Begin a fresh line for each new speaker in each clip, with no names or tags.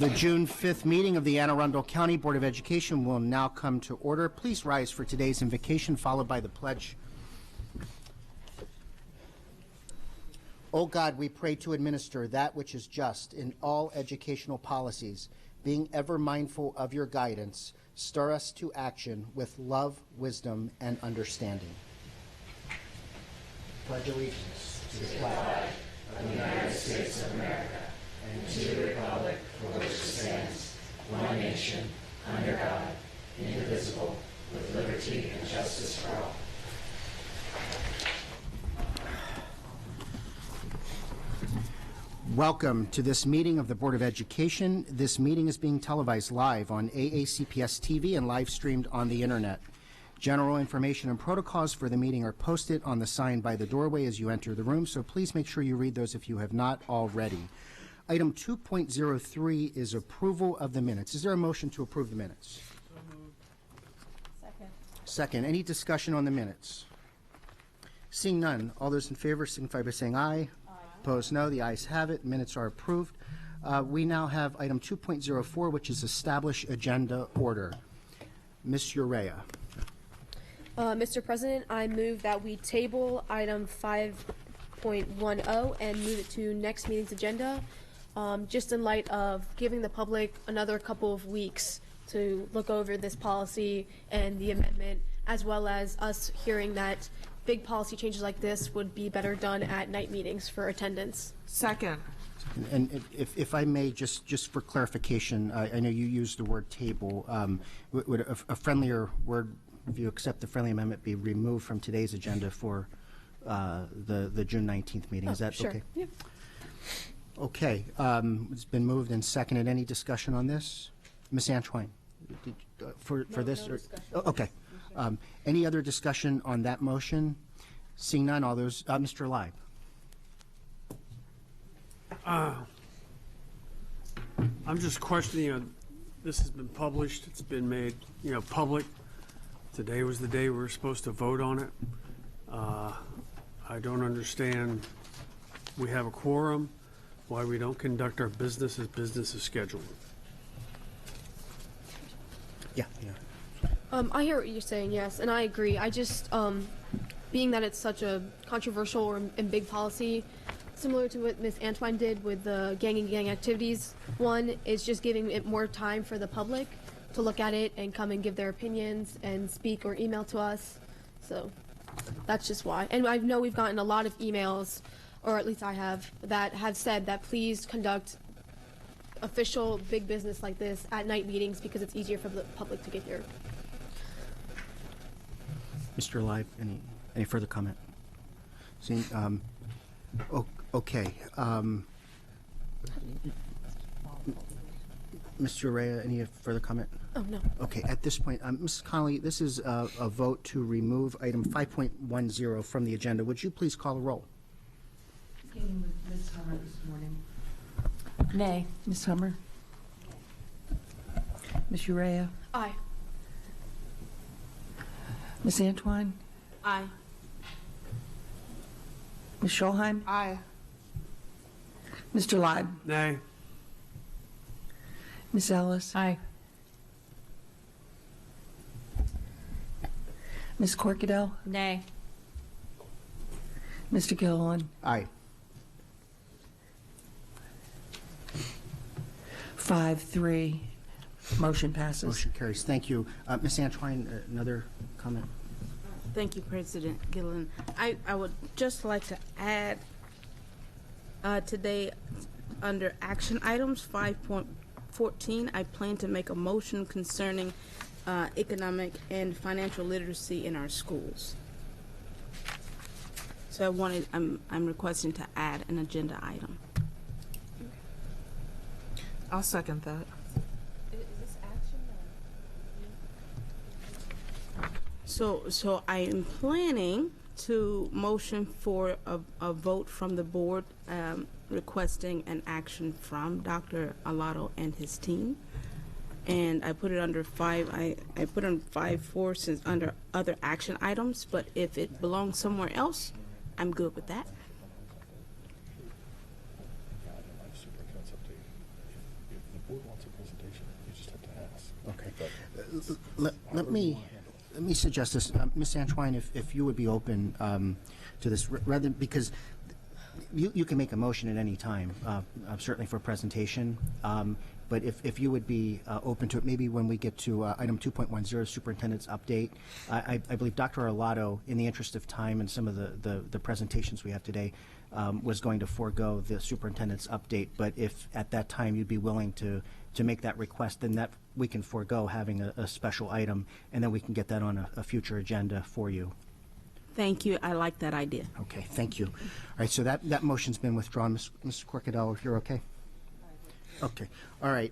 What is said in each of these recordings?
The June 5th meeting of the Anne Arundel County Board of Education will now come to order. Please rise for today's invocation, followed by the pledge. O God, we pray to administer that which is just in all educational policies, being ever mindful of your guidance, stir us to action with love, wisdom, and understanding. Pledge allegiance to the flag of the United States of America and to the republic for which it stands, one nation, under God, indivisible, with liberty and justice for all. Welcome to this meeting of the Board of Education. This meeting is being televised live on AACPS TV and live streamed on the internet. General information and protocols for the meeting are posted on the sign by the doorway as you enter the room, so please make sure you read those if you have not already. Item 2.03 is approval of the minutes. Is there a motion to approve the minutes?
So moved.
Second.
Second. Any discussion on the minutes? Seeing none, all those in favor signify by saying aye. Opposed, no. The ayes have it. Minutes are approved. We now have item 2.04, which is establish agenda order. Ms. Urea.
Mr. President, I move that we table item 5.10 and move it to next meeting's agenda, just in light of giving the public another couple of weeks to look over this policy and the amendment, as well as us hearing that big policy changes like this would be better done at night meetings for attendance.
Second.
And if I may, just for clarification, I know you used the word table. Would a friendlier word, if you accept the friendly amendment, be removed from today's agenda for the June 19th meeting? Is that
sure.
okay?
Yeah.
Okay. It's been moved and seconded. Any discussion on this? Ms. Antwine, for this?
No
or,
discussion.
oh, okay. Any other discussion on that motion? Seeing none, all those, Mr. Leib.
I'm just questioning, this has been published, it's been made, public. Today was the day we were supposed to vote on it. I don't understand, we have a quorum, why we don't conduct our business as business is scheduled.
Yeah.
I hear what you're saying, yes, and I agree. I just, being that it's such a controversial and big policy, similar to what Ms. Antwine did with the gang activities one, is just giving it more time for the public to look at it and come and give their opinions and speak or email to us. So that's just why. And I know we've gotten a lot of emails, or at least I have, that have said that please conduct official big business like this at night meetings because it's easier for the public to get here.
Mr. Leib, any further comment? Seeing, okay. Mr. Urea, any further comment?
Oh, no.
Okay, at this point, Mrs. Connolly, this is a vote to remove item 5.10 from the agenda. Would you please call a roll?
Beginning with Ms. Hummer this morning. Nay. Ms. Hummer. Ms. Urea.
Aye.
Ms. Antwine.
Aye.
Ms. Scholheim.
Aye.
Mr. Leib.
Nay.
Ms. Ellis.
Aye.
Ms. Corkadell.
Nay.
Mr. Gilliland.
Aye.
5-3. Motion passes.
Motion carries. Thank you. Ms. Antwine, another comment?
Thank you, President Gillen. I would just like to add today under action items 5.14, I plan to make a motion concerning economic and financial literacy in our schools. So I'm requesting to add an agenda item.
I'll second that.
Is this action?
So I am planning to motion for a vote from the board requesting an action from Dr. Alato and his team. And I put it under I put on 5.4 since under other action items, but if it belongs somewhere else, I'm good with that.
Let me suggest this, Ms. Antoine, if you would be open to this, rather because you can make a motion at any time, certainly for a presentation. But if you would be open to it, maybe when we get to item 2.10, superintendent's update, I believe Dr. Arlotto, in the interest of time and some of the presentations we have today, was going to forego the superintendent's update. But if at that time you'd be willing to make that request, then that we can forego having a special item, and then we can get that on a future agenda for you.
Thank you. I like that idea.
Okay, thank you. All right, so that motion's been withdrawn. Ms. Corcadell, if you're okay? Okay. All right.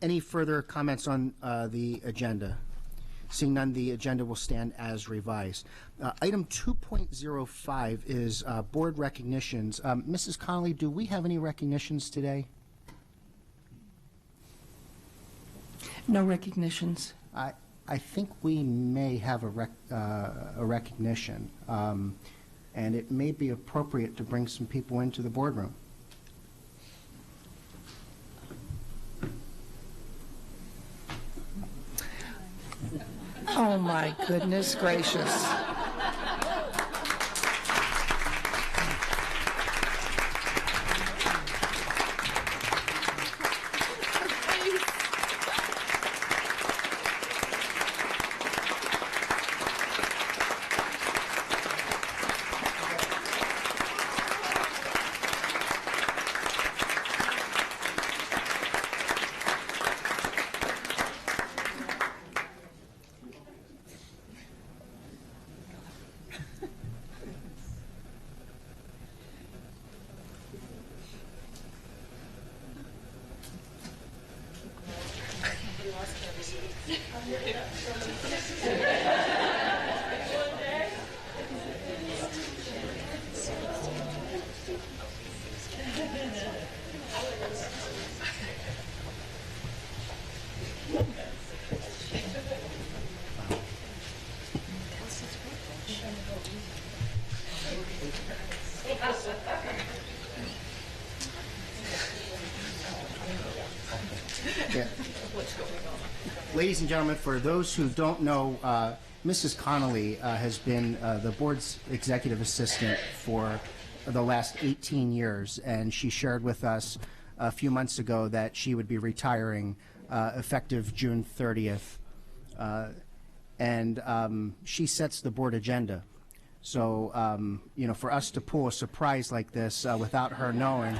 Any further comments on the agenda? Seeing none, the agenda will stand as revised. Item 2.05 is board recognitions. Mrs. Connolly, do we have any recognitions today?
No recognitions.
I think we may have a recognition, and it may be appropriate to bring some people into the boardroom.
Oh, my goodness gracious.
Yeah. Ladies and gentlemen, for those who don't know, Mrs. Connolly has been the board's executive assistant for the last 18 years, and she shared with us a few months ago that she would be retiring effective June 30th. And she sets the board agenda. So, you know, for us to pull a surprise like this without her knowing,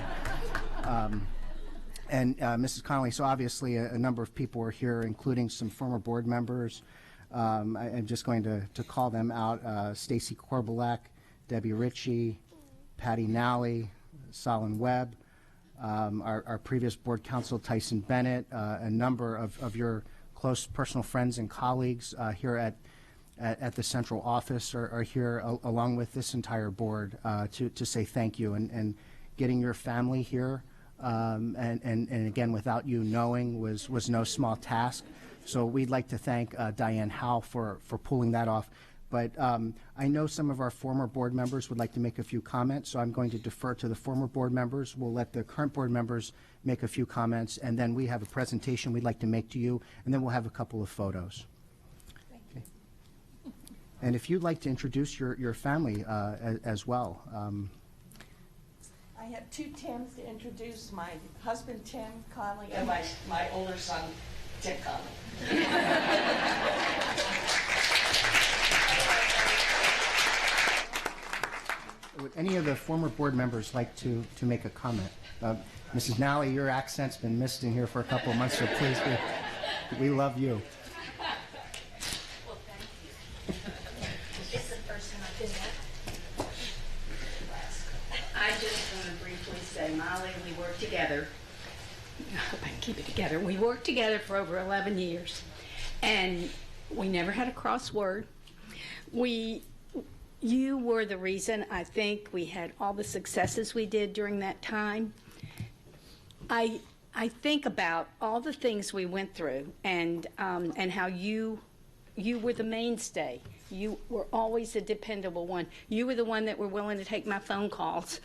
and Mrs. Connolly, so obviously a number of people are here, including some former board members. I'm just going to call them out. Stacy Korbelak, Debbie Ritchie, Patty Nally, Solon Webb, our previous board counsel, Tyson Bennett, a number of your close personal friends and colleagues here at the central office are here along with this entire board to say thank you, and getting your family here and again without you knowing was no small task. So we'd like to thank Diane Howe for pulling that off. But I know some of our former board members would like to make a few comments, so I'm going to defer to the former board members. We'll let the current board members make a few comments, and then we have a presentation we'd like to make to you, and then we'll have a couple of photos. Okay. And if you'd like to introduce your family as well.
I have two Tims to introduce: my husband, Tim Conley, and my older son, Tim Conley.
Would any of the former board members like to make a comment? Mrs. Nally, your accent's been missed in here for a couple of months, so please, we love you.
Well, thank you. It's the first time I've been back. I just want to briefly say, Molly, we worked together. I hope I can keep it together. We worked together for over 11 years, and we never had a cross word. You were the reason I think we had all the successes we did during that time. I think about all the things we went through and how you were the mainstay. You were always a dependable one. You were the one that were willing to take my phone calls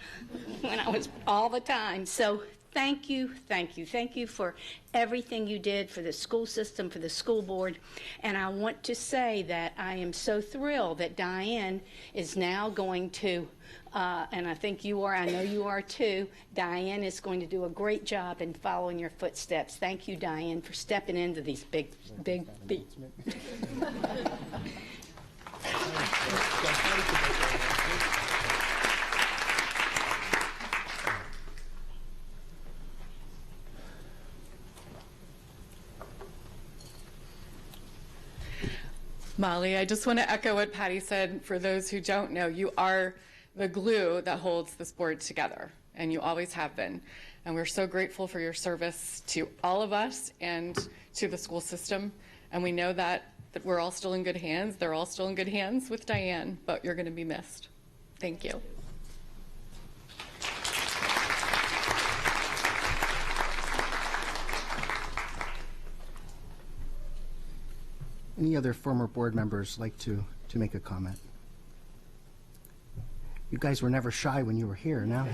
when I was all the time. So thank you, thank you, thank you for everything you did for the school system, for the school board. And I want to say that I am so thrilled that Diane is now going to, and I think you are, I know you are too, Diane is going to do a great job in following your footsteps. Thank you, Diane, for stepping into these big.
Molly, I just want to echo what Patty said. For those who don't know, you are the glue that holds this board together, and you always have been. And we're so grateful for your service to all of us and to the school system. And we know that we're all still in good hands. They're all still in good hands with Diane, but you're going to be missed. Thank you.
Any other former board members like to make a comment? You guys were never shy when you were here. Now,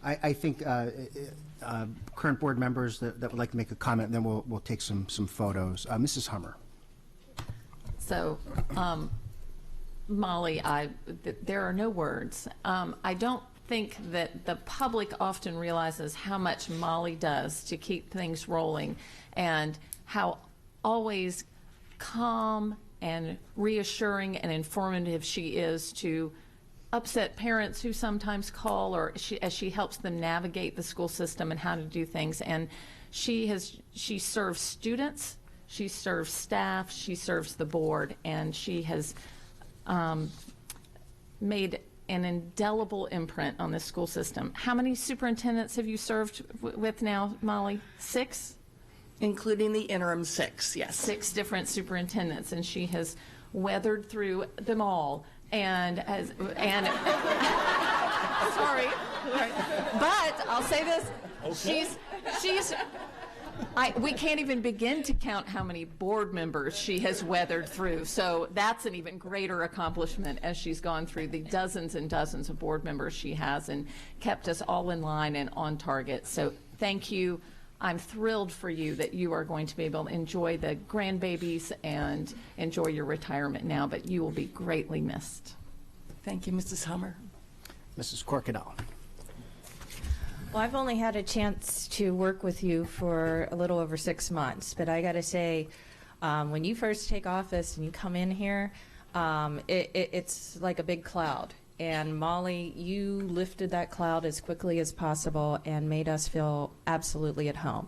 I think current board members that would like to make a comment, and then we'll take some photos. Mrs. Hummer.
So, Molly, there are no words. I don't think that the public often realizes how much Molly does to keep things rolling, and how always calm and reassuring and informative she is to upset parents who sometimes call, or as she helps them navigate the school system and how to do things. And she serves students, she serves staff, she serves the board, and she has made an indelible imprint on the school system. How many superintendents have you served with now, Molly? 6?
Including the interim 6, yes.
6 different superintendents, and she has weathered through them all. And sorry, but I'll say this: okay. We can't even begin to count how many board members she has weathered through. So that's an even greater accomplishment, as she's gone through the dozens and dozens of board members she has and kept us all in line and on target. So thank you. I'm thrilled for you that you are going to be able to enjoy the grandbabies and enjoy your retirement now, but you will be greatly missed.
Thank you, Mrs. Hummer.
Mrs. Corkadell.
Well, I've only had a chance to work with you for a little over 6 months, but I got to say, when you first take office and you come in here, it's like a big cloud. And Molly, you lifted that cloud as quickly as possible and made us feel absolutely at home.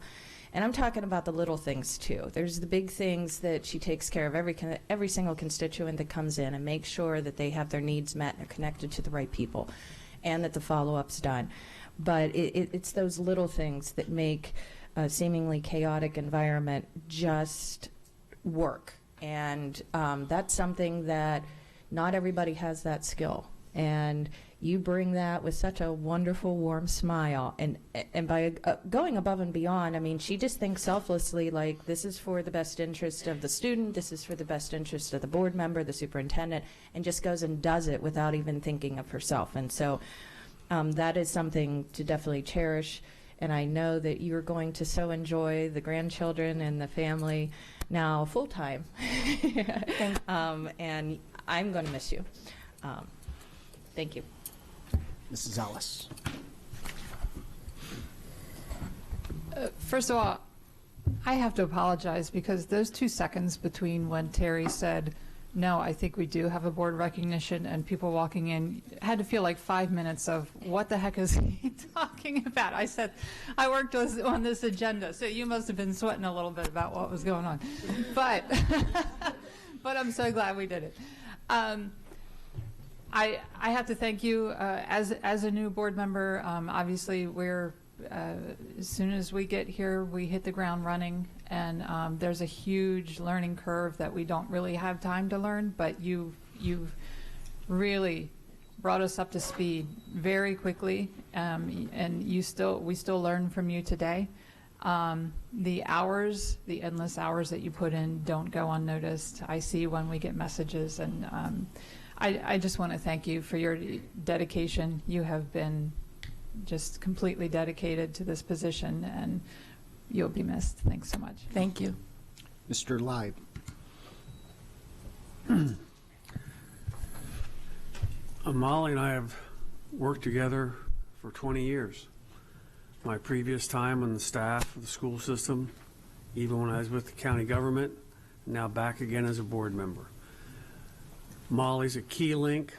And I'm talking about the little things too. There's the big things that she takes care of every single constituent that comes in and makes sure that they have their needs met and are connected to the right people, and that the follow-up's done. But it's those little things that make a seemingly chaotic environment just work. And that's something that not everybody has that skill. And you bring that with such a wonderful, warm smile. And by going above and beyond, I mean, she just thinks selflessly, like, this is for the best interest of the student, this is for the best interest of the board member, the superintendent, and just goes and does it without even thinking of herself. And so that is something to definitely cherish. And I know that you're going to so enjoy the grandchildren and the family now full-time. And I'm going to miss you. Thank you.
Mrs. Ellis.
First of all, I have to apologize because those 2 seconds between when Terry said, no, I think we do have a board recognition, and people walking in had to feel like 5 minutes of what the heck is he talking about? I said, I worked on this agenda, so you must have been sweating a little bit about what was going on. But, but I'm so glad we did it. I have to thank you as a new board member. Obviously, we're as soon as we get here, we hit the ground running, and there's a huge learning curve that we don't really have time to learn. But you've really brought us up to speed very quickly, and we still learn from you today. The endless hours that you put in don't go unnoticed. I see when we get messages, and I just want to thank you for your dedication. You have been just completely dedicated to this position, and you'll be missed. Thanks so much.
Thank you.
Mr. Leib.
Molly and I have worked together for 20 years. My previous time on the staff of the school system, even when I was with the county government, now back again as a board member. Molly's a key link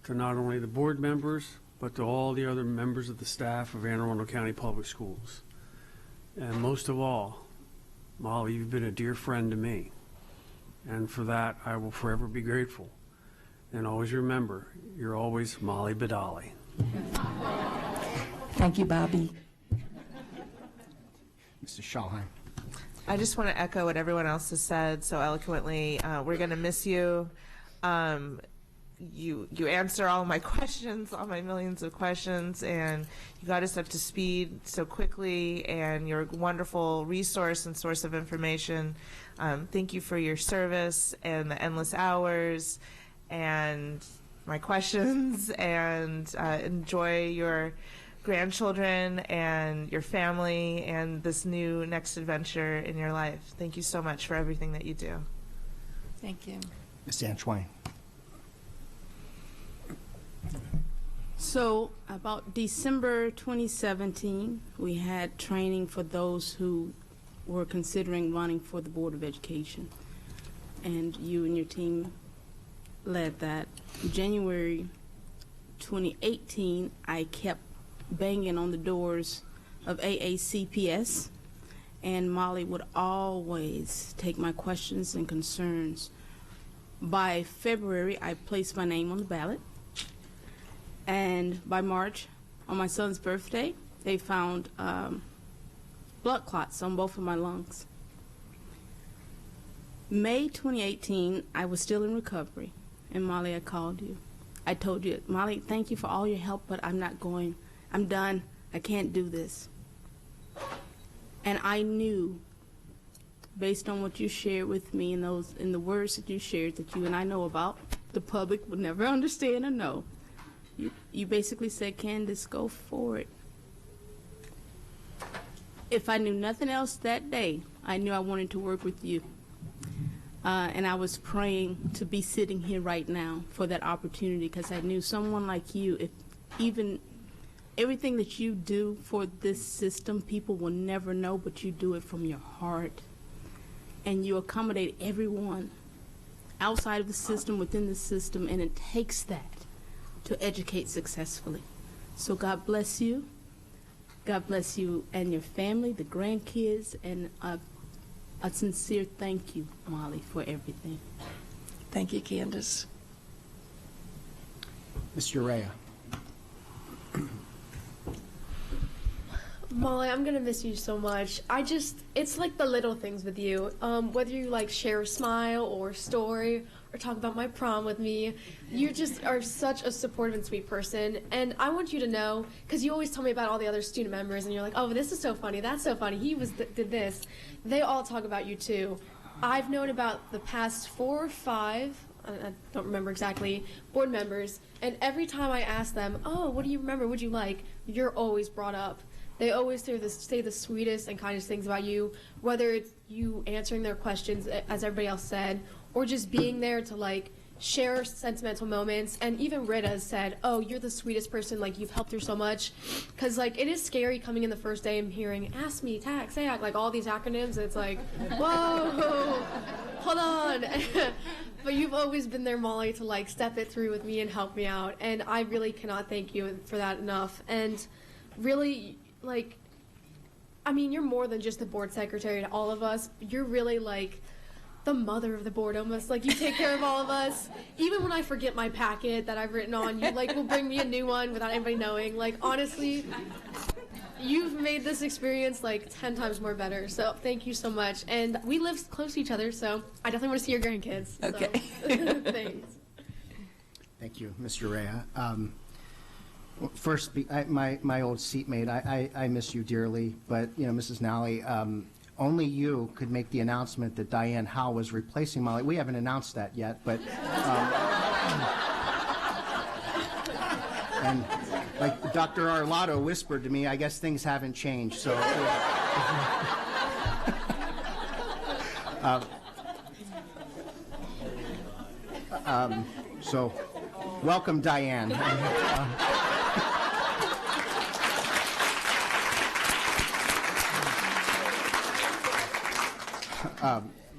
to not only the board members, but to all the other members of the staff of Anne Arundel County Public Schools. And most of all, Molly, you've been a dear friend to me. And for that, I will forever be grateful. And always remember, you're always Molly Badali.
Thank you, Bobby.
Mr. Schalheim.
I just want to echo what everyone else has said so eloquently. We're going to miss you. You answer all my questions, all my millions of questions, and you got us up to speed so quickly, and you're a wonderful resource and source of information. Thank you for your service and the endless hours and my questions, and enjoy your grandchildren and your family and this new next adventure in your life. Thank you so much for everything that you do.
Thank you.
Ms. Antoine.
So about December 2017, we had training for those who were considering running for the Board of Education. And you and your team led that. January 2018, I kept banging on the doors of AACPS, and Molly would always take my questions and concerns. By February, I placed my name on the ballot, and by March, on my son's birthday, they found blood clots on both of my lungs. May 2018, I was still in recovery, and Molly, I called you. I told you, Molly, thank you for all your help, but I'm not going. I'm done. I can't do this. And I knew, based on what you shared with me and the words that you shared that you and I know about, the public would never understand or know. You basically said, Candace, go for it. If I knew nothing else that day, I knew I wanted to work with you. And I was praying to be sitting here right now for that opportunity, because I knew someone like you, if even everything that you do for this system, people will never know, but you do it from your heart. And you accommodate everyone outside of the system, within the system, and it takes that to educate successfully. So God bless you. God bless you and your family, the grandkids, and a sincere thank you, Molly, for everything.
Thank you, Candace.
Ms. Urea.
Molly, I'm gonna miss you so much. It's like the little things with you. Whether you like share a smile or a story or talk about my prom with me, you just are such a supportive and sweet person. And I want you to know, because you always tell me about all the other student members, and you're like, oh, this is so funny, that's so funny, he did this. They all talk about you too. I've known about the past 4 or 5, I don't remember exactly, board members, and every time I ask them, oh, what do you remember, what'd you like, you're always brought up. They always say the sweetest and kindest things about you, whether it's you answering their questions, as everybody else said, or just being there to like share sentimental moments. And even Rita has said, oh, you're the sweetest person, like you've helped her so much. Because like it is scary coming in the first day and hearing ask me, tax, SAC, like all these acronyms, and it's like, whoa, hold on. But you've always been there, Molly, to like step it through with me and help me out. And I really cannot thank you for that enough. And really, like, I mean, you're more than just the board secretary to all of us. You're really like the mother of the board almost. Like, you take care of all of us. Even when I forget my packet that I've written on, you like will bring me a new one without anybody knowing. Like, honestly, you've made this experience like 10 times more better. So thank you so much. And we live close to each other, so I definitely want to see your grandkids.
Okay.
So. Thanks.
Thank you, Mr. Rea. First, my old seatmate, I miss you dearly, but, you know, Mrs. Nally, only you could make the announcement that Diane Howe was replacing Molly. We haven't announced that yet, but, and Like Dr. Arlotto whispered to me, I guess things haven't changed. So, so welcome, Diane.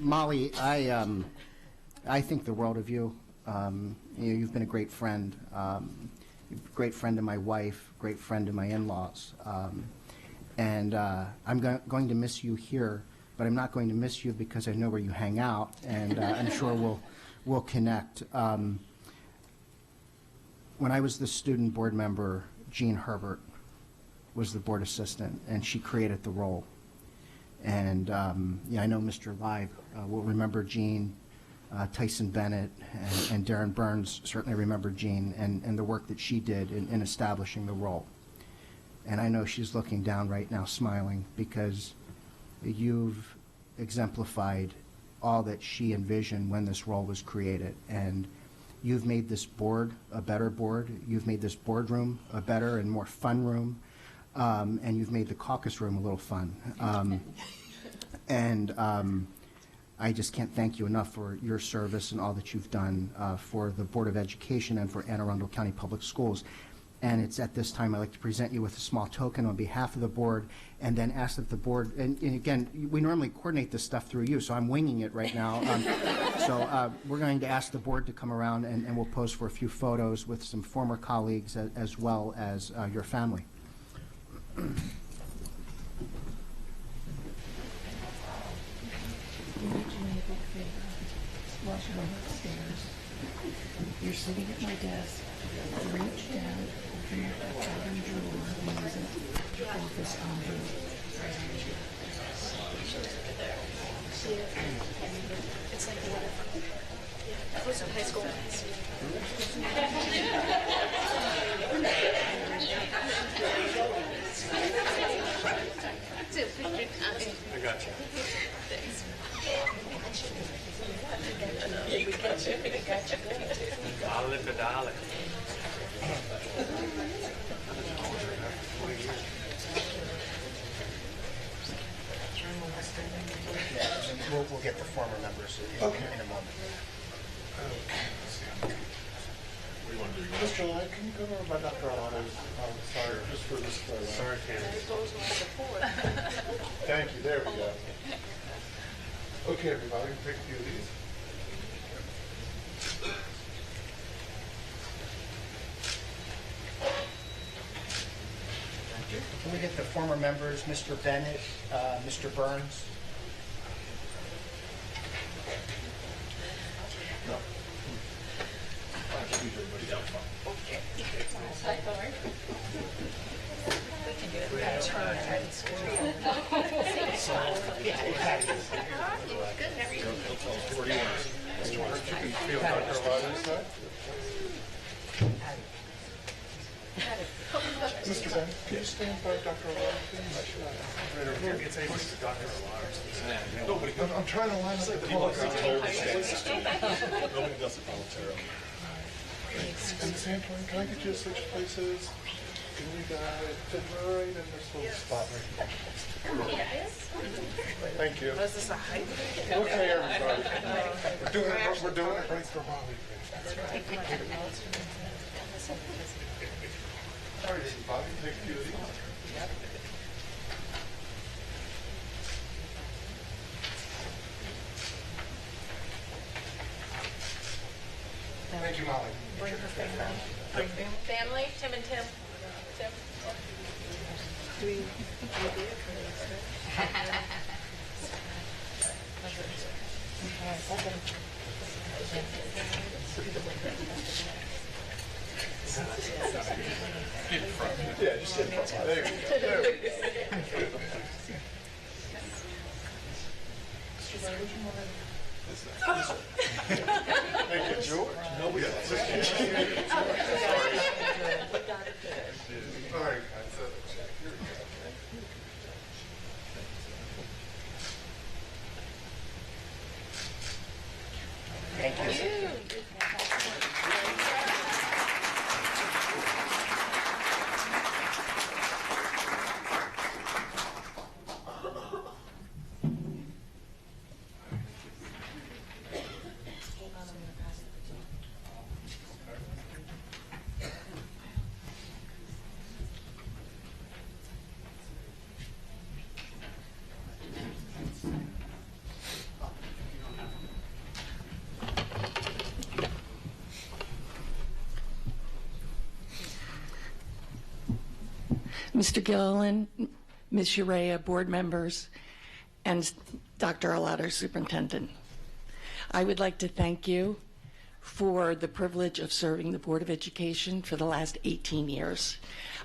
Molly, I think the world of you. You've been a great friend. Great friend to my wife, great friend to my in-laws. And I'm going to miss you here, but I'm not going to miss you because I know where you hang out, and I'm sure we'll connect. When I was the student board member, Jean Herbert was the board assistant, and she created the role. And yeah, I know Mr. Live will remember Jean. Tyson Bennett and Darren Burns certainly remember Jean and the work that she did in establishing the role. And I know she's looking down right now smiling because you've exemplified all that she envisioned when this role was created. And you've made this board a better board. You've made this boardroom a better and more fun room. And you've made the caucus room a little fun. I just can't thank you enough for your service and all that you've done for the Board of Education and for Anne Arundel County Public Schools. And it's at this time I'd like to present you with a small token on behalf of the board, and then ask that the board, and again, we normally coordinate this stuff through you, so I'm winging it right now. So we're going to ask the board to come around, and we'll pose for a few photos with some former colleagues as well as your family.
While you go upstairs, you're sitting at my desk. Reach down, open up that bottom drawer, and use it for this envelope. It's like the letter from that was in high school.
I got you.
Thanks.
Dolly for dolly.
We'll get the former members in a moment.
Mr. Lyon, can you go over by Dr. Alano's? Sorry, just for this.
Sorry, Candace.
Thank you. There we go. Okay, everybody, take a few of these.
Can we get the former members, Mr. Bennett, Mr. Burns?
No. Mr. Ben, can you stand by Dr. Alano, please?
It's able to Dr. Alarms.
Nobody. I'm trying to line up the calls.
Nobody does it voluntarily.
And Miss Antoine, can I get you to switch places? Can we fit right in this little spot right here? Thank you.
Was this a height?
Okay, everybody. We're doing it right for Molly. All right, Bobby, take a few of these. Thank you, Molly.
Bring her family. Bring family. Tim and Tim. Tim. Do we
Yeah, just sit in front. There you go. There we go. Thank you, George. No, we got it. All right, guys.
Thank you.
Mr. Gilliland, Ms. Urea, board members, and Dr. Alato, superintendent. I would like to thank you for the privilege of serving the Board of Education for the last 18 years.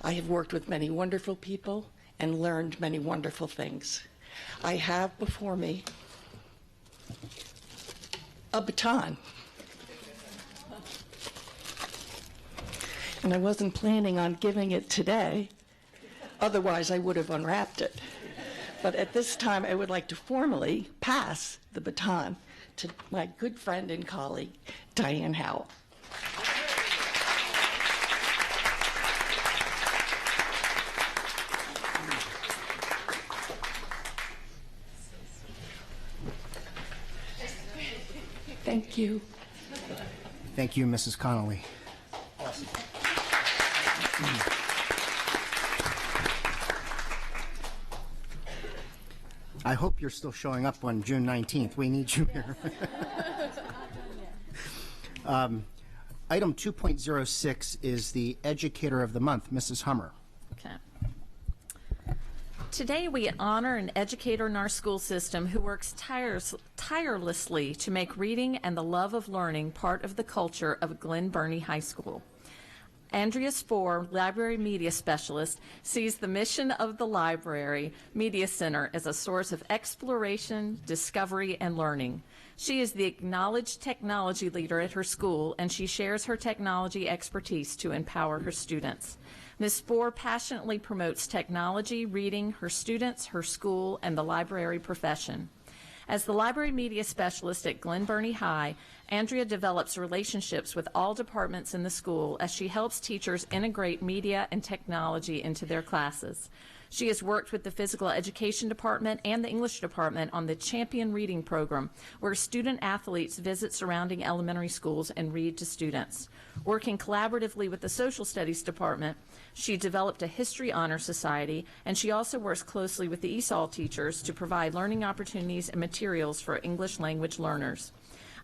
I have worked with many wonderful people and learned many wonderful things. I have before me a baton. And I wasn't planning on giving it today, otherwise I would have unwrapped it. But at this time, I would like to formally pass the baton to my good friend and colleague, Diane Howell. Thank you.
Thank you, Mrs. Connolly. I hope you're still showing up on June 19th. We need you here. Item 2.06 is the Educator of the Month, Mrs. Hummer.
Okay. Today we honor an educator in our school system who works tirelessly to make reading and the love of learning part of the culture of Glen Burnie High School. Andrea Spohr, Library Media Specialist, sees the mission of the Library Media Center as a source of exploration, discovery, and learning. She is the acknowledged technology leader at her school, and she shares her technology expertise to empower her students. Ms. Spohr passionately promotes technology, reading, her students, her school, and the library profession. As the Library Media Specialist at Glen Burnie High, Andrea develops relationships with all departments in the school as she helps teachers integrate media and technology into their classes. She has worked with the Physical Education Department and the English Department on the Champion Reading Program, where student athletes visit surrounding elementary schools and read to students. Working collaboratively with the Social Studies Department, she developed a History Honor Society, and she also works closely with the ESOL teachers to provide learning opportunities and materials for English language learners.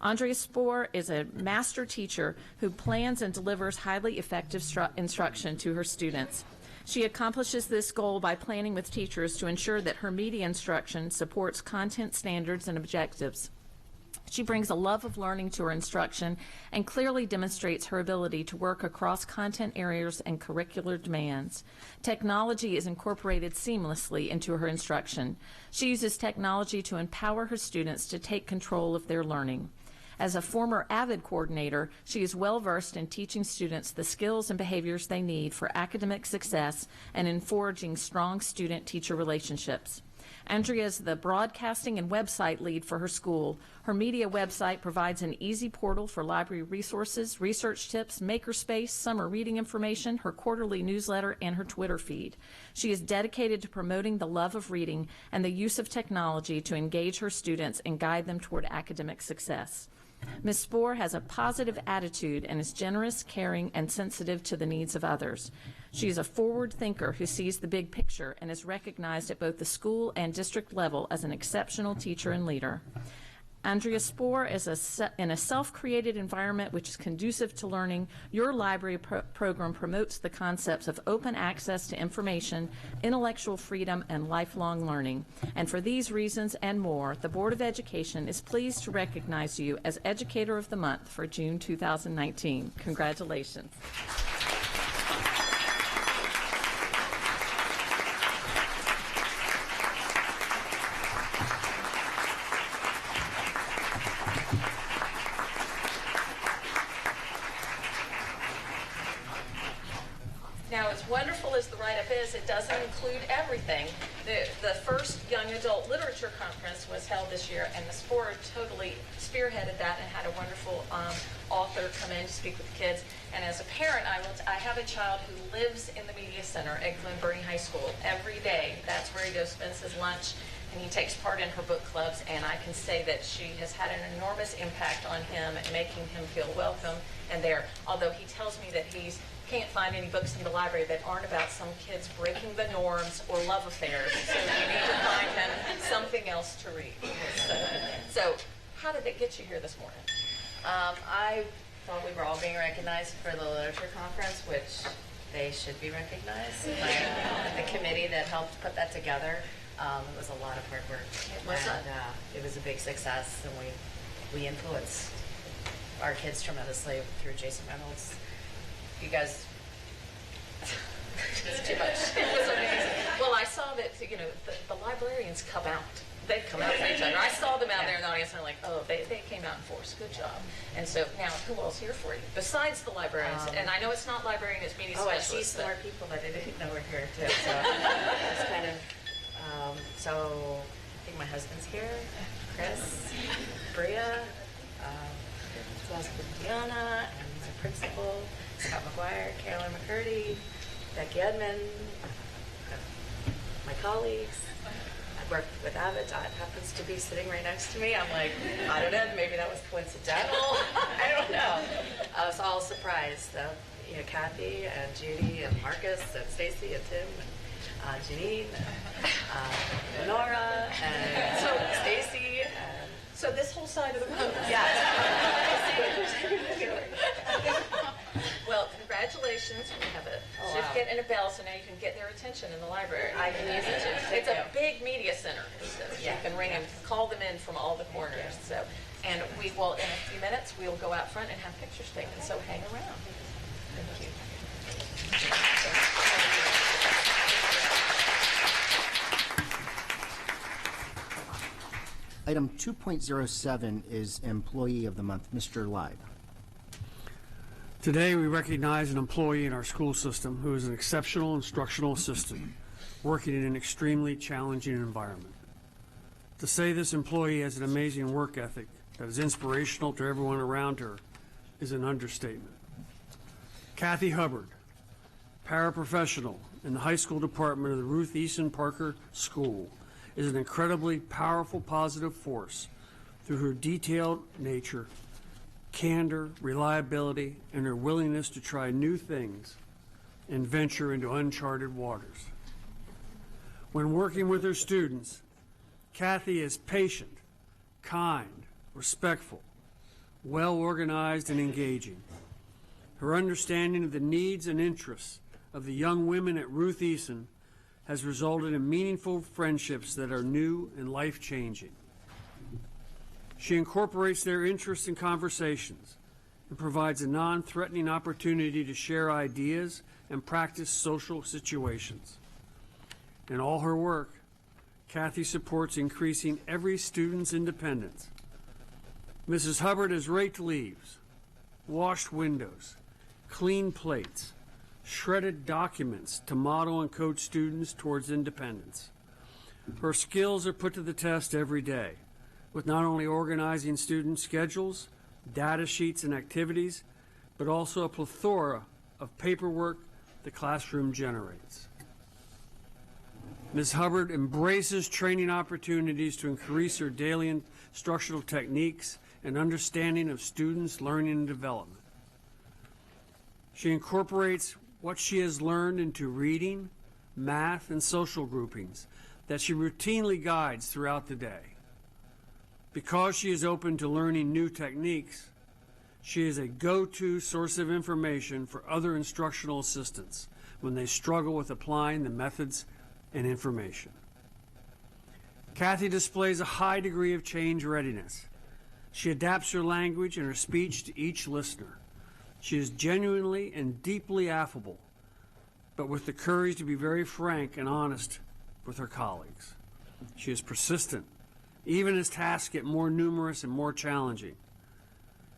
Andrea Spohr is a master teacher who plans and delivers highly effective instruction to her students. She accomplishes this goal by planning with teachers to ensure that her media instruction supports content standards and objectives. She brings a love of learning to her instruction and clearly demonstrates her ability to work across content areas and curricular demands. Technology is incorporated seamlessly into her instruction. She uses technology to empower her students to take control of their learning. As a former AVID coordinator, she is well versed in teaching students the skills and behaviors they need for academic success and in forging strong student-teacher relationships. Andrea is the broadcasting and website lead for her school. Her media website provides an easy portal for library resources, research tips, makerspace, summer reading information, her quarterly newsletter, and her Twitter feed. She is dedicated to promoting the love of reading and the use of technology to engage her students and guide them toward academic success. Ms. Spohr has a positive attitude and is generous, caring, and sensitive to the needs of others. She is a forward thinker who sees the big picture and is recognized at both the school and district level as an exceptional teacher and leader. Andrea Spohr is in a self-created environment which is conducive to learning. Your library program promotes the concepts of open access to information, intellectual freedom, and lifelong learning. And for these reasons and more, the Board of Education is pleased to recognize you as Educator of the Month for June 2019. Congratulations. Now, as wonderful as the write-up is, it doesn't include everything. The first Young Adult Literature Conference was held this year, and Ms. Spohr totally spearheaded that and had a wonderful author come in to speak with the kids. And as a parent, I have a child who lives in the Media Center at Glen Burnie High School every day. That's where he goes, spends his lunch, and he takes part in her book clubs, and I can say that she has had an enormous impact on him and making him feel welcome and there. Although he tells me that he can't find any books in the library that aren't about some kids breaking the norms or love affairs, so you need to find him something else to read. So how did it get you here this morning?
I thought we were all being recognized for the literature conference, which they should be recognized. The committee that helped put that together, it was a lot of hard work. It was a big success, and we influenced our kids tremendously through Jason Reynolds. You guys, it's too much. It was amazing. Well, I saw that, you know, the librarians come out. They come out for each other. I saw them out there in the audience, and I'm like, oh, they came out in force. Good job. And so now, who else here for you? Besides the librarians, and I know it's not librarian, it's media specialists. Oh, I see some more people that I didn't know were here, too. So it's kind of, so I think my husband's here, Chris, Bria, Diana, and the principal, Scott McGuire, Carolyn McCurdy, Becky Edmond, my colleagues. I worked with Avid. It happens to be sitting right next to me. I'm like, I don't know, maybe that was coincidental. I don't know. I was all surprised. You know, Kathy and Judy and Marcus and Stacy and Tim and Janine, Nora and so Stacy. So this whole side of the room. Yeah. Well, congratulations. We have a certificate and a bell, so now you can get their attention in the library. I can use it too. It's a big media center. So you can ring and call them in from all the corners. So, and we will, in a few minutes, we will go out front and have pictures taken. So hang around. Thank you.
Item 2.07 is Employee of the Month. Mr. Live.
Today, we recognize an employee in our school system who is an exceptional instructional assistant working in an extremely challenging environment. To say this employee has an amazing work ethic that is inspirational to everyone around her is an understatement. Kathy Hubbard, paraprofessional in the high school department of the Ruth Eason Parker School, is an incredibly powerful positive force through her detailed nature, candor, reliability, and her willingness to try new things and venture into uncharted waters. When working with her students, Kathy is patient, kind, respectful, well-organized, and engaging. Her understanding of the needs and interests of the young women at Ruth Eason has resulted in meaningful friendships that are new and life-changing. She incorporates their interests in conversations and provides a non-threatening opportunity to share ideas and practice social situations. In all her work, Kathy supports increasing every student's independence. Mrs. Hubbard has raked leaves, washed windows, cleaned plates, shredded documents to model and coach students towards independence. Her skills are put to the test every day, with not only organizing student schedules, data sheets, and activities, but also a plethora of paperwork the classroom generates. Ms. Hubbard embraces training opportunities to increase her daily instructional techniques and understanding of students' learning and development. She incorporates what she has learned into reading, math, and social groupings that she routinely guides throughout the day. Because she is open to learning new techniques, she is a go-to source of information for other instructional assistants when they struggle with applying the methods and information. Kathy displays a high degree of change readiness. She adapts her language and her speech to each listener. She is genuinely and deeply affable, but with the courage to be very frank and honest with her colleagues. She is persistent, even as tasks get more numerous and more challenging.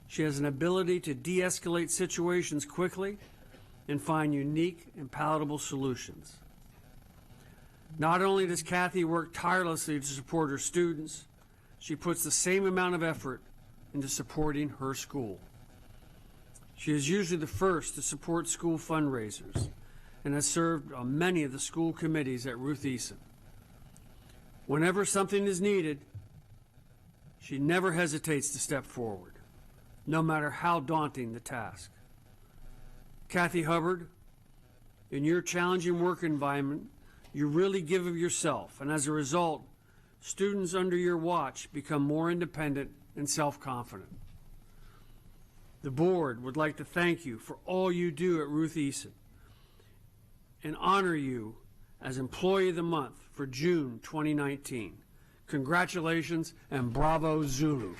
She has an ability to de-escalate situations quickly and find unique and palatable solutions. Not only does Kathy work tirelessly to support her students, she puts the same amount of effort into supporting her school. She is usually the first to support school fundraisers and has served on many of the school committees at Ruth Eason. Whenever something is needed, she never hesitates to step forward, no matter how daunting the task. Kathy Hubbard, in your challenging work environment, you really give of yourself, and as a result, students under your watch become more independent and self-confident. The board would like to thank you for all you do at Ruth Eason. and honor you as Employee of the Month for June 2019. Congratulations and bravo, Zulu.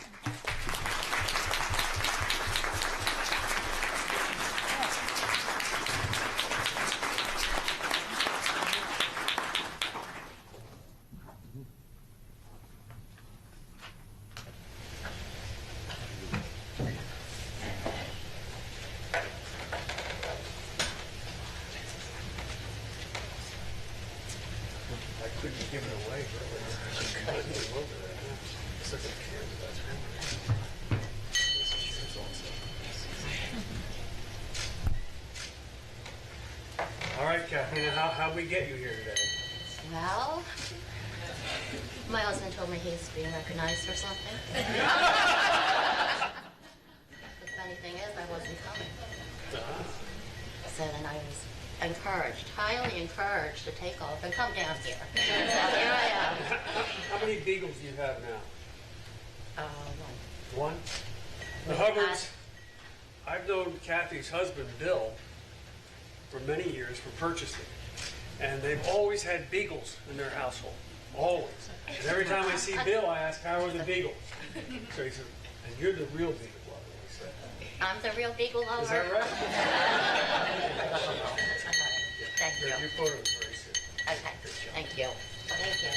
All right, Kathleen, how'd we get you here today?
Well, my husband told me he's being recognized or something. The funny thing is, I wasn't coming. So then I was encouraged, highly encouraged to take off and come down here. So here I am.
How many Beagles do you have now?
One.
One? The Hubbards, I've known Kathy's husband, Bill, for many years for purchasing. And they've always had Beagles in their household. Always. And every time I see Bill, I ask, how are the Beagles? So he said, and you're the real Beagle lover, he said.
I'm the real Beagle lover.
Is that right?
Thank you.
Your photo is very soon.
Okay. Thank you. Thank you.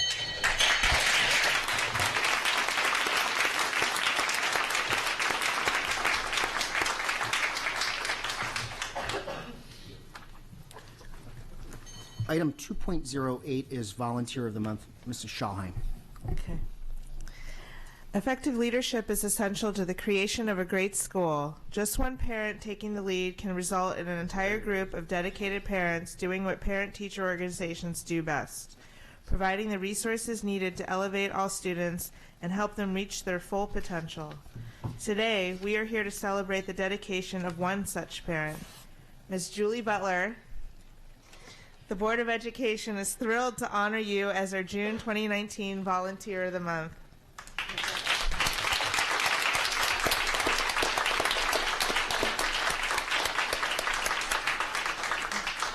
Item 2.08 is Volunteer of the Month. Mrs. Schalheim.
Okay. Effective leadership is essential to the creation of a great school. Just one parent taking the lead can result in an entire group of dedicated parents doing what parent-teacher organizations do best, providing the resources needed to elevate all students and help them reach their full potential. Today, we are here to celebrate the dedication of one such parent, Ms. Julie Butler. The Board of Education is thrilled to honor you as our June 2019 Volunteer of the Month.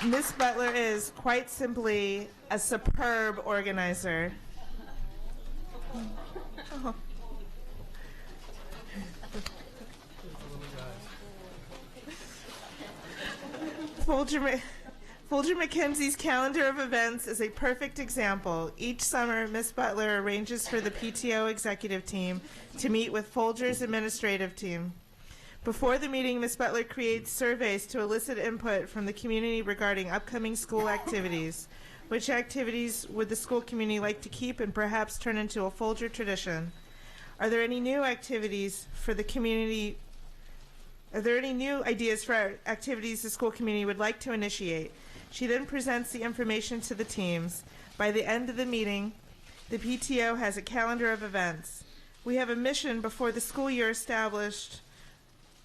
Ms. Butler is quite simply a superb organizer. Oh. Folger Mackenzie's calendar of events is a perfect example. Each summer, Ms. Butler arranges for the PTO executive team to meet with Folger's administrative team. Before the meeting, Ms. Butler creates surveys to elicit input from the community regarding upcoming school activities. Which activities would the school community like to keep and perhaps turn into a Folger tradition? Are there any new activities for the community? Are there any new ideas for activities the school community would like to initiate? She then presents the information to the teams. By the end of the meeting, the PTO has a calendar of events. We have a mission before the school year established.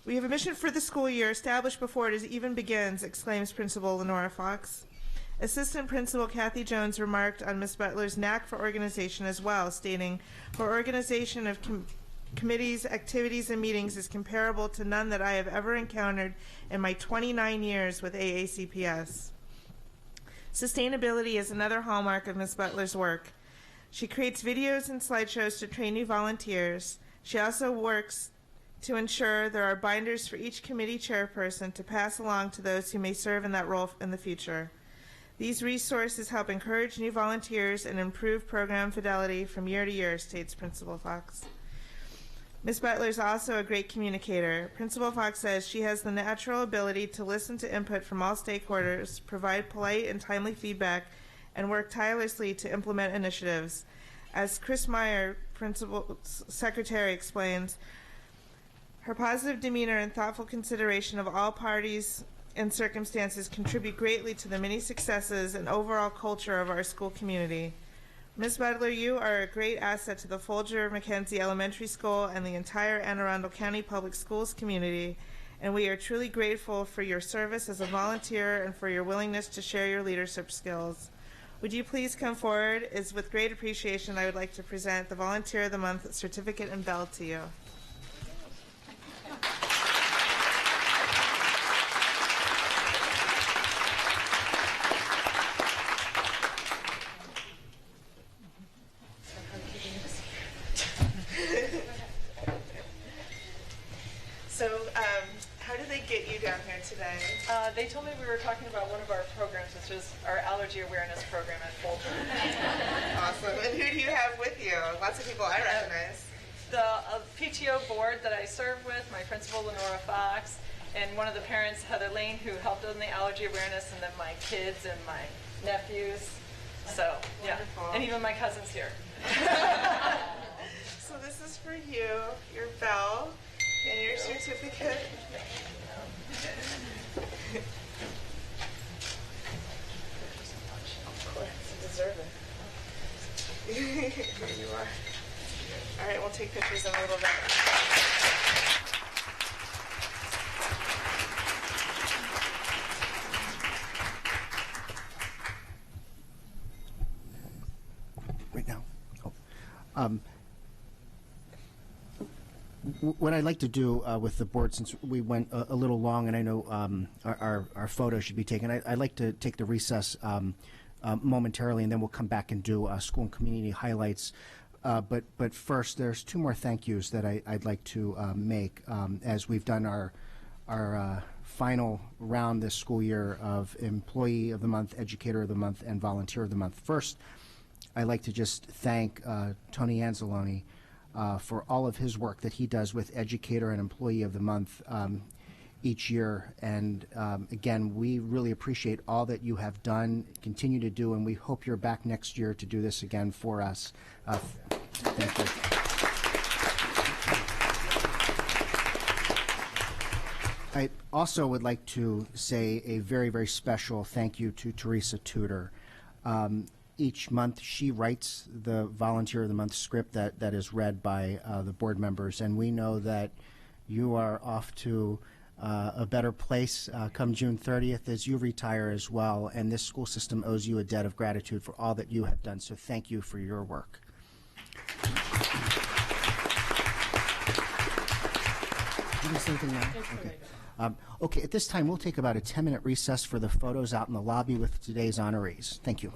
We have a mission for the school year established before it even begins, exclaims Principal Lenora Fox. Assistant Principal Kathy Jones remarked on Ms. Butler's knack for organization as well, stating, her organization of committees, activities, and meetings is comparable to none that I have ever encountered in my 29 years with AACPS. Sustainability is another hallmark of Ms. Butler's work. She creates videos and slideshows to train new volunteers. She also works to ensure there are binders for each committee chairperson to pass along to those who may serve in that role in the future. These resources help encourage new volunteers and improve program fidelity from year to year, states Principal Fox. Ms. Butler is also a great communicator. Principal Fox says she has the natural ability to listen to input from all stakeholders, provide polite and timely feedback, and work tirelessly to implement initiatives. As Chris Meyer, Principal Secretary, explains, her positive demeanor and thoughtful consideration of all parties and circumstances contribute greatly to the many successes and overall culture of our school community. Ms. Butler, you are a great asset to the Folger Mackenzie Elementary School and the entire Anne Arundel County Public Schools community, and we are truly grateful for your service as a volunteer and for your willingness to share your leadership skills. Would you please come forward? It's with great appreciation I would like to present the Volunteer of the Month certificate and bell to you. today?
They told me we were talking about one of our programs, which is our allergy awareness program at Folger.
Awesome. And who do you have with you? Lots of people I recognize.
The PTO board that I serve with, my principal, Lenora Fox, and one of the parents, Heather Lane, who helped on the allergy awareness, and then my kids and my nephews. So, yeah.
Wonderful.
And even my cousin's here.
So this is for you, your bell, and your certificate. Of course, you deserve it. Here you are. All right, we'll take pictures in a little bit.
Right now. What I'd like to do with the board, since we went a little long, and I know our photo should be taken, I'd like to take the recess momentarily, and then we'll come back and do school and community highlights. But first, there's two more thank yous that I'd like to make as we've done our final round this school year of Employee of the Month, Educator of the Month, and Volunteer of the Month. First, I'd like to just thank Tony Anzalone for all of his work that he does with Educator and Employee of the Month each year. And again, we really appreciate all that you have done, continue to do, and we hope you're back next year to do this again for us. Thank you. I also would like to say a very, very special thank you to Teresa Tudor. Each month she writes the Volunteer of the Month script that is read by the board members, and we know that you are off to a better place come June 30th as you retire as well, and this school system owes you a debt of gratitude for all that you have done, so thank you for your work. Did you say anything now? Okay. Okay, at this time we'll take about a 10-minute recess for the photos out in the lobby with today's honorees. Thank you.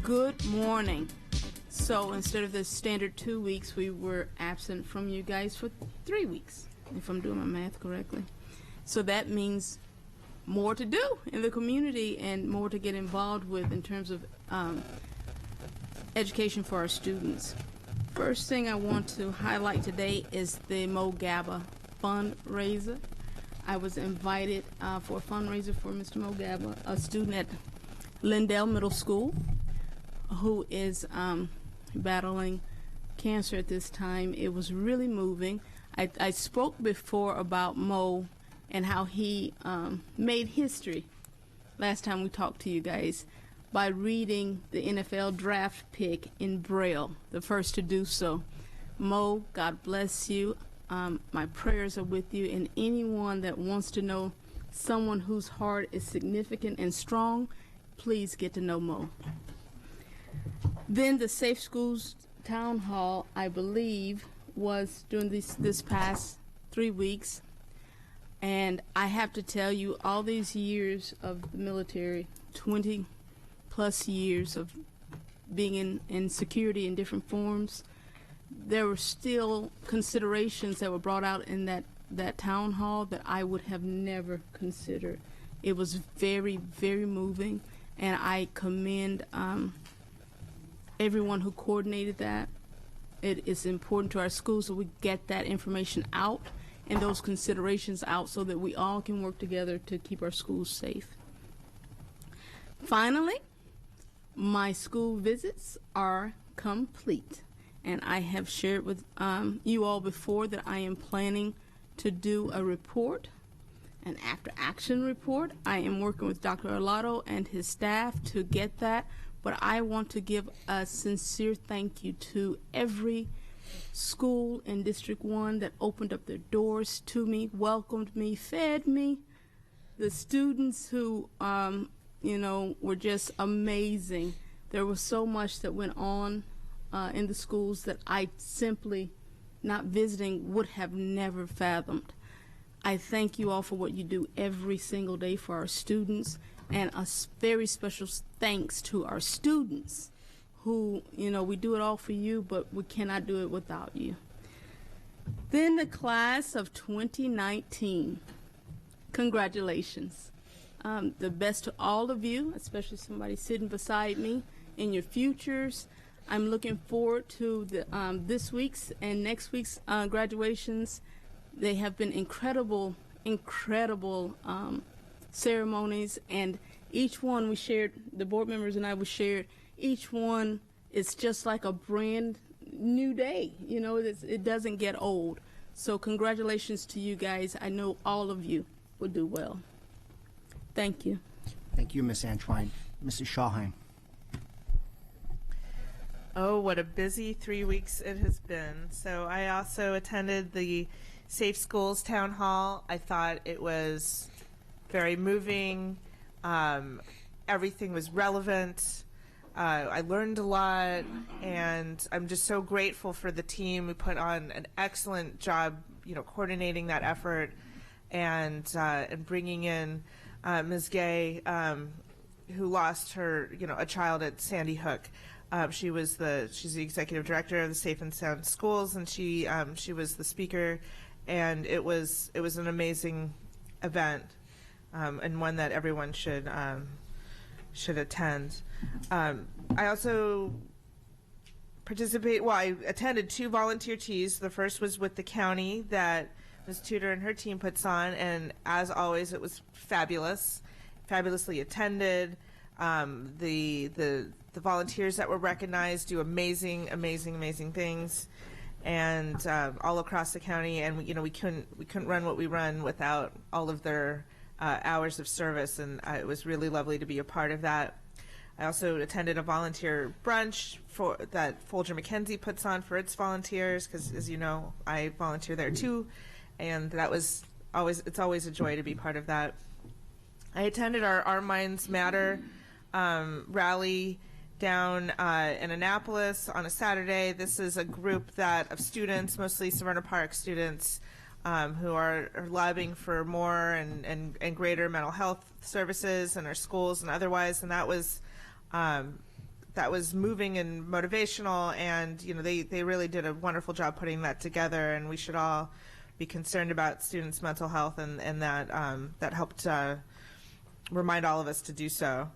Good morning. So instead of the standard 2 weeks, we were absent from you guys for 3 weeks, if I'm doing my math correctly. So that means more to do in the community and more to get involved with in terms of education for our students. First thing I want to highlight today is the Mo Gaba fundraiser. I was invited for a fundraiser for Mr. Mo Gaba, a student at Lindell Middle School who is battling cancer at this time. It was really moving. I spoke before about Mo and how he made history last time we talked to you guys by reading the NFL draft pick in Braille, the first to do so. Mo, God bless you. My prayers are with you, and anyone that wants to know someone whose heart is significant and strong, please get to know Mo. Then the Safe Schools Town Hall, I believe, was during this past 3 weeks. And I have to tell you, all these years of the military, 20 plus years of being in security in different forms, there were still considerations that were brought out in that town hall that I would have never considered. It was very, very moving, and I commend everyone who coordinated that. It is important to our schools that we get that information out and those considerations out so that we all can work together to keep our schools safe. Finally, my school visits are complete, and I have shared with you all before that I am planning to do a report, an after-action report. I am working with Dr. Arlotto and his staff to get that, but I want to give a sincere thank you to every school in District 1 that opened up their doors to me, welcomed me, fed me. The students who, were just amazing. There was so much that went on in the schools that I simply, not visiting, would have never fathomed. I thank you all for what you do every single day for our students, and a very special thanks to our students who, we do it all for you, but we cannot do it without you. Then the class of 2019, congratulations. The best to all of you, especially somebody sitting beside me, in your futures. I'm looking forward to this week's and next week's graduations. They have been incredible ceremonies, and each one we shared, the board members and I we shared, each one is just like a brand new day. It doesn't get old. So congratulations to you guys. I know all of you will do well. Thank you.
Thank you, Ms. Antwine. Mrs. Schallheim.
Oh, what a busy 3 weeks it has been. So I also attended the Safe Schools Town Hall. I thought it was very moving. Everything was relevant. I learned a lot, and I'm just so grateful for the team who put on an excellent job, coordinating that effort and bringing in Ms. Gay, who lost her, a child at Sandy Hook. She's the executive director of the Safe and Sound Schools, and she was the speaker, and it was an amazing event, and one that everyone should attend. I also I attended 2 volunteer teas. The first was with the county that Ms. Tudor and her team puts on, and as always, it was fabulously attended. The volunteers that were recognized do amazing things, and all across the county. And we couldn't run what we run without all of their hours of service, and it was really lovely to be a part of that. I also attended a volunteer brunch that Folger McKenzie puts on for its volunteers, because, as you know, I volunteer there too, and it's always a joy to be part of that. I attended our Minds Matter rally down in Annapolis on a Saturday. This is a group of students, mostly Severna Park students, who are lobbying for more and greater mental health services in our schools and otherwise. And that that was moving and motivational, and they really did a wonderful job putting that together, and we should all be concerned about students' mental health, and that helped remind all of us to do so.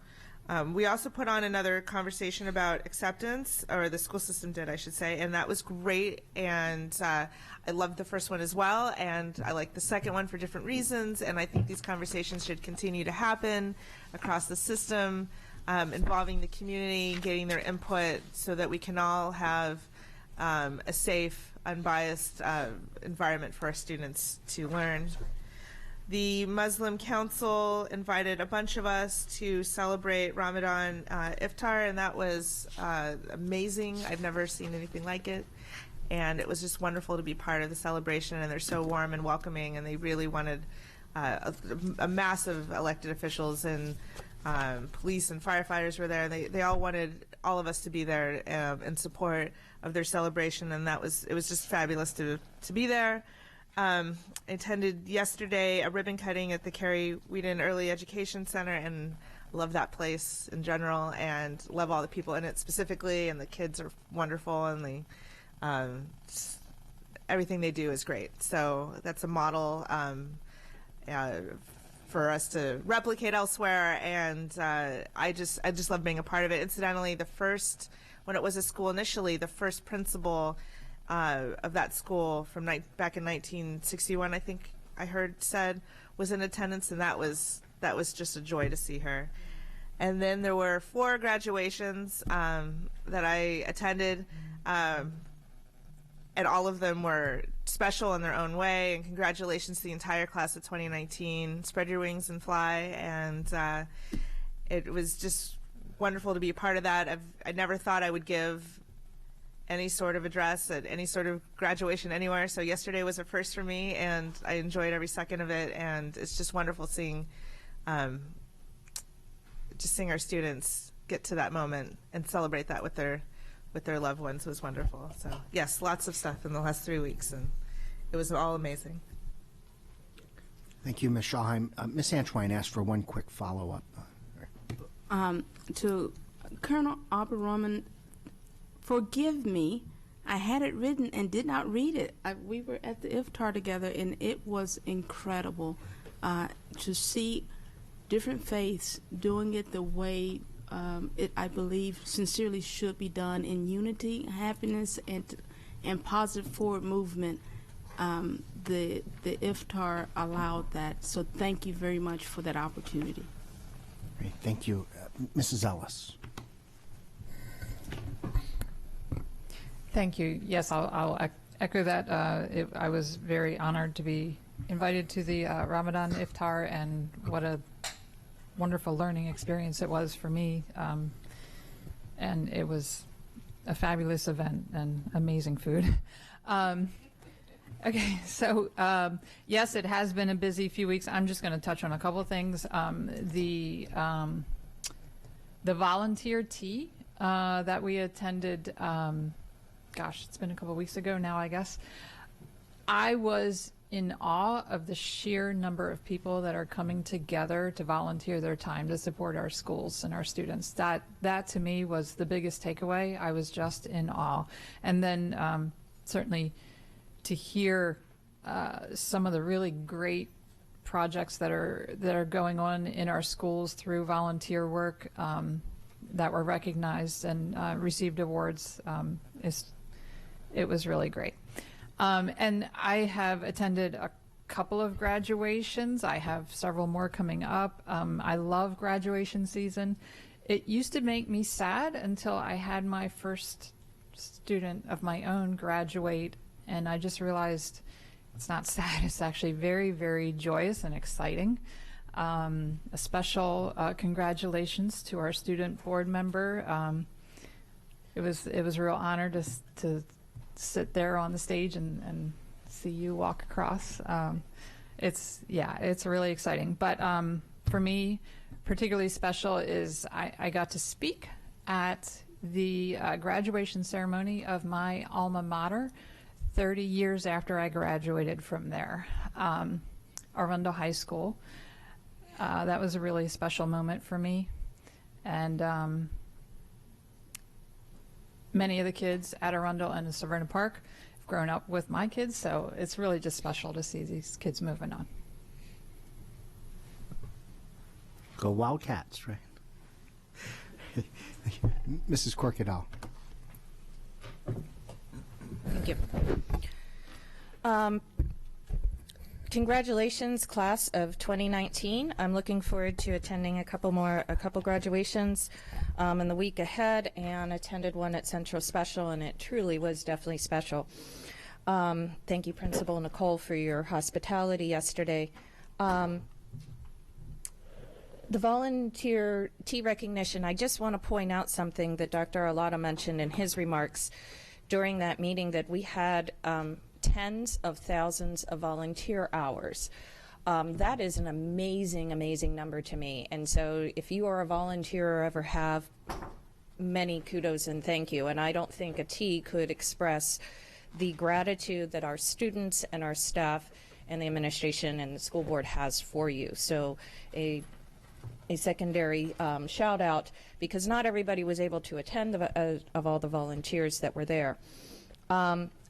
We also put on another conversation about acceptance, or the school system did, I should say, and that was great. And I loved the first one as well, and I liked the second one for different reasons. And I think these conversations should continue to happen across the system, involving the community, getting their input, so that we can all have a safe, unbiased environment for our students to learn. The Muslim Council invited a bunch of us to celebrate Ramadan Iftar, and that was amazing. I've never seen anything like it, and it was just wonderful to be part of the celebration, and they're so warm and welcoming, and they really wanted a massive elected officials, and police and firefighters were there. They all wanted all of us to be there in support of their celebration, and it was just fabulous to be there. I attended yesterday a ribbon cutting at the Carrie Whedon Early Education Center, and love that place in general, and love all the people in it specifically, and the kids are wonderful, and everything they do is great. So that's a model for us to replicate elsewhere, and I just love being a part of it. Incidentally, when it was a school initially, the first principal of that school from back in 1961, I think I heard said, was in attendance, and that was just a joy to see her. And then there were 4 graduations that I attended, and all of them were special in their own way. And congratulations to the entire class of 2019. Spread your wings and fly. And it was just wonderful to be a part of that. I never thought I would give any sort of address at any sort of graduation anywhere. So yesterday was a first for me, and I enjoyed every second of it. And it's just wonderful seeing our students get to that moment and celebrate that with their loved ones. Was wonderful. So yes, lots of stuff in the last 3 weeks, and it was all amazing.
Thank you, Ms. Schallheim. Ms. Antoine asked for one quick follow-up.
To Colonel Oberoman, forgive me, I had it written and did not read it. We were at the iftar together, and it was incredible to see different faiths doing it the way it, I believe, sincerely should be done, in unity, happiness, and positive forward movement. The iftar allowed that, so thank you very much for that opportunity.
Great, thank you. Mrs. Ellis.
Thank you. Yes, I'll echo that. I was very honored to be invited to the Ramadan Iftar, and what a wonderful learning experience it was for me. And it was a fabulous event and amazing food. Okay, so yes, it has been a busy few weeks. I'm just going to touch on a couple of things. The volunteer tea that we attended, gosh, it's been a couple of weeks ago now, I guess. I was in awe of the sheer number of people that are coming together to volunteer their time to support our schools and our students. That to me was the biggest takeaway. I was just in awe. And then certainly to hear some of the really great projects that are going on in our schools through volunteer work that were recognized and received awards, it was really great. And I have attended a couple of graduations. I have several more coming up. I love graduation season. It used to make me sad until I had my first student of my own graduate, and I just realized it's not sad. It's actually very, very joyous and exciting. A special congratulations to our student board member. It was a real honor to sit there on the stage and see you walk across. It's really exciting. But for me, particularly special is I got to speak at the graduation ceremony of my alma mater 30 years after I graduated from there, Arundel High School. That was a really special moment for me. And many of the kids at Arundel and in Severna Park have grown up with my kids, so it's really just special to see these kids moving on.
Go Wildcats, right? Mrs. Corkadal.
Thank you. Congratulations, class of 2019. I'm looking forward to attending a couple graduations in the week ahead, and attended one at Central Special, and it truly was definitely special. Thank you, Principal Nicole, for your hospitality yesterday. The volunteer tea recognition, I just want to point out something that Dr. Arlotto mentioned in his remarks during that meeting, that we had tens of thousands of volunteer hours. That is an amazing, amazing number to me. And so if you are a volunteer or ever have, many kudos and thank you. And I don't think a tea could express the gratitude that our students and our staff and the administration and the school board has for you. So a secondary shout out, because not everybody was able to attend of all the volunteers that were there.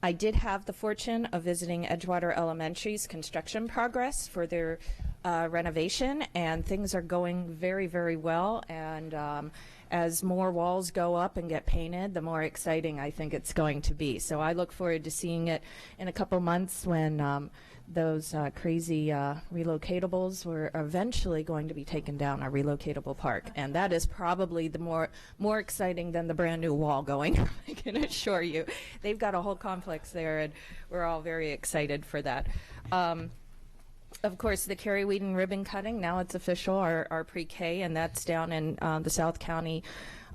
I did have the fortune of visiting Edgewater Elementary's construction progress for their renovation, and things are going very, very well. And as more walls go up and get painted, the more exciting I think it's going to be. So I look forward to seeing it in a couple months when those crazy relocatables were eventually going to be taken down, a relocatable park. And that is probably the more exciting than the brand new wall going, I can assure you. They've got a whole complex there, and we're all very excited for that. Of course, the Carrie Whedon ribbon cutting, now it's official, our pre-K, and that's down in the South County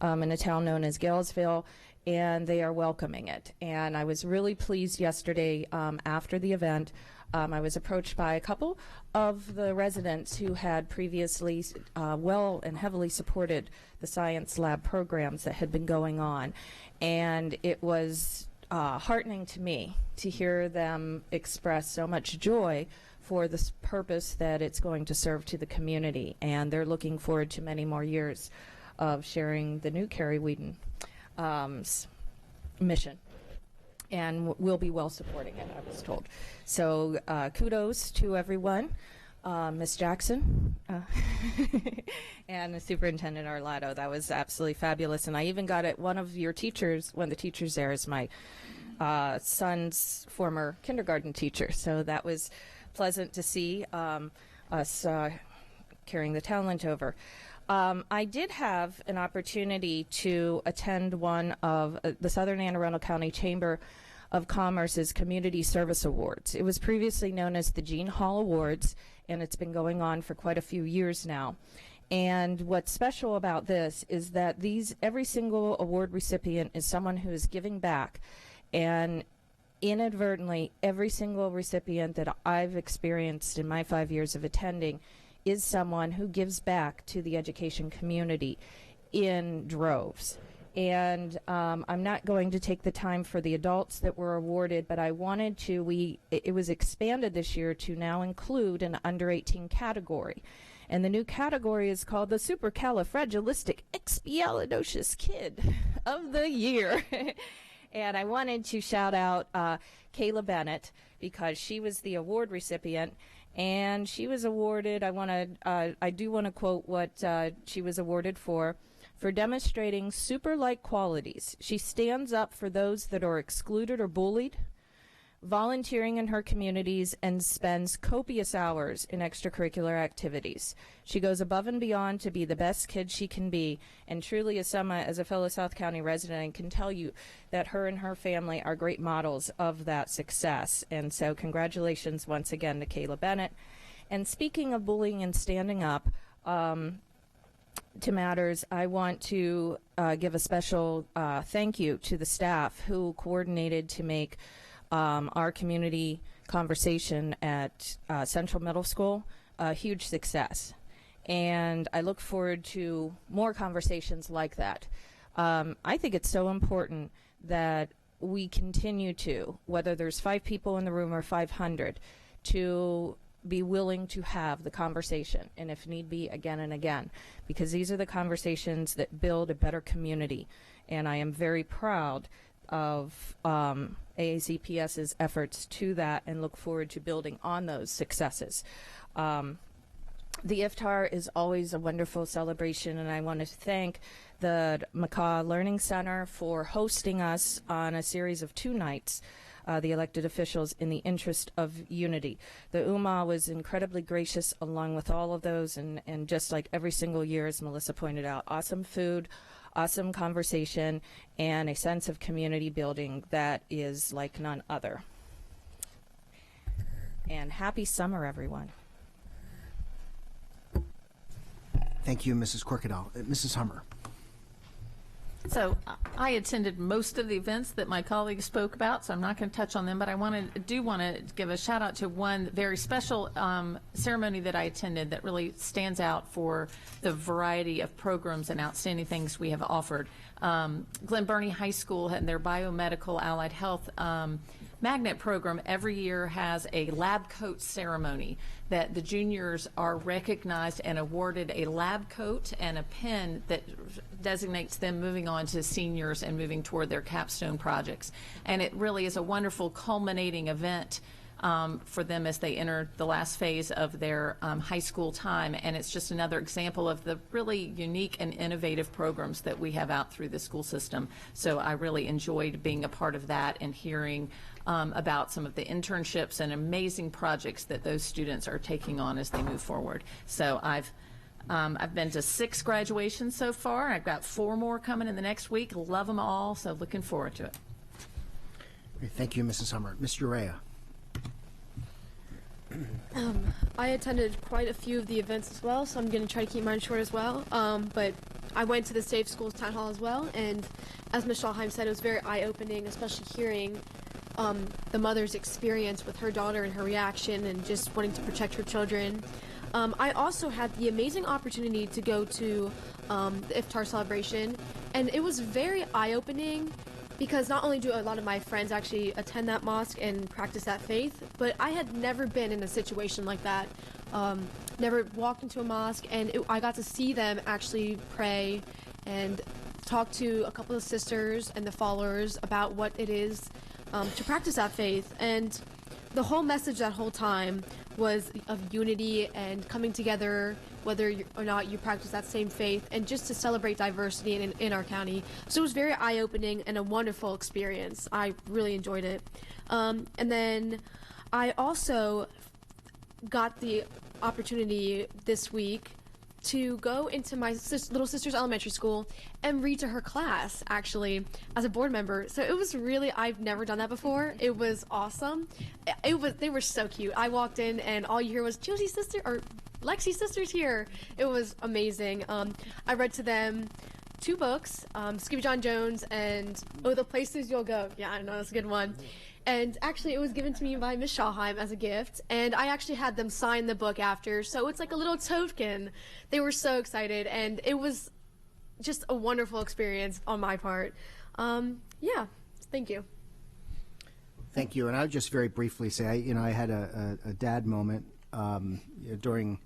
in a town known as Galesville, and they are welcoming it. And I was really pleased yesterday after the event. I was approached by a couple of the residents who had previously well and heavily supported the science lab programs that had been going on. And it was heartening to me to hear them express so much joy for the purpose that it's going to serve to the community. And they're looking forward to many more years of sharing the new Carrie Whedon mission. And we'll be well supporting it, I was told. So kudos to everyone, Ms. Jackson, and the Superintendent Arlotto. That was absolutely fabulous. And I even got it, one of the teachers there is my son's former kindergarten teacher. So that was pleasant to see us carrying the talent over. I did have an opportunity to attend one of the Southern Anne Arundel County Chamber of Commerce's Community Service Awards. It was previously known as the Jean Hall Awards, and it's been going on for quite a few years now. And what's special about this is that every single award recipient is someone who is giving back. And inadvertently, every single recipient that I've experienced in my 5 years of attending is someone who gives back to the education community in droves. And I'm not going to take the time for the adults that were awarded, but I wanted to, it was expanded this year to now include an under 18 category. And the new category is called the Supercalifragilisticexpialidocious Kid of the Year. And I wanted to shout out Kayla Bennett, because she was the award recipient. And she was awarded, I do want to quote what she was awarded for demonstrating super-like qualities. She stands up for those that are excluded or bullied, volunteering in her communities, and spends copious hours in extracurricular activities. She goes above and beyond to be the best kid she can be, and truly, as a fellow South County resident, I can tell you that her and her family are great models of that success. And so congratulations once again to Kayla Bennett. And speaking of bullying and standing up to matters, I want to give a special thank you to the staff who coordinated to make our community conversation at Central Middle School a huge success. And I look forward to more conversations like that. I think it's so important that we continue to, whether there's 5 people in the room or 500, to be willing to have the conversation, and if need be, again and again, because these are the conversations that build a better community. And I am very proud of AACPS's efforts to that and look forward to building on those successes. The Iftar is always a wonderful celebration, and I want to thank the Macaw Learning Center for hosting us on a series of 2 nights, the elected officials, in the interest of unity. The Ummah was incredibly gracious along with all of those, and just like every single year, as Melissa pointed out, awesome food, awesome conversation, and a sense of community building that is like none other. And happy summer, everyone.
Thank you, Mrs. Corkadell. Mrs. Hummer.
So I attended most of the events that my colleagues spoke about, so I'm not going to touch on them, but I do want to give a shout out to one very special ceremony that I attended that really stands out for the variety of programs and outstanding things we have offered. Glen Burnie High School and their biomedical allied health magnet program every year has a lab coat ceremony that the juniors are recognized and awarded a lab coat and a pin that designates them moving on to seniors and moving toward their capstone projects. And it really is a wonderful culminating event for them as they enter the last phase of their high school time. And it's just another example of the really unique and innovative programs that we have out through the school system. So I really enjoyed being a part of that and hearing about some of the internships and amazing projects that those students are taking on as they move forward. So I've been to 6 graduations so far. I've got 4 more coming in the next week. Love them all, so looking forward to it.
Great. Thank you, Mrs. Hummer. Ms. Urea.
I attended quite a few of the events as well, so I'm going to try to keep mine short as well. But I went to the Safe Schools Town Hall as well, and as Ms. Schallheim said, it was very eye-opening, especially hearing the mother's experience with her daughter and her reaction and just wanting to protect her children. I also had the amazing opportunity to go to the Iftar celebration, and it was very eye-opening because not only do a lot of my friends actually attend that mosque and practice that faith, but I had never been in a situation like that. Never walked into a mosque, and I got to see them actually pray and talk to a couple of sisters and the followers about what it is to practice that faith. And the whole message that whole time was of unity and coming together, whether or not you practice that same faith, and just to celebrate diversity in our county. So it was very eye-opening and a wonderful experience. I really enjoyed it. And then I also got the opportunity this week to go into my little sister's elementary school and read to her class, actually, as a board member. So it was really, I've never done that before. It was awesome. They were so cute. I walked in and all you hear was Josie's sister, or Lexi's sister's here. It was amazing. I read to them 2 books, Skippy John Jones and Oh, the Places You'll Go. Yeah, I know, that's a good one. And actually, it was given to me by Ms. Schallheim as a gift, and I actually had them sign the book after, so it's like a little token. They were so excited, and it was just a wonderful experience on my part. Yeah, thank you.
Thank you. And I would just very briefly say, I had a dad moment during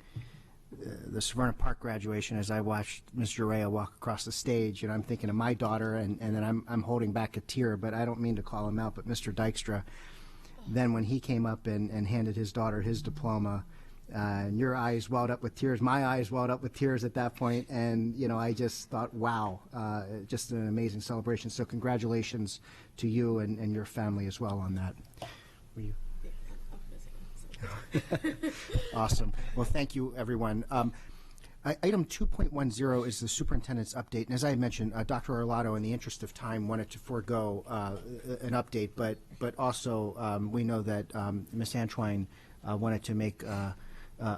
the Severna Park graduation as I watched Ms. Urea walk across the stage, and I'm thinking of my daughter, and then I'm holding back a tear, but I don't mean to call him out, but Mr. Dykstra, then when he came up and handed his daughter his diploma, and your eyes welled up with tears, my eyes welled up with tears at that point, and I just thought, wow, just an amazing celebration. So congratulations to you and your family as well on that. Were you? Awesome. Well, thank you, everyone. Item 2.10 is the superintendent's update. And as I mentioned, Dr. Arlotto, in the interest of time, wanted to forego an update, but also we know that Ms. Antwine wanted to make a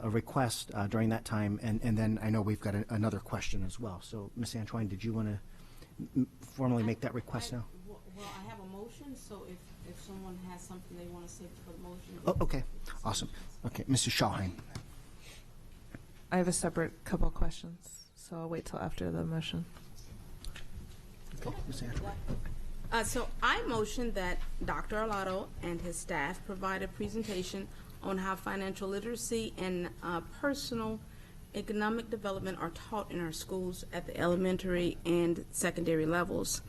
request during that time, and then I know we've got another question as well. So, Ms. Antwine, did you want to formally make that request now?
Well, I have a motion, so if someone has something they want to say for the motion.
Oh, okay. Awesome. Okay, Mrs. Schallheim.
I have a separate couple of questions, so I'll wait till after the motion.
Okay, Ms. Antwine.
So I motion that Dr. Arlotto and his staff provide a presentation on how financial literacy and personal economic development are taught in our schools at the elementary and secondary levels.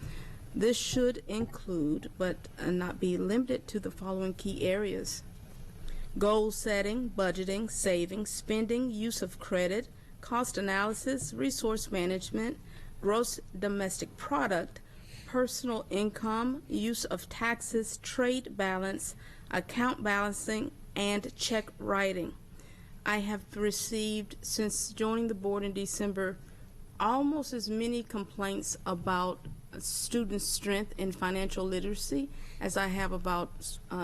This should include, but not be limited to, the following key areas: goal setting, budgeting, saving, spending, use of credit, cost analysis, resource management, gross domestic product, personal income, use of taxes, trade balance, account balancing, and check writing. I have received, since joining the board in December, almost as many complaints about student strength in financial literacy as I have about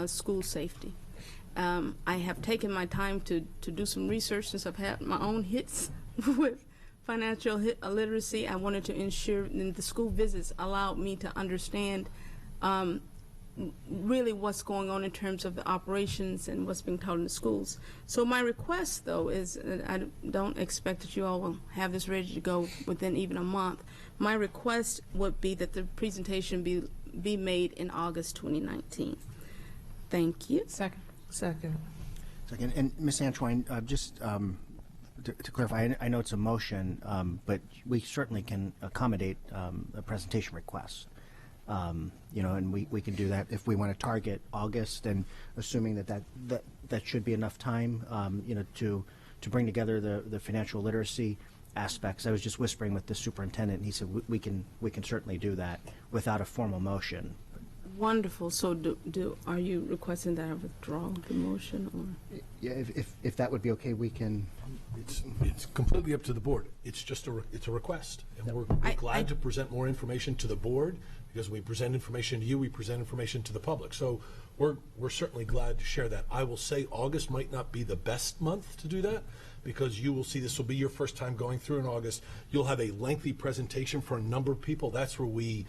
school safety. I have taken my time to do some research since I've had my own hits with financial literacy. I wanted to ensure that the school visits allowed me to understand really what's going on in terms of the operations and what's being taught in the schools. So my request, though, is I don't expect that you all will have this ready to go within even a month. My request would be that the presentation be made in August 2019. Thank you.
Second.
Second. And Ms. Antwine, just to clarify, I know it's a motion, but we certainly can accommodate a presentation request. You know, and we can do that if we want to target August, and assuming that should be enough time, you know, to bring together the financial literacy aspects. I was just whispering with the superintendent, and he said we can certainly do that without a formal motion.
Wonderful. So are you requesting that I withdraw the motion, or?
Yeah, if that would be okay, we can.
It's completely up to the board. It's just it's a request, and we're glad to present more information to the board, because we present information to you, we present information to the public. So we're certainly glad to share that. I will say August might not be the best month to do that, because you will see this will be your first time going through in August. You'll have a lengthy presentation for a number of people. That's where we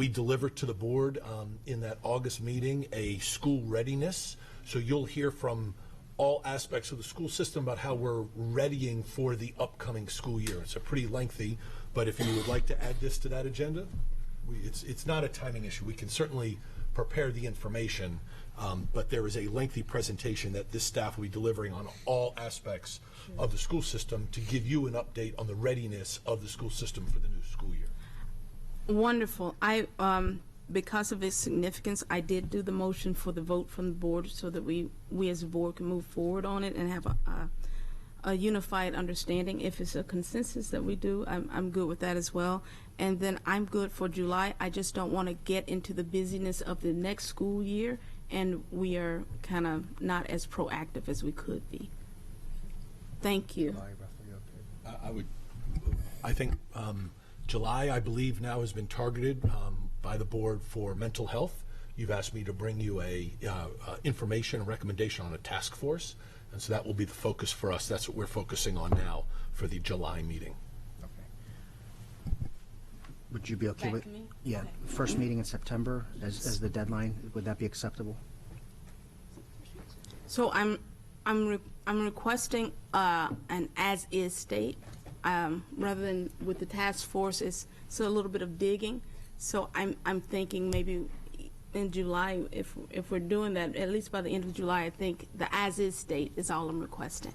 deliver to the board in that August meeting a school readiness. So you'll hear from all aspects of the school system about how we're readying for the upcoming school year. It's a pretty lengthy, but if you would like to add this to that agenda, it's not a timing issue. We can certainly prepare the information, but there is a lengthy presentation that this staff will be delivering on all aspects of the school system to give you an update on the readiness of the school system for the new school year.
Wonderful. Because of its significance, I did do the motion for the vote from the board so that we as a board can move forward on it and have a unified understanding. If it's a consensus that we do, I'm good with that as well. And then I'm good for July. I just don't want to get into the busyness of the next school year, and we are kind of not as proactive as we could be. Thank you.
I think July, I believe, now has been targeted by the board for mental health. You've asked me to bring you a information and recommendation on a task force, and so that will be the focus for us. That's what we're focusing on now for the July meeting.
Okay. Would you be okay with?
Me?
Yeah,
Okay.
First meeting in September as the deadline. Would that be acceptable?
So I'm requesting an as-is state rather than with the task force. It's a little bit of digging. So I'm thinking maybe in July, if we're doing that, at least by the end of July, I think the as-is state is all I'm requesting,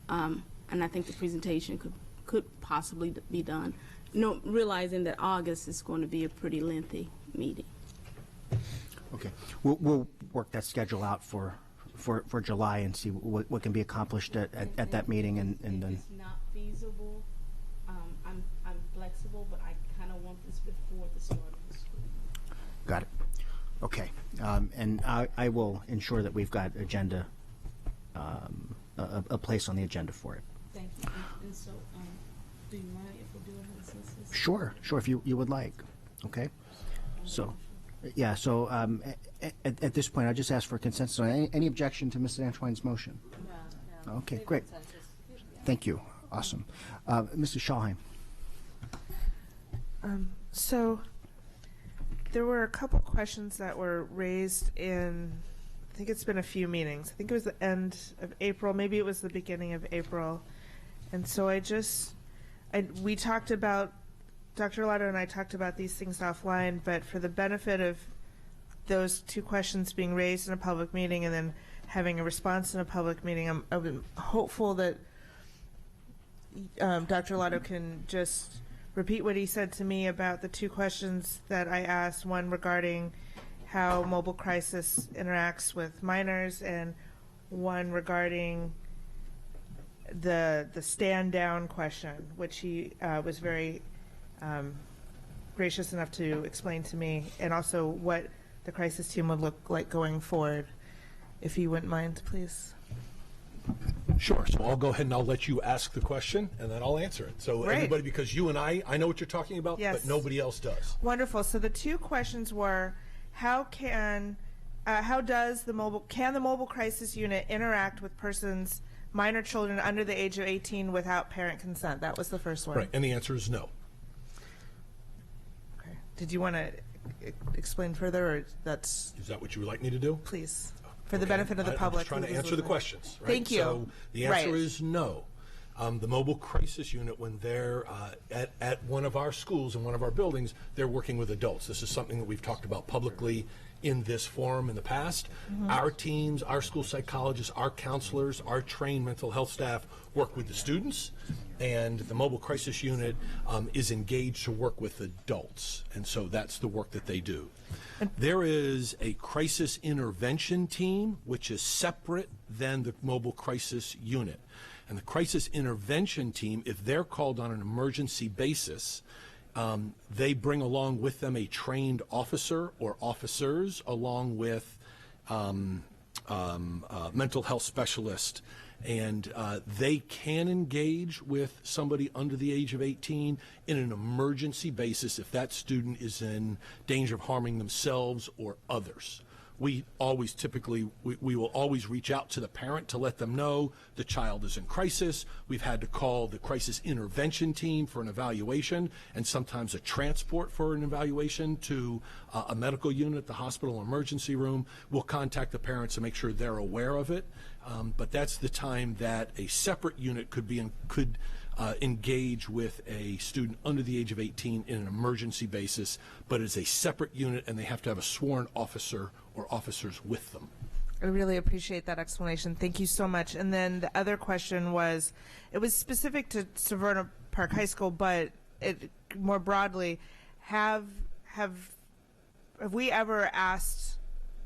and I think the presentation could possibly be done. No, realizing that August is going to be a pretty lengthy meeting.
Okay, we'll work that schedule out for July and see what can be accomplished at that meeting, and then.
If it's not feasible, I'm flexible, but I kind of want this before the start of the school.
Got it. Okay, and I will ensure that we've got agenda, a place on the agenda for it.
Thank you. And so, do you mind if we do a consensus?
Sure, if you would like. Okay, so, yeah. So at this point, I just ask for consensus on any objection to Mrs. Antwine's motion. No. Okay, great. Thank you. Awesome, Mrs. Schallheim.
So there were a couple questions that were raised in, I think it's been a few meetings. I think it was the end of April, maybe it was the beginning of April. And so we talked about, Dr. Arlotto and I talked about these things offline, but for the benefit of those two questions being raised in a public meeting and then having a response in a public meeting. I'm hopeful that Dr. Lotto can just repeat what he said to me about the two questions that I asked, one regarding how mobile crisis interacts with minors, and one regarding the stand down question, which he was very gracious enough to explain to me, and also what the crisis team would look like going forward. If you wouldn't mind, please.
Sure. So I'll go ahead and I'll let you ask the question, and then I'll answer it. So
Right.
everybody, because you and I know what you're talking about,
Yes.
but nobody else does.
Wonderful. So the two questions were, how does the mobile crisis unit interact with persons, minor children under the age of 18 without parent consent? That was the first one.
Right. And the answer is no.
Okay. Did you want to explain further, or that's?
Is that what you would like me to do?
Please. For the benefit of the
I'm
public.
just trying to
who is
answer the
listening.
questions. Right?
Thank you.
So the answer
Right.
is no. The mobile crisis unit, when they're at one of our schools and one of our buildings, they're working with adults. This is something that we've talked about publicly in this forum in the past.
Mhm.
Our teams, our school psychologists, our counselors, our trained mental health staff work with the students, and the mobile crisis unit is engaged to work with adults, and so that's the work that they do. There is a crisis intervention team, which is separate than the mobile crisis unit. And the crisis intervention team, if they're called on an emergency basis, they bring along with them a trained officer or officers, along with mental health specialist, and they can engage with somebody under the age of 18 in an emergency basis if that student is in danger of harming themselves or others. We always typically, we will always reach out to the parent to let them know the child is in crisis. We've had to call the crisis intervention team for an evaluation, and sometimes a transport for an evaluation to a medical unit, the hospital emergency room. We'll contact the parents to make sure they're aware of it. But that's the time that a separate unit could engage with a student under the age of 18 in an emergency basis, but it's a separate unit, and they have to have a sworn officer or officers with them.
I really appreciate that explanation. Thank you so much. And then the other question was, it was specific to Severna Park High School, but more broadly, have we ever asked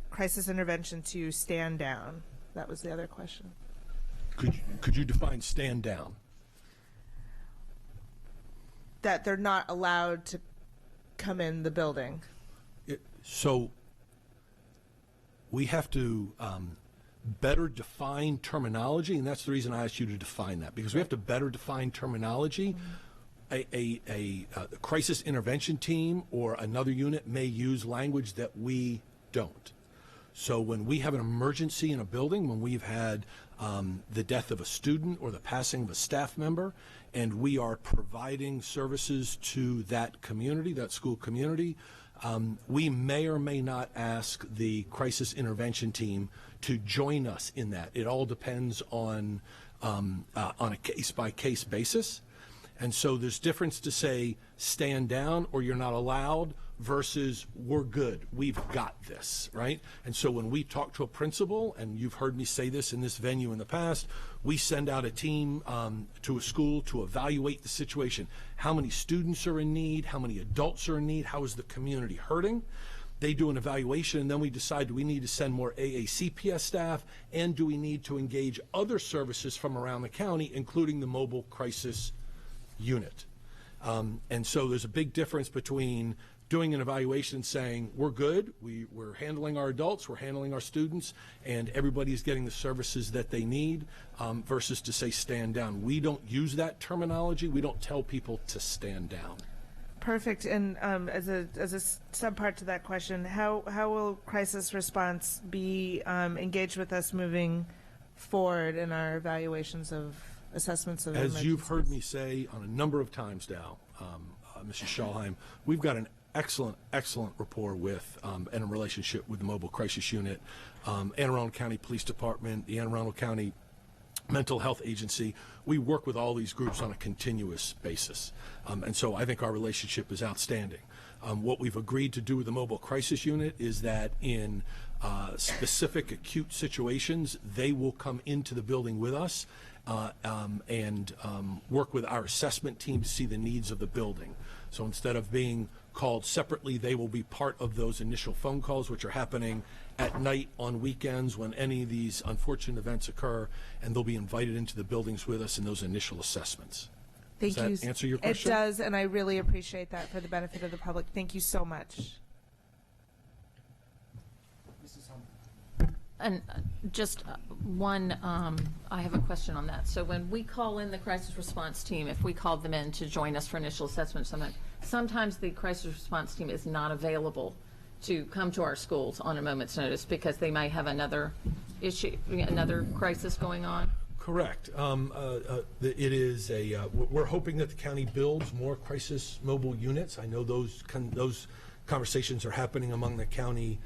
crisis intervention to stand down? That was the other question.
Could you define stand down?
That they're not allowed to come in the building.
So we have to better define terminology, and that's the reason I asked you to define that, because we have to better define terminology. A crisis intervention team or another unit may use language that we don't. So when we have an emergency in a building, when we've had the death of a student or the passing of a staff member, and we are providing services to that community, that school community, we may or may not ask the crisis intervention team to join us in that. It all depends on a case-by-case basis. And so there's difference to say stand down or you're not allowed versus we're good, we've got this, right? And so when we talk to a principal, and you've heard me say this in this venue in the past, we send out a team to a school to evaluate the situation. How many students are in need? How many adults are in need? How is the community hurting? They do an evaluation, and then we decide, do we need to send more AACPS staff, and do we need to engage other services from around the county, including the mobile crisis unit? And so there's a big difference between doing an evaluation and saying, we're good, we're handling our adults, we're handling our students, and everybody's getting the services that they need, versus to say stand down. We don't use that terminology. We don't tell people to stand down.
Perfect. And as a subpart to that question, how will crisis response be engaged with us moving forward in our evaluations of assessments of
As you've
emergencies?
heard me say on a number of times now, Mrs. Schalheim, we've got an excellent rapport with and a relationship with the Mobile Crisis Unit, Anne Arundel County Police Department, the Anne Arundel County Mental Health Agency. We work with all these groups on a continuous basis. And so I think our relationship is outstanding. What we've agreed to do with the mobile crisis unit is that in specific acute situations, they will come into the building with us and work with our assessment team to see the needs of the building. So instead of being called separately, they will be part of those initial phone calls, which are happening at night, on weekends, when any of these unfortunate events occur, and they'll be invited into the buildings with us in those initial assessments.
Thank you.
Does that answer your question?
It does, and I really appreciate that for the benefit of the public. Thank you so much.
And just one, I have a question on that. So when we call in the crisis response team, if we called them in to join us for initial assessment, sometimes the crisis response team is not available to come to our schools on a moment's notice because they might have another issue, another crisis going on.
Correct. It is we're hoping that the county builds more crisis mobile units. I know those conversations are happening among the county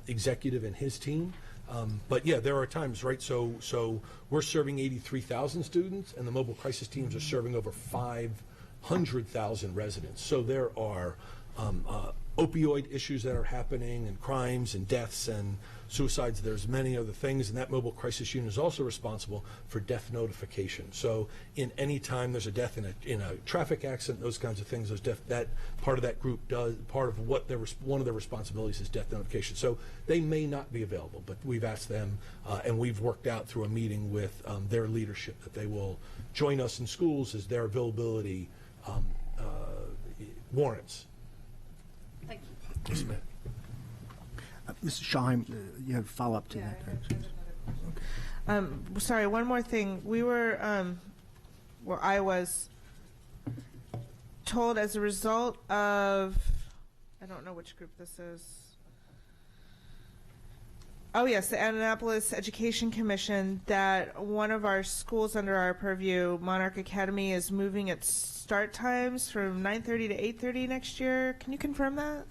executive and his team. But yeah, there are times, right? So we're serving 83,000 students, and the mobile crisis teams are serving over 500,000 residents. So there are opioid issues that are happening, and crimes and deaths and suicides. There's many other things, and that mobile crisis unit is also responsible for death notification. So in any time there's a death in a traffic accident, those kinds of things, that part of that group does, part of what one of their responsibilities is death notification. So they may not be available, but we've asked them, and we've worked out through a meeting with their leadership that they will join us in schools as their availability warrants.
Thank you.
Yes, ma'am.
Mrs. Shaw, you have a follow-up to that.
Sorry, one more thing. We were, where I was told as a result of, I don't know which group this is. Oh yes, the Annapolis Education Commission, that one of our schools under our purview, Monarch Academy, is moving its start times from 9:30 to 8:30 next year. Can you confirm that?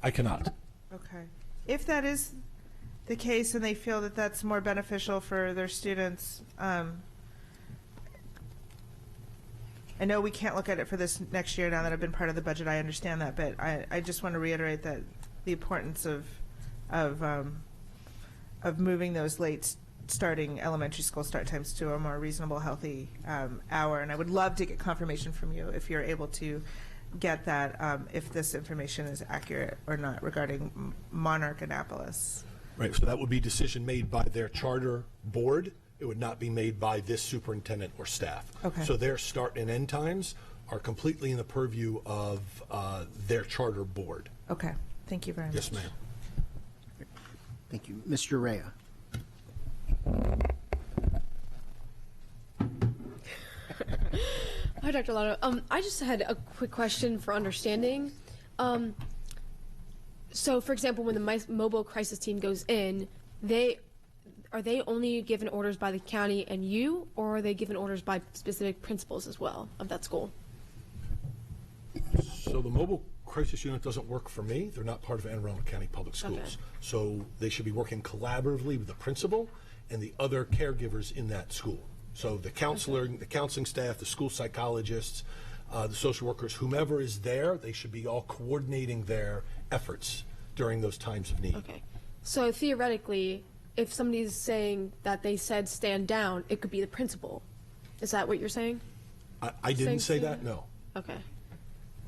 I cannot.
Okay. If that is the case and they feel that that's more beneficial for their students, I know we can't look at it for this next year now that I've been part of the budget. I understand that, but I just want to reiterate that the importance of moving those late starting elementary school start times to a more reasonable, healthy hour. And I would love to get confirmation from you if you're able to get that, if this information is accurate or not regarding Monarch Annapolis.
Right, so that would be a decision made by their charter board. It would not be made by this superintendent or staff.
Okay.
So their start and end times are completely in the purview of their charter board.
Okay, thank you very much.
Yes, ma'am.
Thank you. Mr. Rea.
Hi, Dr. Lotto. I just had a quick question for understanding. So, for example, when the mobile crisis team goes in, are they only given orders by the county and you, or are they given orders by specific principals as well of that school?
So the mobile crisis unit doesn't work for me. They're not part of Anne Arundel County Public Schools.
Okay.
So they should be working collaboratively with the principal and the other caregivers in that school. So the counselor, the counseling staff, the school psychologists, the social workers, whomever is there, they should be all coordinating their efforts during those times of need.
Okay. So theoretically, if somebody's saying that they said stand down, it could be the principal. Is that what you're saying?
I didn't say that, no.
Okay.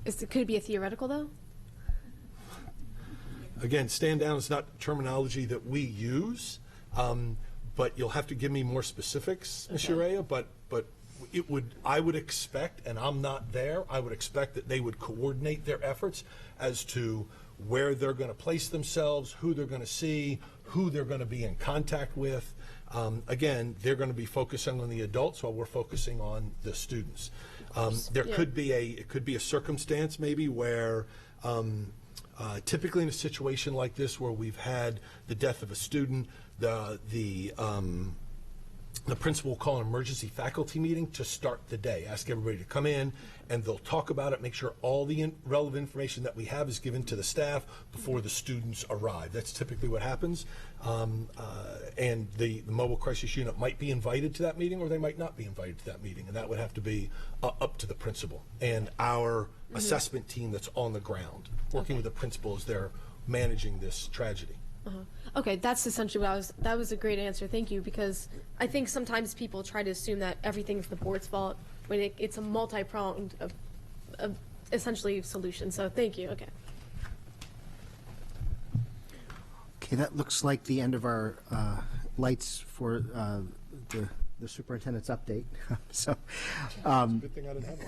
Could it be a theoretical, though?
Again, stand down is not terminology that we use, but you'll have to give me more specifics, Ms. Urea, but I would expect, and I'm not there, I would expect that they would coordinate their efforts as to where they're going to place themselves, who they're going to see, who they're going to be in contact with. Again, they're going to be focusing on the adults while we're focusing on the students. There could be a circumstance maybe where typically in a situation like this where we've had the death of a student, the the principal will call an emergency faculty meeting to start the day. Ask everybody to come in, and they'll talk about it, make sure all the relevant information that we have is given to the staff before the students arrive. That's typically what happens. And the mobile crisis unit might be invited to that meeting, or they might not be invited to that meeting, and that would have to be up to the principal and our assessment team that's on the ground, working with the principal as they're managing this tragedy.
Okay, that's essentially what that was a great answer, thank you, because I think sometimes people try to assume that everything's the board's fault when it's a multi-pronged, essentially, solution, so thank you, okay.
Okay, that looks like the end of our lights for the superintendent's update. So,
Good thing I didn't have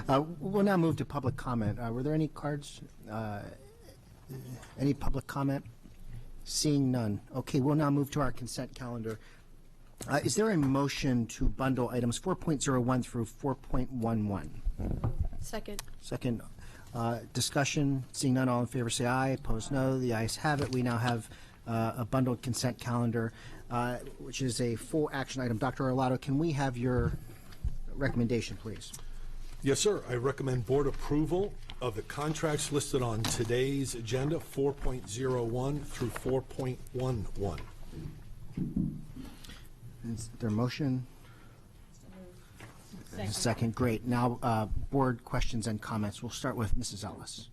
one.
we'll now move to public comment. Were there any cards? Any public comment? Seeing none. Okay, we'll now move to our consent calendar. Is there a motion to bundle items 4.01 through 4.11?
Second.
Second. Discussion. Seeing none, all in favor say aye. Opposed, no. The ayes have it. We now have a bundled consent calendar, which is a full action item. Dr. Arlotto, can we have your recommendation, please?
Yes, sir. I recommend board approval of the contracts listed on today's agenda, 4.01 through 4.11.
Is there a motion? Second. Great. Now, board questions and comments. We'll start with Mrs. Ellis.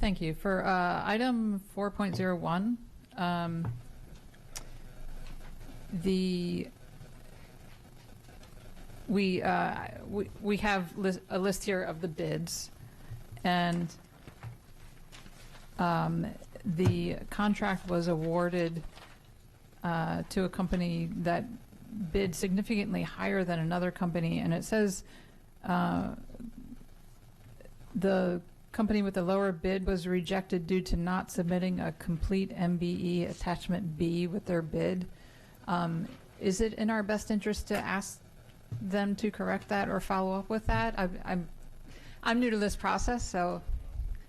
Thank you. For item 4.01, we have a list here of the bids, and the contract was awarded to a company that bid significantly higher than another company, and it says the company with the lower bid was rejected due to not submitting a complete MBE attachment B with their bid. Is it in our best interest to ask them to correct that or follow up with that? I'm new to this process, so.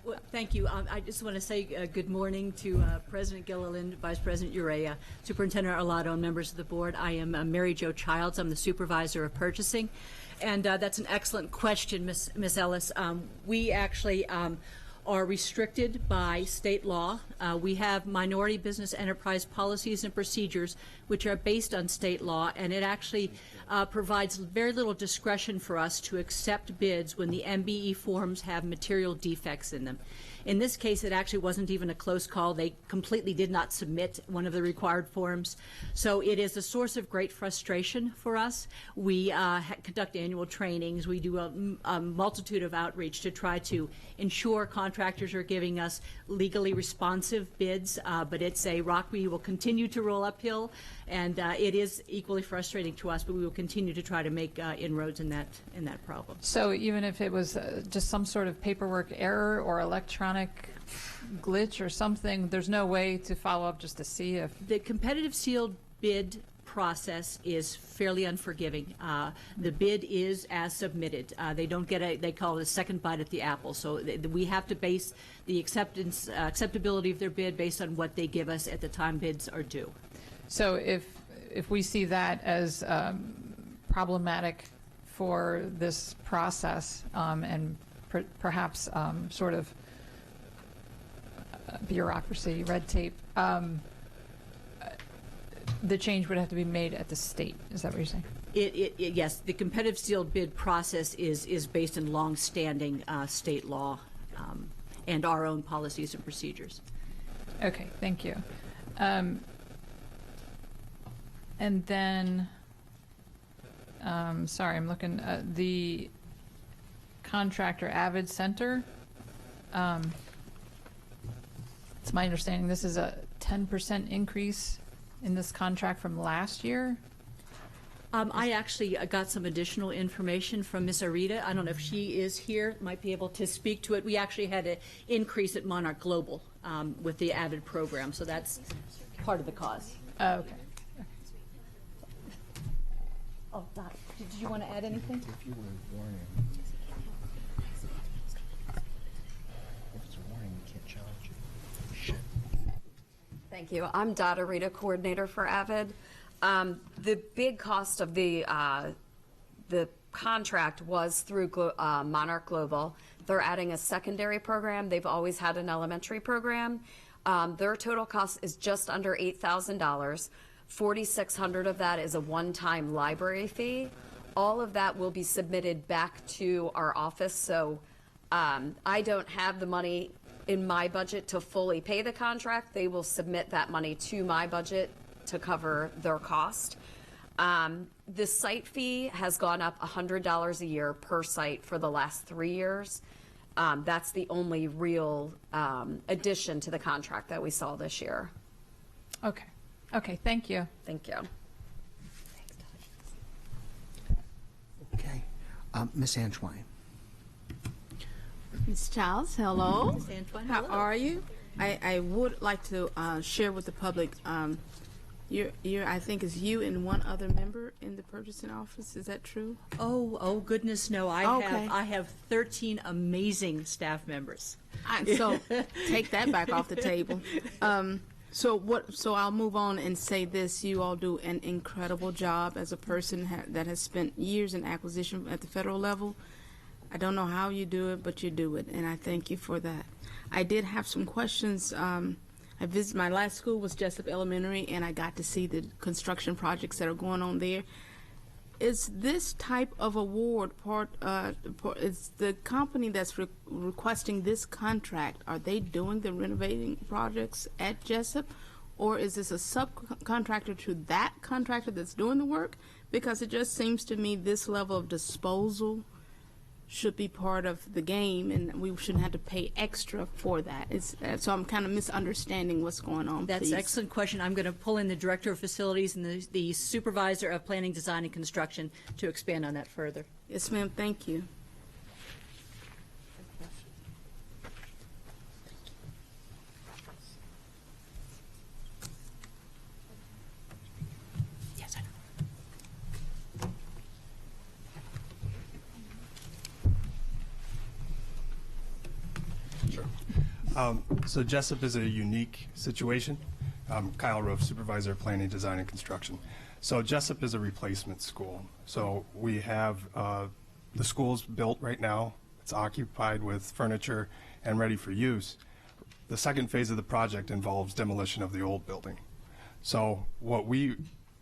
Well, thank you. I just want to say good morning to President Gilliland, Vice President Urea, Superintendent Arlotto, and members of the board. I am Mary Jo Childs. I'm the Supervisor of Purchasing. And that's an excellent question, Ms. Ellis. We actually are restricted by state law. We have minority business enterprise policies and procedures which are based on state law, and it actually provides very little discretion for us to accept bids when the MBE forms have material defects in them. In this case, it actually wasn't even a close call. They completely did not submit one of the required forms. So it is a source of great frustration for us. We conduct annual trainings. We do a multitude of outreach to try to ensure contractors are giving us legally responsive bids, but it's a rock we will continue to roll uphill, and it is equally frustrating to us, but we will continue to try to make inroads in that problem.
So even if it was just some sort of paperwork error or electronic glitch or something, there's no way to follow up just to see if...
The competitive sealed bid process is fairly unforgiving. The bid is as submitted. They don't get they call it a second bite at the apple. So we have to base the acceptability of their bid based on what they give us at the time bids are due.
So if we see that as problematic for this process and perhaps sort of bureaucracy, red tape, the change would have to be made at the state. Is that what you're saying?
Yes, the competitive sealed bid process is based in long-standing state law and our own policies and procedures.
Okay, thank you. And then, sorry, I'm looking at the contractor Avid Center. It's my understanding this is a 10% increase in this contract from last year.
I actually got some additional information from Ms. Arita. I don't know if she is here, might be able to speak to it. We actually had an increase at Monarch Global with the Avid program, so that's part of the cause.
Oh, okay.
Oh, Doc, did you want to add anything?
If you were warning, if it's a warning, we can't challenge it. Shit.
Thank you. I'm Data Rita, coordinator for Avid. The big cost of the contract was through Monarch Global. They're adding a secondary program. They've always had an elementary program. Their total cost is just under $8,000. $4,600 of that is a one-time library fee. All of that will be submitted back to our office. So I don't have the money in my budget to fully pay the contract. They will submit that money to my budget to cover their cost. The site fee has gone up $100 a year per site for the last 3 years. That's the only real addition to the contract that we saw this year.
Okay. Okay, thank you.
Thank you.
Okay. Ms. Antoine.
Ms. Childs, hello.
Ms. Antoine,
How
hello.
are you? I would like to share with the public, I think it's you and one other member in the purchasing office. Is that true?
Oh goodness, no.
Okay.
I have 13 amazing staff members.
So take that back off the table. So I'll move on and say this: you all do an incredible job as a person that has spent years in acquisition at the federal level. I don't know how you do it, but you do it, and I thank you for that. I did have some questions. I visited, my last school was Jessup Elementary, and I got to see the construction projects that are going on there. Is this type of award is the company that's requesting this contract, are they doing the renovating projects at Jessup? Or is this a subcontractor to that contractor that's doing the work? Because it just seems to me this level of disposal should be part of the game, and we shouldn't have to pay extra for that. So I'm kind of misunderstanding what's going on.
That's
please.
an excellent question. I'm going to pull in the Director of Facilities and the Supervisor of Planning, Design, and Construction to expand on that further.
Yes, ma'am. Thank you.
Yes, I know.
So Jessup is a unique situation. Kyle Roof, Supervisor of Planning, Design, and Construction. So Jessup is a replacement school. So we have the school's built right now. It's occupied with furniture and ready for use. The second phase of the project involves demolition of the old building. So what we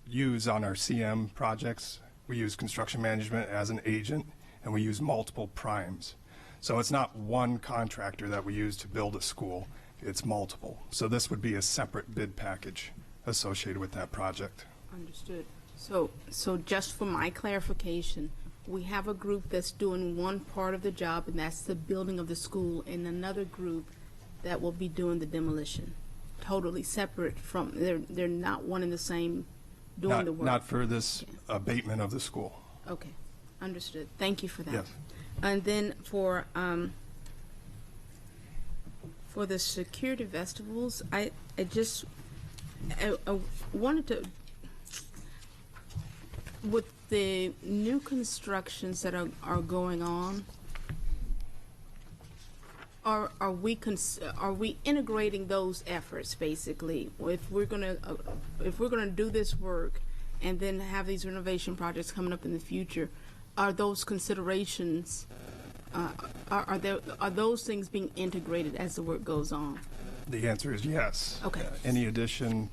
use on our CM projects, we use construction management as an agent, and we use multiple primes. So it's not one contractor that we use to build a school, it's multiple. So this would be a separate bid package associated with that project.
Understood. So just for my clarification, we have a group that's doing one part of the job, and that's the building of the school, and another group that will be doing the demolition. Totally separate from, they're not one and the same doing the work.
Not for this abatement of the school.
Okay, understood. Thank you for that.
Yes.
And then for the security vestibules, I wanted to, with the new constructions that are going on, are we integrating those efforts basically? If we're gonna do this work and then have these renovation projects coming up in the future, are those considerations, are those things being integrated as the work goes on?
The answer is yes.
Okay.
Any addition,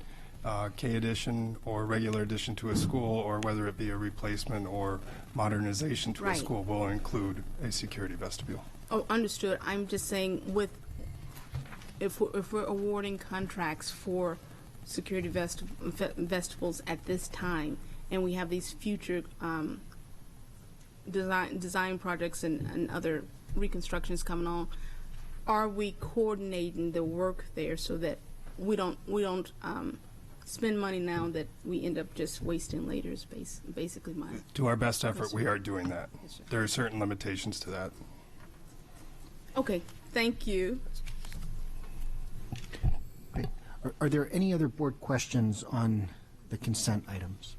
K addition or regular addition to a school, or whether it be a replacement or modernization to a
Right.
school, will include a security vestibule.
Oh, understood. I'm just saying, if we're awarding contracts for security vestibules at this time, and we have these future design projects and other reconstructions coming on, are we coordinating the work there so that we don't spend money now that we end up just wasting later? Is basically my.
To our best effort,
Yes,
we
sir.
are doing that.
Yes, sir.
There are certain limitations to that.
Okay, thank you.
Are there any other board questions on the consent items?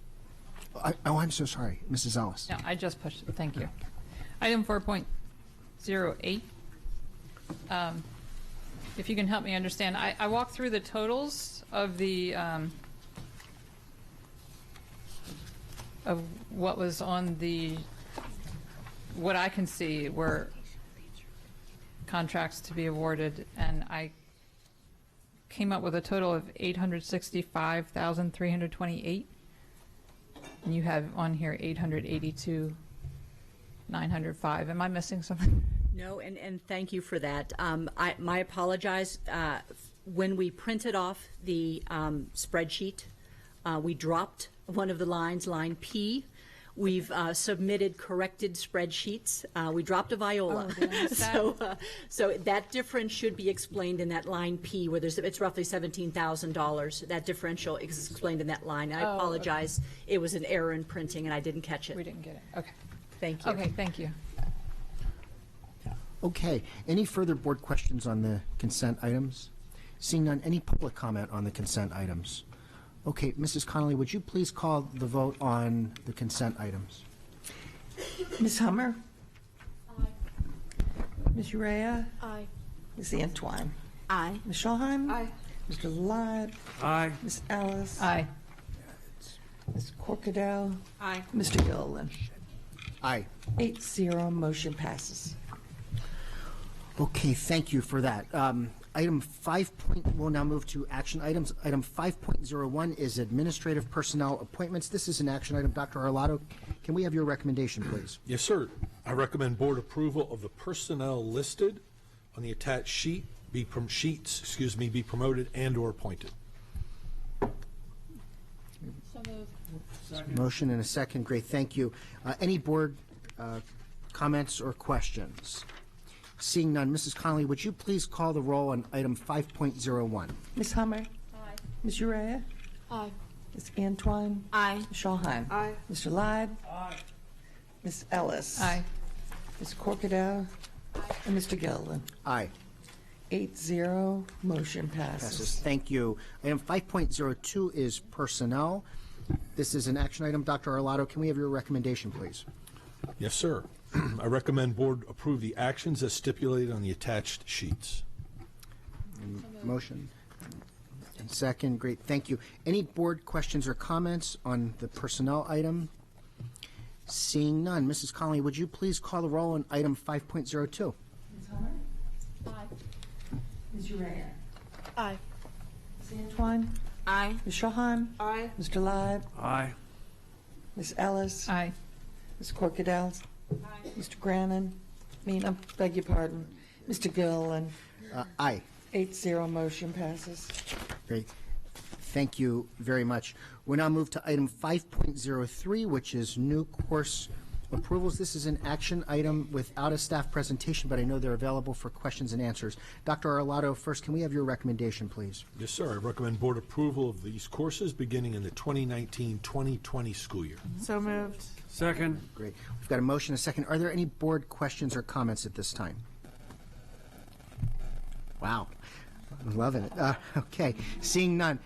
I'm so sorry, Mrs. Ellis.
No, I just pushed it. Thank you. Item 4.08. if you can help me understand, I walked through the totals of the, of what was on the, what I can see were contracts to be awarded, and I came up with a total of 865,328. And you have on here 882,905. Am I missing something?
No, and thank you for that. My apologize. When we printed off the spreadsheet, we dropped one of the lines, line P. We've submitted corrected spreadsheets. We dropped a viola. So that difference should be explained in that line P, where it's roughly $17,000. That differential is explained in that line. I apologize. Okay. It was an error in printing, and I didn't catch it.
We didn't get it. Okay.
Thank you.
Okay, thank you.
Okay. Any further board questions on the consent items? Seeing none, any public comment on the consent items? Okay, Mrs. Connolly, would you please call the vote on the consent items?
Ms. Hummer? Aye. Ms. Urea?
Aye.
Ms. Antwine?
Aye.
Ms. Schulheim?
Aye.
Mr. Lad?
Aye.
Ms. Ellis?
Aye.
Ms. Corkadell?
Aye.
Mr. Gilliland?
Aye.
8-0, motion passes.
Okay, thank you for that. Item 5. We'll now move to action items. Item 5.01 is administrative personnel appointments. This is an action item. Dr. Arlotto, can we have your recommendation, please?
Yes, sir. I recommend board approval of the personnel listed on the attached sheet be promoted and or appointed.
Motion and a second. Great, thank you. Any board comments or questions? Seeing none, Mrs. Connolly, would you please call the roll on item 5.01?
Ms. Hummer?
Aye.
Ms. Urea?
Aye.
Ms. Antwine?
Aye.
Ms. Schulheim?
Aye.
Mr. Lad? Aye. Ms. Ellis?
Aye.
Ms. Corkadell? And Mr. Gilliland?
Aye.
8-0, motion passes.
Thank you. Item 5.02 is personnel. This is an action item. Dr. Arlotto, can we have your recommendation, please?
Yes, sir. I recommend board approve the actions as stipulated on the attached sheets.
Motion and second. Great, thank you. Any board questions or comments on the personnel item? Seeing none, Mrs. Connolly, would you please call the roll on item 5.02?
Ms. Hummer?
Aye.
Ms. Urea?
Aye.
Ms. Antwine?
Aye.
Ms. Schulheim?
Aye.
Mr. Lad?
Aye.
Ms. Ellis?
Aye.
Ms. Corkadell? Aye. Mr. Grannon? I beg your pardon. Mr. Gilliland?
Aye.
8-0, motion passes.
Great. Thank you very much. We'll now move to item 5.03, which is new course approvals. This is an action item without a staff presentation, but I know they're available for questions and answers. Dr. Arlotto, first, can we have your recommendation, please?
Yes, sir. I recommend board approval of these courses beginning in the 2019-2020 school year.
So moved.
Second.
Great. We've got a motion and a second. Are there any board questions or comments at this time? Wow. I'm loving it. Okay. Seeing none.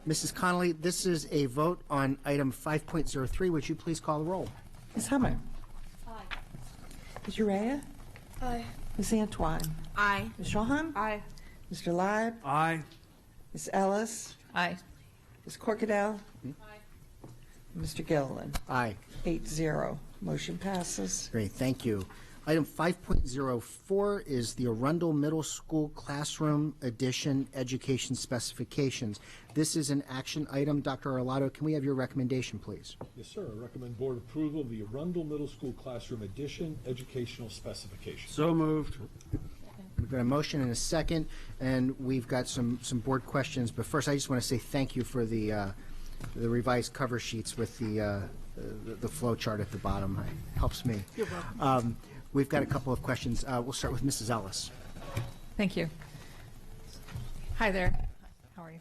Mrs. Connolly, this is a vote on item 5.03. Would you please call the roll?
Ms. Hummer?
Aye.
Ms. Urea?
Aye.
Ms. Antwine?
Aye.
Ms. Schulheim?
Aye.
Mr. Lad?
Aye.
Ms. Ellis?
Aye.
Ms. Corkadell? Aye. Mr. Gilliland?
Aye.
8-0, motion passes.
Great, thank you. Item 5.04 is the Arundel Middle School Classroom Addition Education Specifications. This is an action item. Dr. Arlotto, can we have your recommendation, please?
Yes, sir. I recommend board approval of the Arundel Middle School Classroom Addition Educational Specifications.
So moved.
We've got a motion and a second, and we've got some board questions. But first, I just want to say thank you for the revised cover sheets with the flow chart at the bottom. It helps me.
You're welcome.
We've got a couple of questions. We'll start with Mrs. Ellis.
Thank you. Hi there. How are you?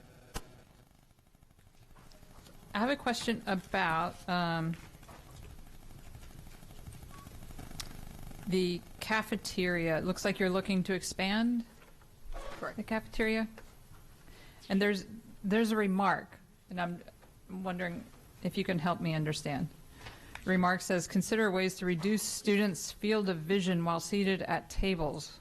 I have a question about the cafeteria. It looks like you're looking to expand the cafeteria. And there's a remark, and I'm wondering if you can help me understand. The remark says, consider ways to reduce students' field of vision while seated at tables.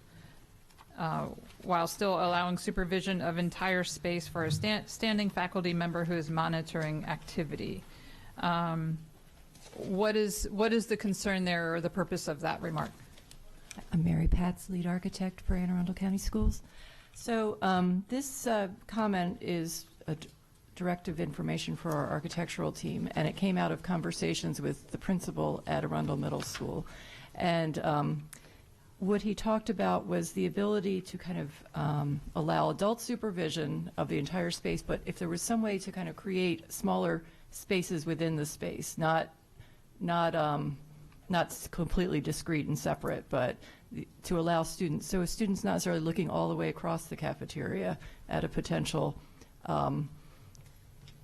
while still allowing supervision of entire space for a standing faculty member who is monitoring activity. What is the concern there or the purpose of that remark?
I'm Mary Patz, lead architect for Anne Arundel County Schools. So this comment is a directive information for our architectural team, and it came out of conversations with the principal at Arundel Middle School. And what he talked about was the ability to kind of allow adult supervision of the entire space, but if there was some way to kind of create smaller spaces within the space, not completely discrete and separate, but to allow students, so a student's not necessarily looking all the way across the cafeteria at a potential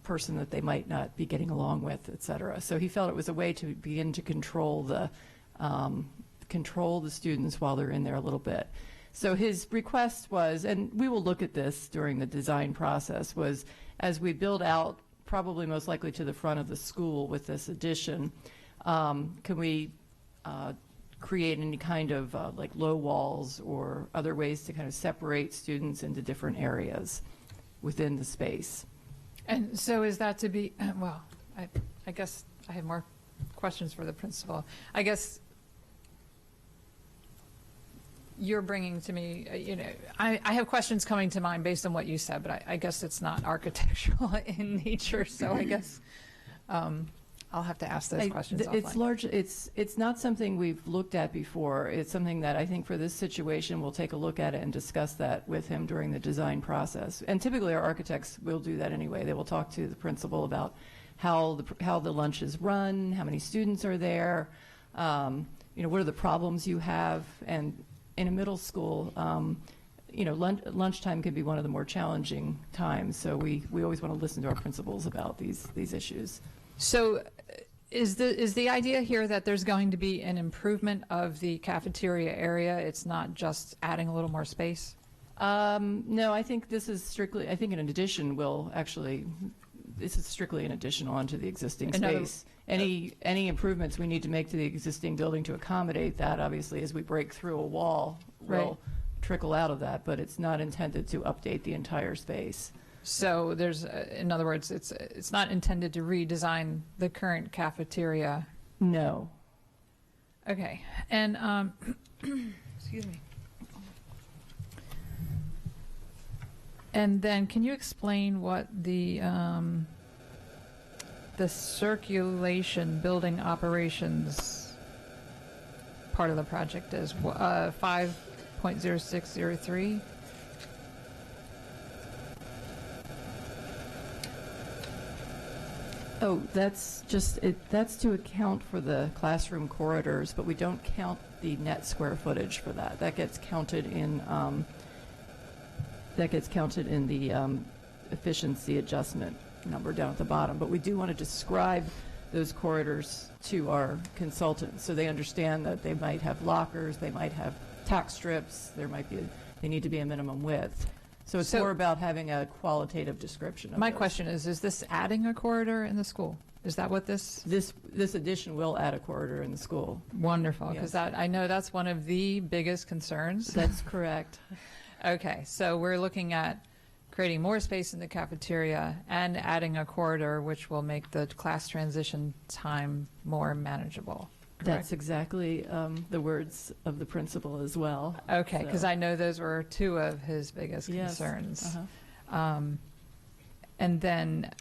person that they might not be getting along with, et cetera. So he felt it was a way to begin to control the students while they're in there a little bit. So his request was, and we will look at this during the design process, was as we build out, probably most likely to the front of the school with this addition, can we create any kind of like low walls or other ways to kind of separate students into different areas within the space?
And so is that to be, well, I guess I have more questions for the principal. I guess you're bringing to me, I have questions coming to mind based on what you said, but I guess it's not architectural in nature, so I guess I'll have to ask those questions offline.
It's not something we've looked at before. It's something that I think for this situation, we'll take a look at it and discuss that with him during the design process. And typically our architects will do that anyway. They will talk to the principal about how the lunch is run, how many students are there, what are the problems you have. And in a middle school, lunchtime can be one of the more challenging times. So we always want to listen to our principals about these issues.
So is the idea here that there's going to be an improvement of the cafeteria area? It's not just adding a little more space?
No, I think this is strictly, I think an addition will actually, this is strictly an addition onto the existing space. Any improvements we need to make to the existing building to accommodate that, obviously, as we break through a wall, will trickle out of that, but it's not intended to update the entire space.
So there's, in other words, it's not intended to redesign the current cafeteria?
No.
Okay. And, excuse me. And then can you explain what the circulation building operations part of the project is? 5.0603?
Oh, that's just, that's to account for the classroom corridors, but we don't count the net square footage for that. That gets counted in the efficiency adjustment number down at the bottom. But we do want to describe those corridors to our consultants so they understand that they might have lockers, they might have tack strips, they need to be a minimum width. So it's more about having a qualitative description of
my question is this adding a corridor in the school? Is that what this
addition will add a corridor in the school?
Wonderful, because I know that's one of the biggest concerns.
That's correct.
Okay, so we're looking at creating more space in the cafeteria and adding a corridor, which will make the class transition time more manageable. Correct?
That's exactly the words of the principal as well.
Okay, because I know those were two of his biggest concerns.
Uh-huh.
And then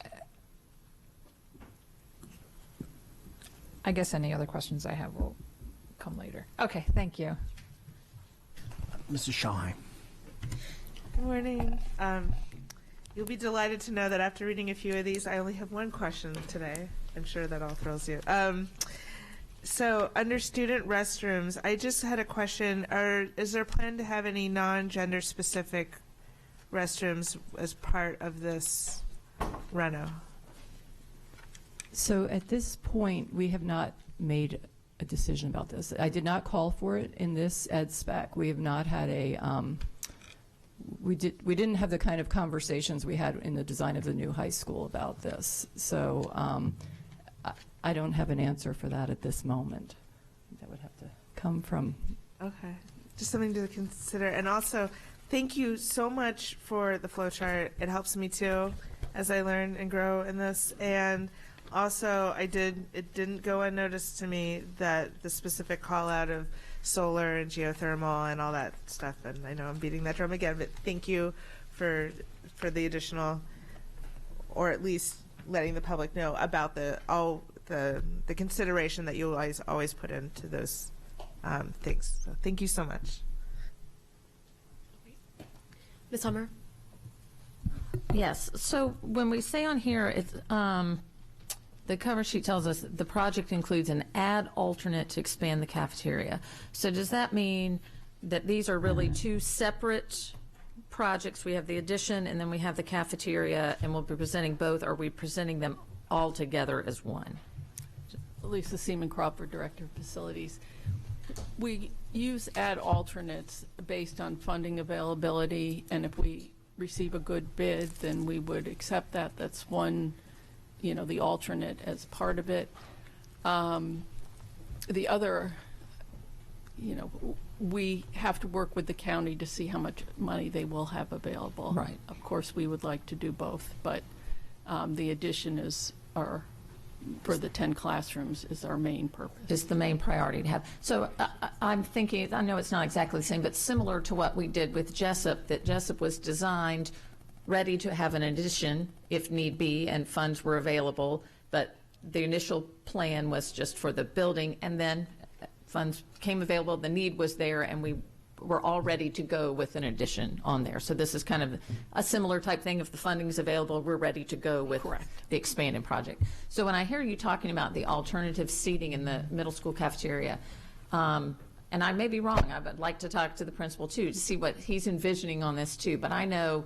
I guess any other questions I have will come later. Okay, thank you.
Mrs. Shaw.
Good morning. You'll be delighted to know that after reading a few of these, I only have one question today. I'm sure that all thrills you. So under student restrooms, I just had a question. Is there a plan to have any non-gender specific restrooms as part of this reno?
So at this point, we have not made a decision about this. I did not call for it in this ed spec. We have not had a, we didn't have the kind of conversations we had in the design of the new high school about this. So I don't have an answer for that at this moment. That would have to come from.
Okay. just something to consider. And also, thank you so much for the flow chart. It helps me too as I learn and grow in this. And also, it didn't go unnoticed to me that the specific call out of solar and geothermal and all that stuff. And I know I'm beating that drum again, but thank you for the additional, or at least letting the public know about the consideration that you always put into those things. So thank you so much.
Ms. Hummer?
Yes. So when we say on here, it's the cover sheet tells us the project includes an add alternate to expand the cafeteria. So does that mean that these are really two separate projects? We have the addition and then we have the cafeteria, and we'll be presenting both. Are we presenting them all together as one?
Lisa Seaman Crawford, Director of Facilities. We use add alternates based on funding availability, and if we receive a good bid, then we would accept that. That's one, the alternate as part of it. The other, we have to work with the county to see how much money they will have available.
Right.
Of course, we would like to do both, but the addition is for the 10 classrooms is our main purpose.
Is the main priority to have. So I'm thinking, I know it's not exactly the same, but similar to what we did with Jessup, that Jessup was designed ready to have an addition if need be and funds were available, but the initial plan was just for the building, and then funds became available, the need was there, and we were all ready to go with an addition on there. So this is kind of a similar type thing. If the funding is available, we're ready to go with the expanded project. So when I hear you talking about the alternative seating in the middle school cafeteria, and I may be wrong, I would like to talk to the principal too to see what he's envisioning on this too, but I know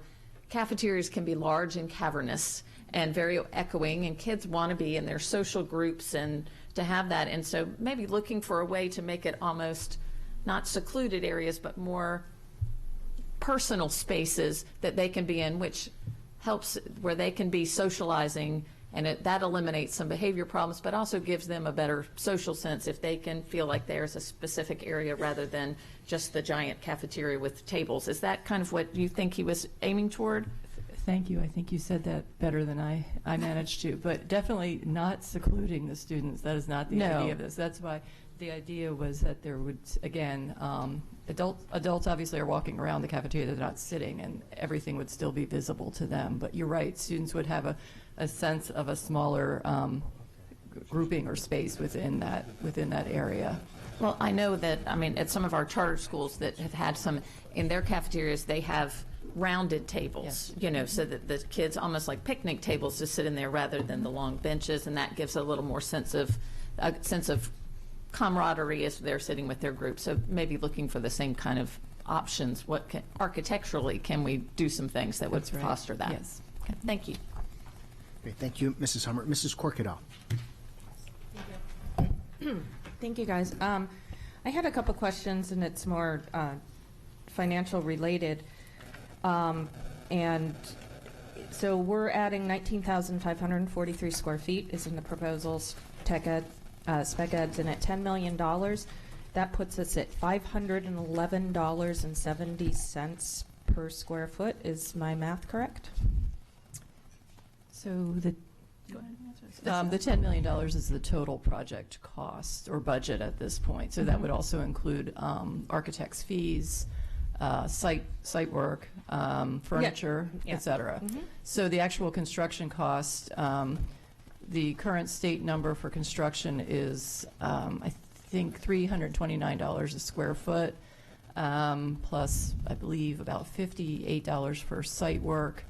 cafeterias can be large and cavernous and very echoing, and kids want to be in their social groups and to have that. And so maybe looking for a way to make it almost not secluded areas, but more personal spaces that they can be in, which helps where they can be socializing, and that eliminates some behavior problems, but also gives them a better social sense if they can feel like there's a specific area rather than just the giant cafeteria with tables. Is that kind of what you think he was aiming toward?
Thank you. I think you said that better than I managed to, but definitely not secluding the students. That is not the idea of this. That's why the idea was that there would, again, adults obviously are walking around the cafeteria, they're not sitting, and everything would still be visible to them. But you're right, students would have a sense of a smaller grouping or space within that area.
Well, I know that, at some of our charter schools that have had some, in their cafeterias, they have rounded tables, so that the kids, almost like picnic tables, to sit in there rather than the long benches, and that gives a little more sense of camaraderie as they're sitting with their group. So maybe looking for the same kind of options. Architecturally, can we do some things that would foster that?
Yes.
Okay. Thank you.
Great, thank you, Mrs. Hummer. Mrs. Corkadell.
Thank you, guys. I had a couple questions, and it's more financial related. And so we're adding 19,543 square feet is in the proposals, spec eds, and at $10 million, that puts us at $511.70 per square foot. Is my math correct?
So the $10 million is the total project cost or budget at this point. So that would also include architects' fees, site work, furniture, et cetera. So the actual construction cost, the current state number for construction is, I think, $329 a square foot, plus, I believe, about $58 for site work,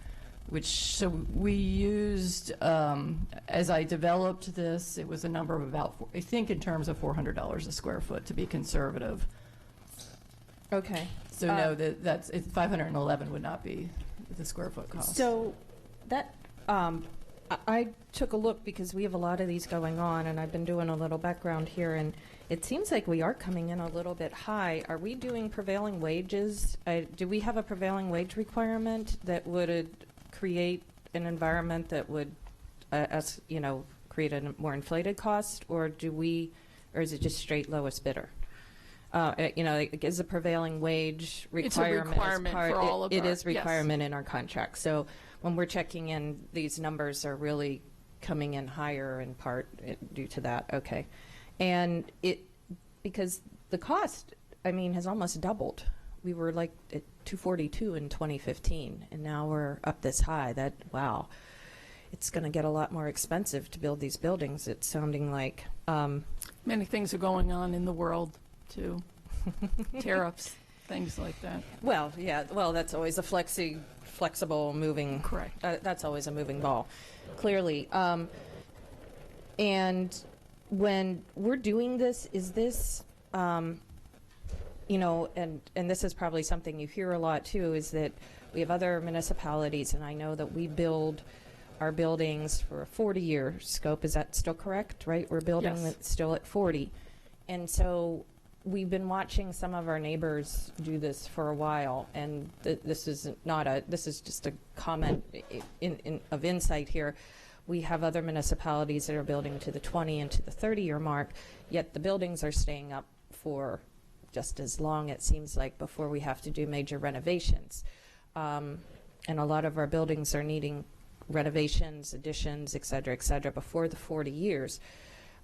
so we used, as I developed this, it was a number of about, I think in terms of $400 a square foot to be conservative.
Okay.
So no, that's 511 would not be the square foot cost.
So that I took a look because we have a lot of these going on, and I've been doing a little background here, and it seems like we are coming in a little bit high. Are we doing prevailing wages? Do we have a prevailing wage requirement that would create an environment that would, create a more inflated cost, or is it just straight lowest bidder? is a prevailing wage
It's a
requirement.
requirement for all of
It
our-
is requirement in our contract. So when we're checking in, these numbers are really coming in higher in part due to that. Okay. And because the cost, has almost doubled. We were like at 242 in 2015, and now we're up this high. Wow. It's going to get a lot more expensive to build these buildings. It's sounding like
Many things are going on in the world, too. Tariffs, things like that.
Well, yeah. Well, that's always a flexible, moving.
Correct.
That's always a moving ball, clearly. And when we're doing this, is this, and this is probably something you hear a lot too, is that we have other municipalities, and I know that we build our buildings for a 40-year scope. Is that still correct, right? We're building
Yes.
it still at 40. And so we've been watching some of our neighbors do this for a while, and this is just a comment of insight here. We have other municipalities that are building to the 20 and to the 30-year mark, yet the buildings are staying up for just as long, it seems like, before we have to do major renovations. And a lot of our buildings are needing renovations, additions, et cetera, before the 40 years.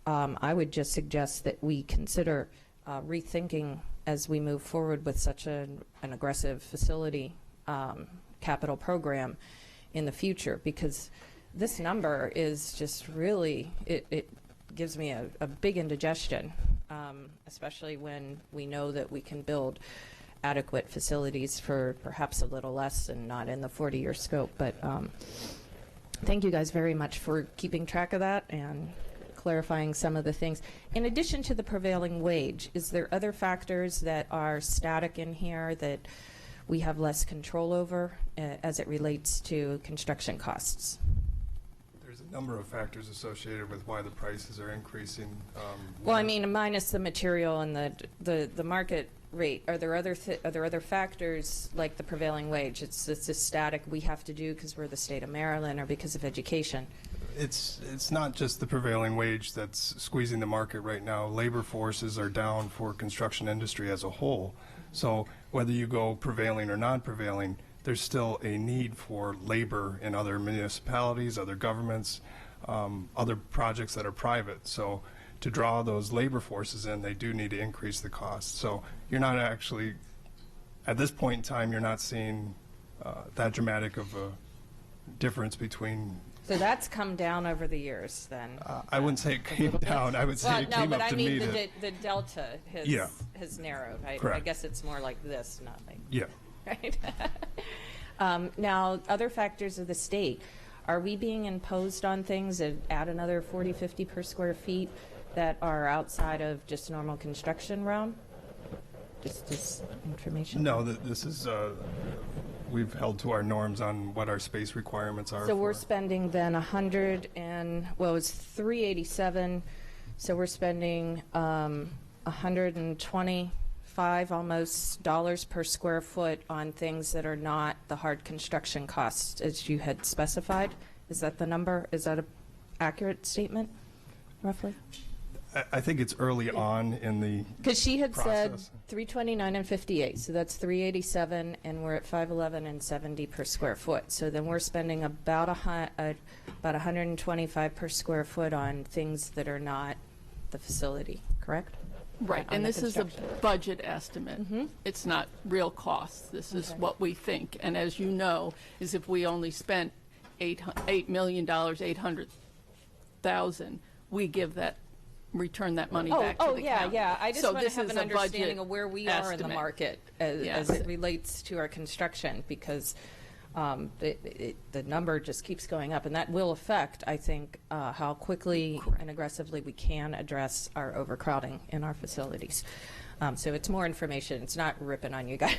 I would just suggest that we consider rethinking as we move forward with such an aggressive facility capital program in the future, because this number is just really, it gives me a big indigestion, especially when we know that we can build adequate facilities for perhaps a little less and not in the 40-year scope. But thank you guys very much for keeping track of that and clarifying some of the things. In addition to the prevailing wage, is there other factors that are static in here that we have less control over as it relates to construction costs?
There's a number of factors associated with why the prices are increasing.
Well, minus the material and the market rate. Are there other factors like the prevailing wage? It's a static we have to do because we're the state of Maryland or because of education.
It's not just the prevailing wage that's squeezing the market right now. Labor forces are down for construction industry as a whole. So whether you go prevailing or non-prevailing, there's still a need for labor in other municipalities, other governments, other projects that are private. So to draw those labor forces in, they do need to increase the cost. So you're not actually, at this point in time, you're not seeing that dramatic of a difference between.
So that's come down over the years then?
I wouldn't say it came down. I would say it came up to me.
The delta has narrowed. I guess it's more like this, not like.
Yeah.
Right? Now, other factors of the state. Are we being imposed on things that add another 40, 50 per square feet that are outside of just normal construction realm? Just information?
No, this is, we've held to our norms on what our space requirements are.
So we're spending then it's 387, so we're spending 125 almost dollars per square foot on things that are not the hard construction costs as you had specified. Is that the number? Is that an accurate statement, roughly?
I think it's early on in the
Because she had
process.
said 329 and 58, so that's 387, and we're at 511 and 70 per square foot. So then we're spending about 125 per square foot on things that are not the facility, correct?
Right,
On
and
the
this is a
construction.
budget estimate. It's not real costs. This is what we think. And as you know, is if we only spent $8 million, 800,000, we give that, return that money back to the county.
Yeah. I just
So
want to
this
have
is
an
a
understanding
budget
of where we are in the
estimate.
market as
Yes.
it relates to our construction, because the number just keeps going up, and that will affect, I think, how quickly and aggressively we can address our overcrowding in our facilities. So it's more information. It's not ripping on you guys.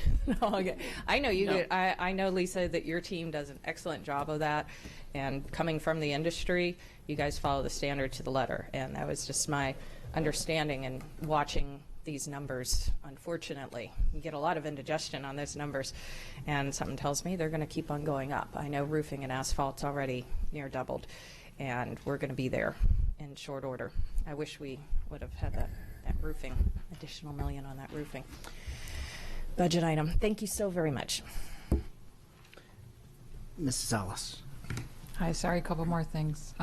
I know you.
No.
I know, Lisa, that your team does an excellent job of that. And coming from the industry, you guys follow the standard to the letter. And that was just my understanding and watching these numbers. Unfortunately, you get a lot of indigestion on those numbers, and something tells me they're going to keep on going up. I know roofing and asphalt's already near doubled, and we're going to be there in short order. I wish we would have had that roofing. I additional $1 million on that roofing budget item. Thank you so very much.
Mrs. Ellis.
Hi, sorry, a couple more things.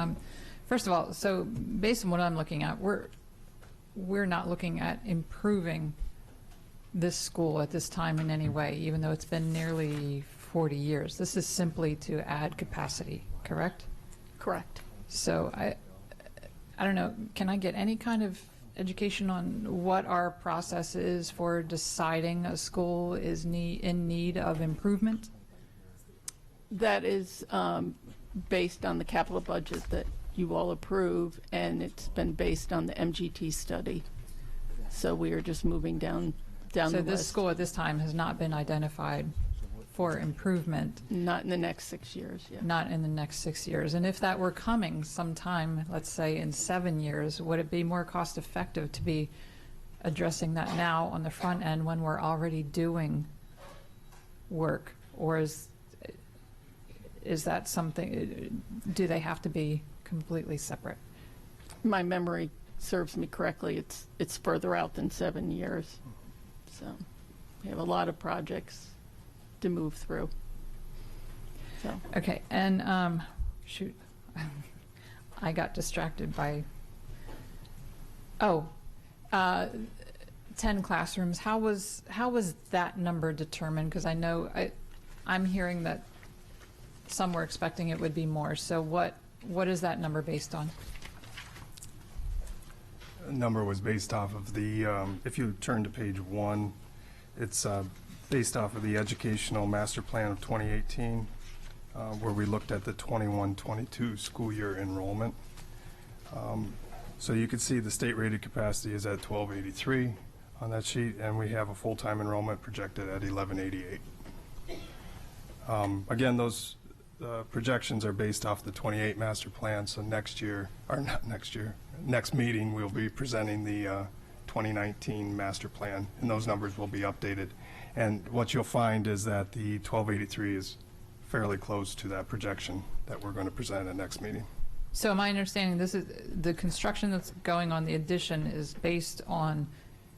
First of all, so based on what I'm looking at, we're not looking at improving this school at this time in any way, even though it's been nearly 40 years. This is simply to add capacity, correct?
Correct.
So I don't know, can I get any kind of education on what our process is for deciding a school is in need of improvement?
That is based on the capital budget that you all approve, and it's been based on the MGT study. So we are just moving down the list.
So this school at this time has not been identified for improvement?
Not in the next 6 years, yeah.
Not in the next 6 years. And if that were coming sometime, let's say in 7 years, would it be more cost effective to be addressing that now on the front end when we're already doing work? Or is that something, do they have to be completely separate?
My memory serves me correctly, it's further out than 7 years. So we have a lot of projects to move through. So.
Okay, and shoot, I got distracted by, 10 classrooms. How was that number determined? Because I know I'm hearing that some were expecting it would be more. So what is that number based on?
The number was based off of the, if you turn to page 1, it's based off of the Educational Master Plan of 2018, where we looked at the 21-22 school year enrollment. So you can see the state rated capacity is at 1283 on that sheet, and we have a full-time enrollment projected at 1188. Again, those projections are based off the 28 master plan, so next year, or not next year, next meeting we'll be presenting the 2019 master plan, and those numbers will be updated. And what you'll find is that the 1283 is fairly close to that projection that we're going to present at next meeting.
So my understanding, this is the construction that's going on, the addition is based on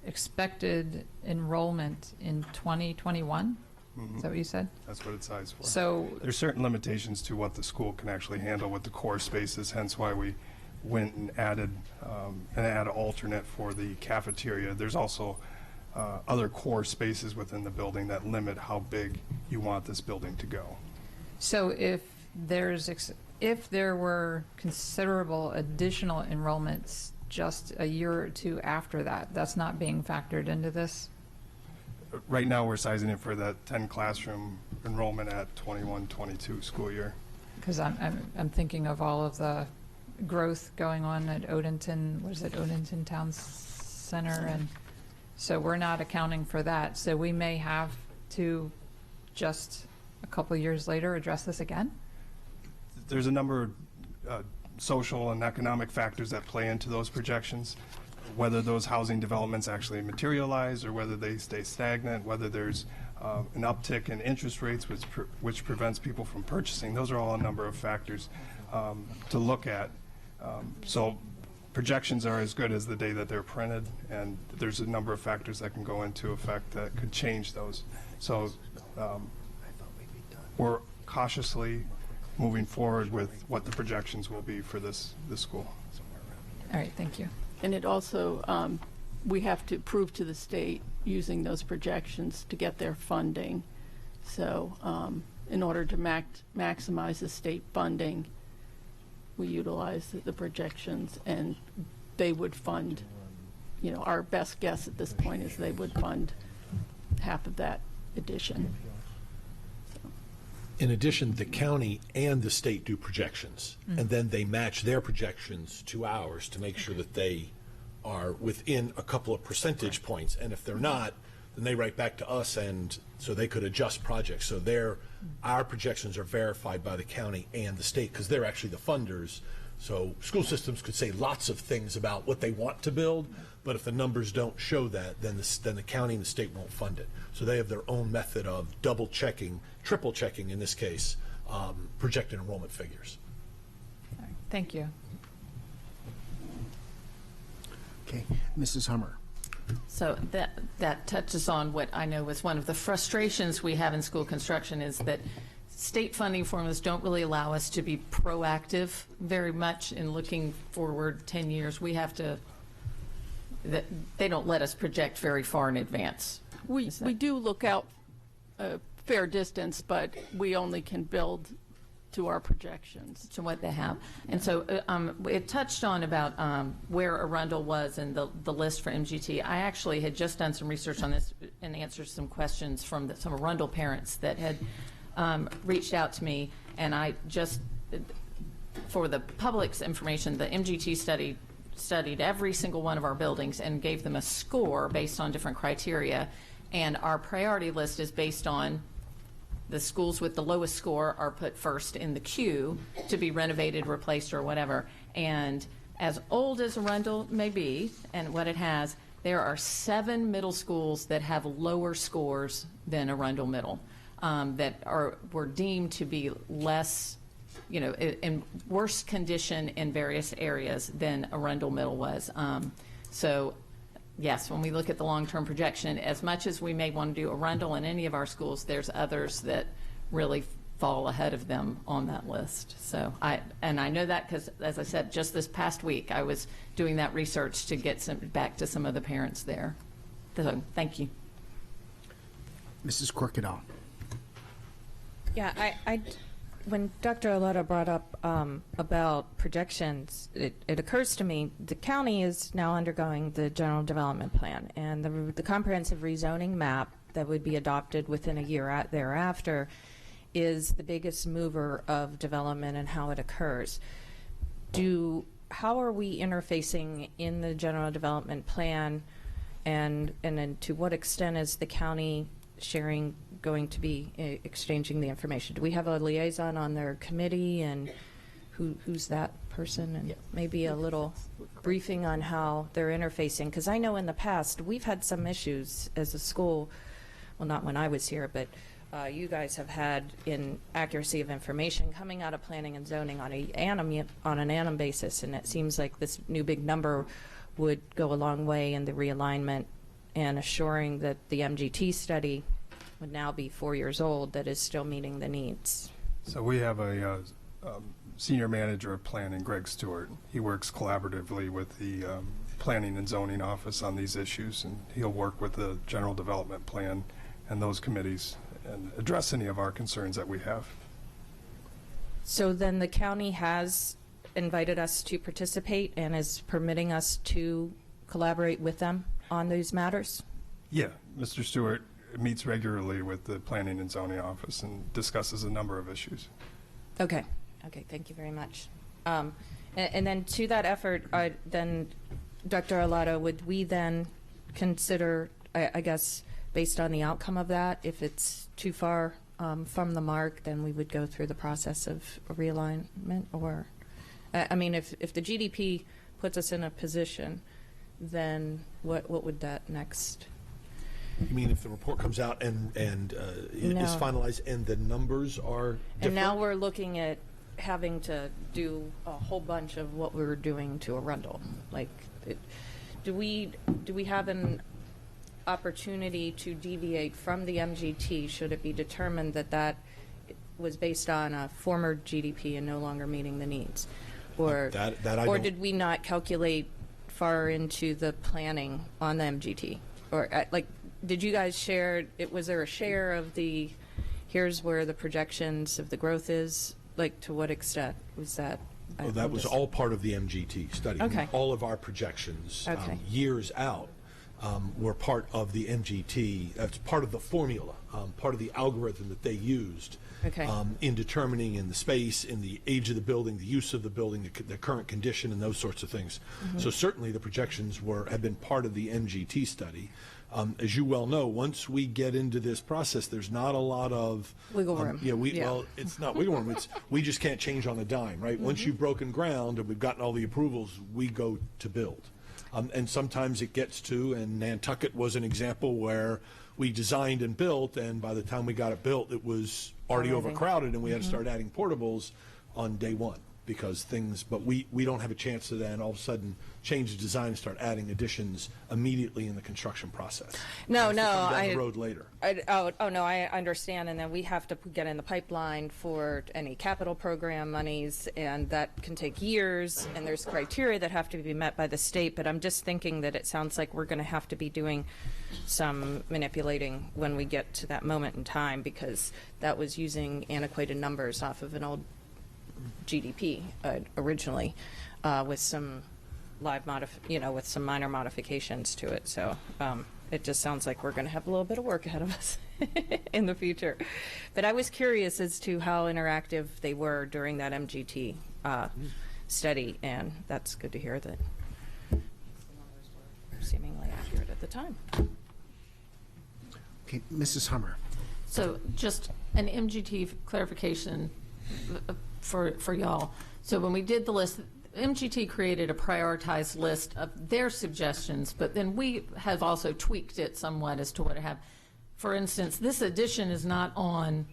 expected enrollment in 2021?
Mm-hmm.
Is that what you said?
That's what it's sized for.
So
there's certain limitations to what the school can actually handle with the core spaces, hence why we went and added an alternate for the cafeteria. There's also other core spaces within the building that limit how big you want this building to go.
So if there were considerable additional enrollments just a year or two after that, that's not being factored into this?
Right now, we're sizing it for that 10 classroom enrollment at 21-22 school year.
Because I'm thinking of all of the growth going on at Odenton, what is it, Odenton Town Center, and so we're not accounting for that. So we may have to just a couple of years later address this again?
There's a number of social and economic factors that play into those projections, whether those housing developments actually materialize or whether they stay stagnant, whether there's an uptick in interest rates which prevents people from purchasing. Those are all a number of factors to look at. So projections are as good as the day that they're printed, and there's a number of factors that can go into effect that could change those. So we're cautiously moving forward with what the projections will be for this school.
All right, thank you.
And it also, we have to prove to the state using those projections to get their funding. So in order to maximize the state funding, we utilize the projections, and they would fund, you know, our best guess at this point is they would fund half of that addition.
In addition, the county and the state do projections, and then they match their projections to ours to make sure that they are within a couple of percentage points. And if they're not, then they write back to us, and so they could adjust projects. So our projections are verified by the county and the state because they're actually the funders. So school systems could say lots of things about what they want to build, but if the numbers don't show that, then the county and the state won't fund it. So they have their own method of double checking, triple checking in this case, projected enrollment figures.
All right, thank you.
Okay, Mrs. Hummer.
So that touches on what I know was one of the frustrations we have in school construction, is that state funding formulas don't really allow us to be proactive very much in looking forward 10 years. We have to, they don't let us project very far in advance.
We do look out a fair distance, but we only can build to our projections.
To what they have. And so it touched on about where Arundel was in the list for MGT. I actually had just done some research on this and answered some questions from some Arundel parents that had reached out to me, and I just, for the public's information, the MGT studied every single one of our buildings and gave them a score based on different criteria, and our priority list is based on the schools with the lowest score are put first in the queue to be renovated, replaced, or whatever. And as old as Arundel may be, and what it has, there are 7 middle schools that have lower scores than Arundel Middle, that were deemed to be less, in worse condition in various areas than Arundel Middle was. So yes, when we look at the long-term projection, as much as we may want to do Arundel in any of our schools, there's others that really fall ahead of them on that list. So I know that because, as I said, just this past week, I was doing that research to get back to some of the parents there. So thank you.
Mrs. Corkadal.
Yeah, when Dr. Alotto brought up about projections, it occurs to me the county is now undergoing the general development plan, and the comprehensive rezoning map that would be adopted within a year thereafter is the biggest mover of development and how it occurs. How are we interfacing in the general development plan, and then to what extent is the county going to be exchanging the information? Do we have a liaison on their committee, and who's that person? And maybe a little briefing on how they're interfacing, because I know in the past we've had some issues as a school, well, not when I was here, but you guys have had in accuracy of information coming out of planning and zoning on an annum basis, and it seems like this new big number would go a long way in the realignment and assuring that the MGT study would now be 4 years old that is still meeting the needs.
So we have a senior manager of planning, Greg Stewart. He works collaboratively with the planning and zoning office on these issues, and he'll work with the general development plan and those committees and address any of our concerns that we have.
So then the county has invited us to participate and is permitting us to collaborate with them on these matters?
Yeah, Mr. Stewart meets regularly with the planning and zoning office and discusses a number of issues.
Okay, thank you very much. And then to that effort, then Dr. Alotto, would we then consider, I guess, based on the outcome of that, if it's too far from the mark, then we would go through the process of realignment? Or, I mean, if the GDP puts us in a position, then what would that next?
You mean if the report comes out and is finalized and the numbers are different?
And now we're looking at having to do a whole bunch of what we were doing to Arundel. Like, do we have an opportunity to deviate from the MGT should it be determined that was based on a former GDP and no longer meeting the needs? Or did we not calculate far into the planning on the MGT? Or did you guys share, was there a share of here's where the projections of the growth is? Like, to what extent was that?
Well, that was all part of the MGT study.
Okay.
All of our projections years out were part of the MGT. That's part of the formula, part of the algorithm that they used in determining in the space, in the age of the building, the use of the building, the current condition, and those sorts of things. Mm-hmm. So certainly the projections have been part of the MGT study. As you well know, once we get into this process, there's not a lot of
wiggle room.
Well, it's not wiggle room. We just can't change on a dime, right? Mm-hmm. Once you've broken ground and we've gotten all the approvals, we go to build. And sometimes it gets to, and Nantucket was an example where we designed and built, and by the time we got it built, it was already overcrowded, and we had to start adding portables on day one. because but we don't have a chance to then all of a sudden change the design and start adding additions immediately in the construction process.
No,
It has to
no,
come down the road later.
No, I understand, and then we have to get in the pipeline for any capital program monies, and that can take years, and there's criteria that have to be met by the state, but I'm just thinking that it sounds like we're going to have to be doing some manipulating when we get to that moment in time, because that was using antiquated numbers off of an old GDP originally, with some with some minor modifications to it. So it just sounds like we're going to have a little bit of work ahead of us in the future. But I was curious as to how interactive they were during that MGT study, and that's good to hear that the numbers were seemingly accurate at the time.
Okay, Mrs. Hummer.
So just an MGT clarification for y'all. So when we did the list, MGT created a prioritized list of their suggestions, but then we have also tweaked it somewhat as to what to have. For instance, this addition is not on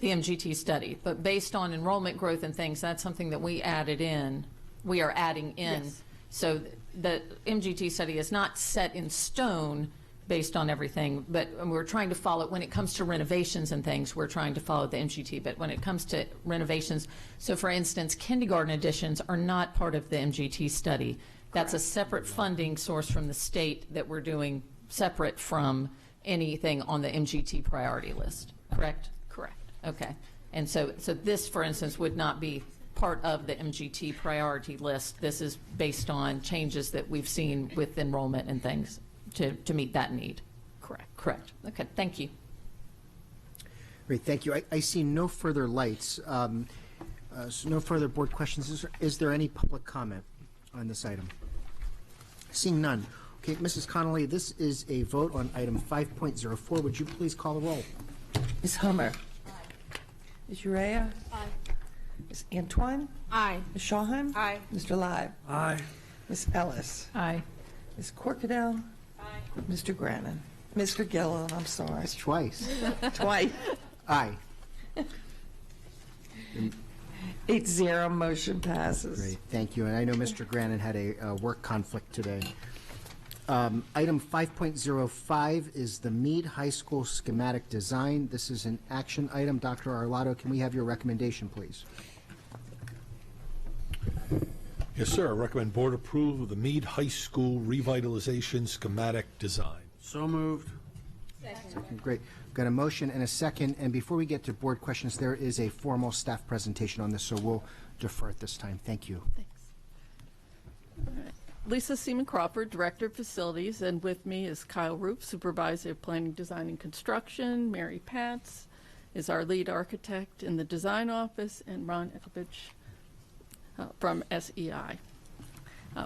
the MGT study, but based on enrollment growth and things, that's something that we added in. We are adding in. Yes. So the MGT study is not set in stone based on everything, but we're trying to follow, when it comes to renovations and things, we're trying to follow the MGT, but when it comes to renovations, so for instance, kindergarten additions are not part of the MGT study. That's a separate funding source from the state that we're doing separate from anything on the MGT priority list, correct?
Correct.
Okay, and so this, for instance, would not be part of the MGT priority list. This is based on changes that we've seen with enrollment and things to meet that need.
Correct.
Correct. Okay, thank you.
Great, thank you. I see no further lights, so no further board questions. Is there any public comment on this item? Seeing none. Okay, Mrs. Connolly, this is a vote on item 5.04. Would you please call the roll?
Ms. Hummer.
Aye.
Ms. Urea.
Aye.
Ms. Antoine.
Aye.
Ms. Shawhan.
Aye.
Mr. Live.
Aye.
Ms. Ellis.
Aye.
Ms. Corkadell.
Aye.
Mr. Grannon. Mr. Gilliland, I'm sorry.
It's twice.
Twice.
Aye.
8-0, motion passes.
Great, thank you. And I know Mr. Grannon had a work conflict today. Item 5.05 is the Meade High School schematic design. This is an action item. Dr. Arlotto, can we have your recommendation, please?
Yes, sir. I recommend board approval of the Meade High School revitalization schematic design.
So moved.
Okay, great. Got a motion and a second. And before we get to board questions, there is a formal staff presentation on this, so we'll defer at this time. Thank you.
Thanks. Lisa Seaman Crawford, Director of Facilities, and with me is Kyle Roop, Supervisor of Planning, Design, and Construction. Mary Patz is our lead architect in the design office, and Ron Ekovich from SEI.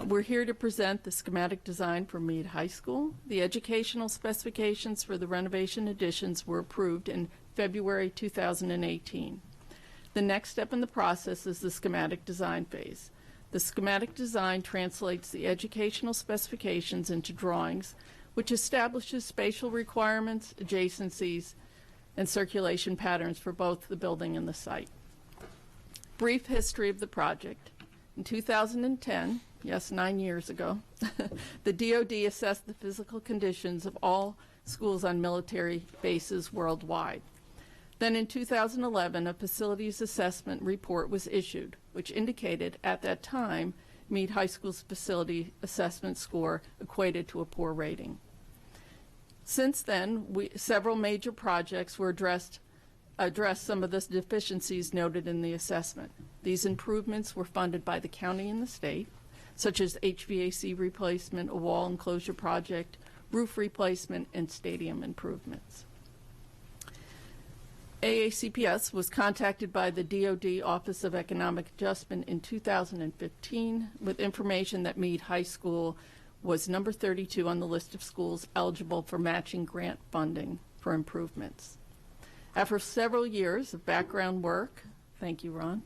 We're here to present the schematic design for Meade High School. The educational specifications for the renovation additions were approved in February 2018. The next step in the process is the schematic design phase. The schematic design translates the educational specifications into drawings, which establishes spatial requirements, adjacencies, and circulation patterns for both the building and the site. Brief history of the project. In 2010, yes, 9 years ago, the DoD assessed the physical conditions of all schools on military bases worldwide. Then in 2011, a facilities assessment report was issued, which indicated at that time Meade High School's facility assessment score equated to a poor rating. Since then, several major projects were addressed some of the deficiencies noted in the assessment. These improvements were funded by the county and the state, such as HVAC replacement, a wall enclosure project, roof replacement, and stadium improvements. AACPS was contacted by the DoD Office of Economic Adjustment in 2015 with information that Meade High School was number 32 on the list of schools eligible for matching grant funding for improvements. After several years of background work, thank you, Ron,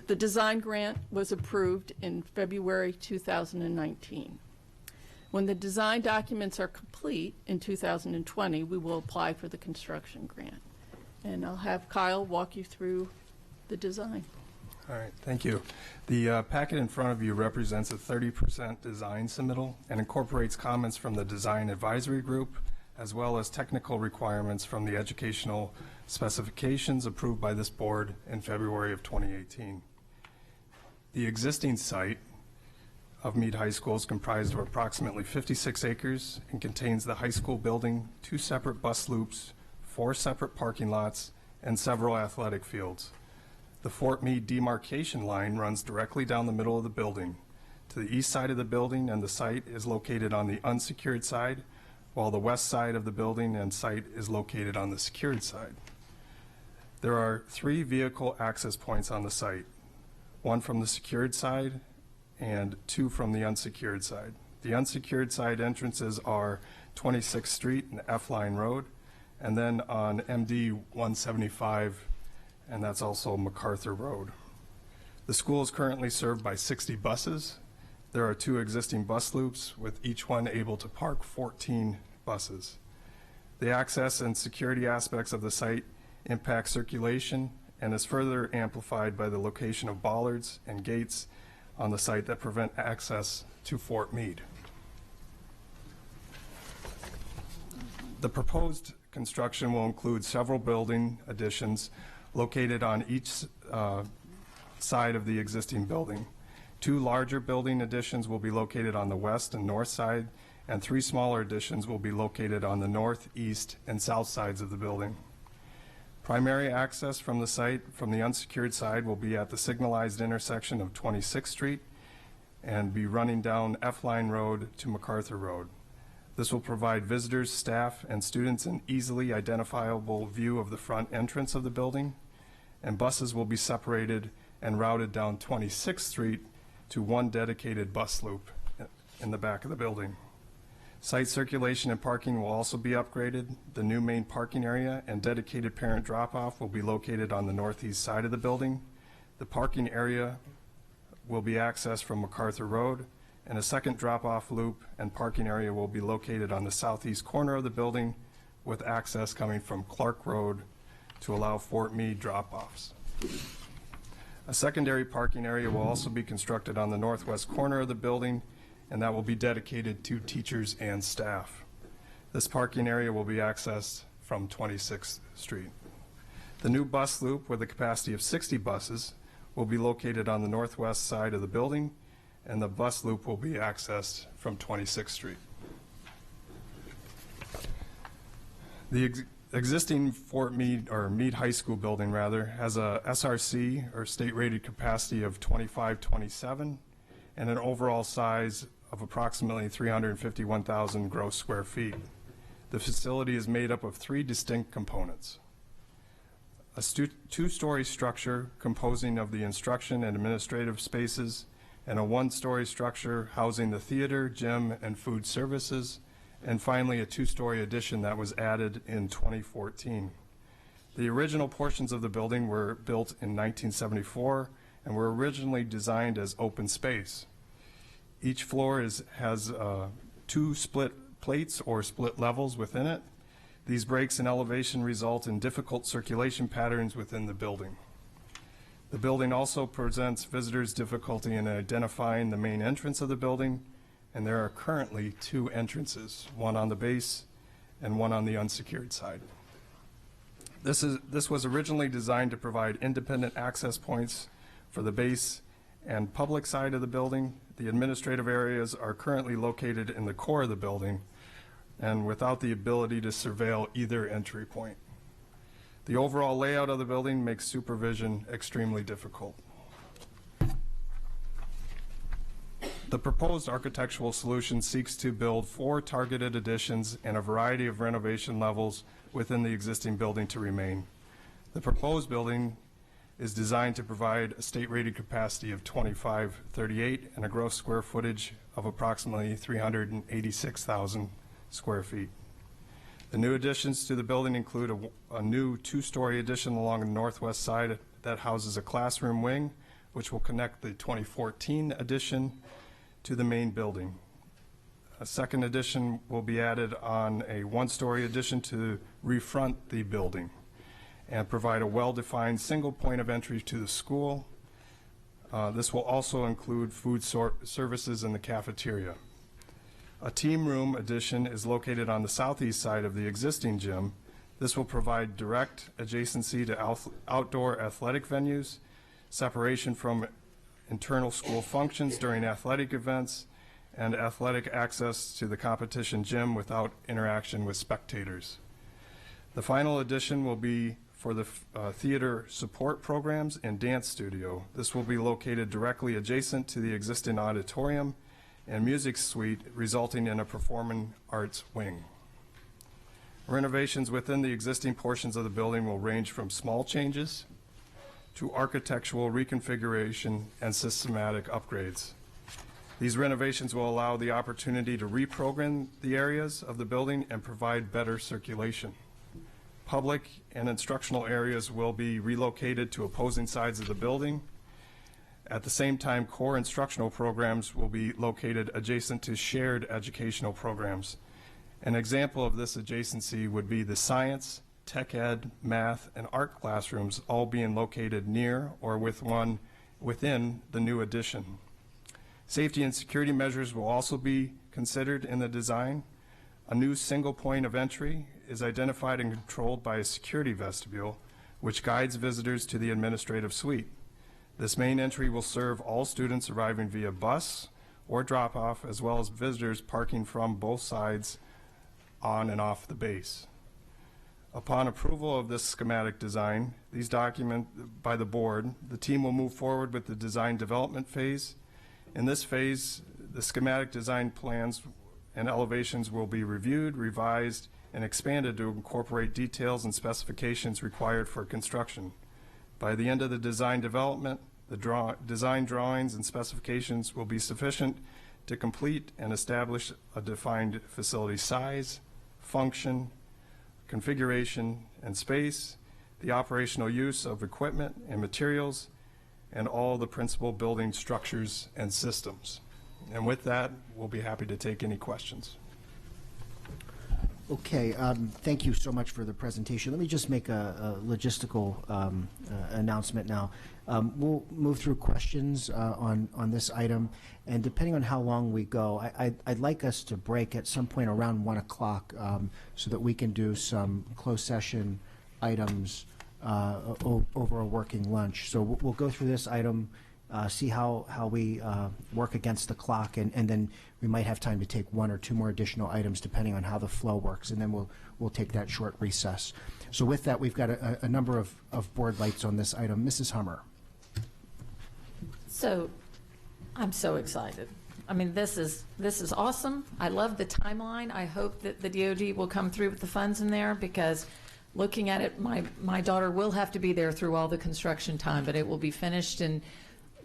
the design grant was approved in February 2019. When the design documents are complete in 2020, we will apply for the construction grant. And I'll have Kyle walk you through the design.
All right, thank you. The packet in front of you represents a 30% design submittal and incorporates comments from the Design Advisory Group, as well as technical requirements from the educational specifications approved by this board in February of 2018. The existing site of Meade High School is comprised of approximately 56 acres and contains the high school building, 2 separate bus loops, 4 separate parking lots, and several athletic fields. The Fort Meade demarcation line runs directly down the middle of the building. To the east side of the building and the site is located on the unsecured side, while the west side of the building and site is located on the secured side. There are 3 vehicle access points on the site, 1 from the secured side and 2 from the unsecured side. The unsecured side entrances are 26th Street and F-Line Road, and then on MD 175, and that's also MacArthur Road. The school is currently served by 60 buses. There are 2 existing bus loops, with each one able to park 14 buses. The access and security aspects of the site impact circulation and is further amplified by the location of bollards and gates on the site that prevent access to Fort Meade. The proposed construction will include several building additions located on each side of the existing building. 2 larger building additions will be located on the west and north side, and 3 smaller additions will be located on the north, east, and south sides of the building. Primary access from the site from the unsecured side will be at the signalized intersection of 26th Street and be running down F-Line Road to MacArthur Road. This will provide visitors, staff, and students an easily identifiable view of the front entrance of the building, and buses will be separated and routed down 26th Street to 1 dedicated bus loop in the back of the building. Site circulation and parking will also be upgraded. The new main parking area and dedicated parent drop-off will be located on the northeast side of the building. The parking area will be accessed from MacArthur Road, and a second drop-off loop and parking area will be located on the southeast corner of the building, with access coming from Clark Road to allow Fort Meade drop-offs. A secondary parking area will also be constructed on the northwest corner of the building, and that will be dedicated to teachers and staff. This parking area will be accessed from 26th Street. The new bus loop, with a capacity of 60 buses, will be located on the northwest side of the building, and the bus loop will be accessed from 26th Street. The existing Fort Meade, or Meade High School building rather, has a SRC, or state rated capacity, of 2527 and an overall size of approximately 351,000 gross square feet. The facility is made up of 3 distinct components. A 2-story structure composing of the instruction and administrative spaces, and a 1-story structure housing the theater, gym, and food services, and finally a 2-story addition that was added in 2014. The original portions of the building were built in 1974 and were originally designed as open space. Each floor has 2 split plates or split levels within it. These breaks in elevation result in difficult circulation patterns within the building. The building also presents visitors difficulty in identifying the main entrance of the building, and there are currently 2 entrances, one on the base and one on the unsecured side. This was originally designed to provide independent access points for the base and public side of the building. The administrative areas are currently located in the core of the building and without the ability to surveil either entry point. The overall layout of the building makes supervision extremely difficult. The proposed architectural solution seeks to build 4 targeted additions and a variety of renovation levels within the existing building to remain. The proposed building is designed to provide a state-rated capacity of 2538 and a gross square footage of approximately 386,000 square feet. The new additions to the building include a new 2-story addition along the northwest side that houses a classroom wing, which will connect the 2014 addition to the main building. A second addition will be added on a 1-story addition to refront the building and provide a well-defined single point of entry to the school. This will also include food services in the cafeteria. A team room addition is located on the southeast side of the existing gym. This will provide direct adjacency to outdoor athletic venues, separation from internal school functions during athletic events, and athletic access to the competition gym without interaction with spectators. The final addition will be for the theater support programs and dance studio. This will be located directly adjacent to the existing auditorium and music suite, resulting in a performing arts wing. Renovations within the existing portions of the building will range from small changes to architectural reconfiguration and systematic upgrades. These renovations will allow the opportunity to reprogram the areas of the building and provide better circulation. Public and instructional areas will be relocated to opposing sides of the building. At the same time, core instructional programs will be located adjacent to shared educational programs. An example of this adjacency would be the science, tech ed, math, and art classrooms all being located near or within the new addition. Safety and security measures will also be considered in the design. A new single point of entry is identified and controlled by a security vestibule, which guides visitors to the administrative suite. This main entry will serve all students arriving via bus or drop-off, as well as visitors parking from both sides on and off the base. Upon approval of this schematic design, these documented by the board, the team will move forward with the design development phase. In this phase, the schematic design plans and elevations will be reviewed, revised, and expanded to incorporate details and specifications required for construction. By the end of the design development, the design drawings and specifications will be sufficient to complete and establish a defined facility size, function, configuration, and space, the operational use of equipment and materials, and all the principal building structures and systems. And with that, we'll be happy to take any questions.
Okay, thank you so much for the presentation. Let me just make a logistical announcement now. We'll move through questions on this item, and depending on how long we go, I'd like us to break at some point around 1 o'clock so that we can do some closed session items over a working lunch. So we'll go through this item, see how we work against the clock, and then we might have time to take one or two more additional items depending on how the flow works, and then we'll take that short recess. So with that, we've got a number of board lights on this item. Mrs. Hummer.
So I'm so excited. I mean, this is awesome. I love the timeline. I hope that the DoD will come through with the funds in there, because looking at it, my daughter will have to be there through all the construction time, but it will be finished and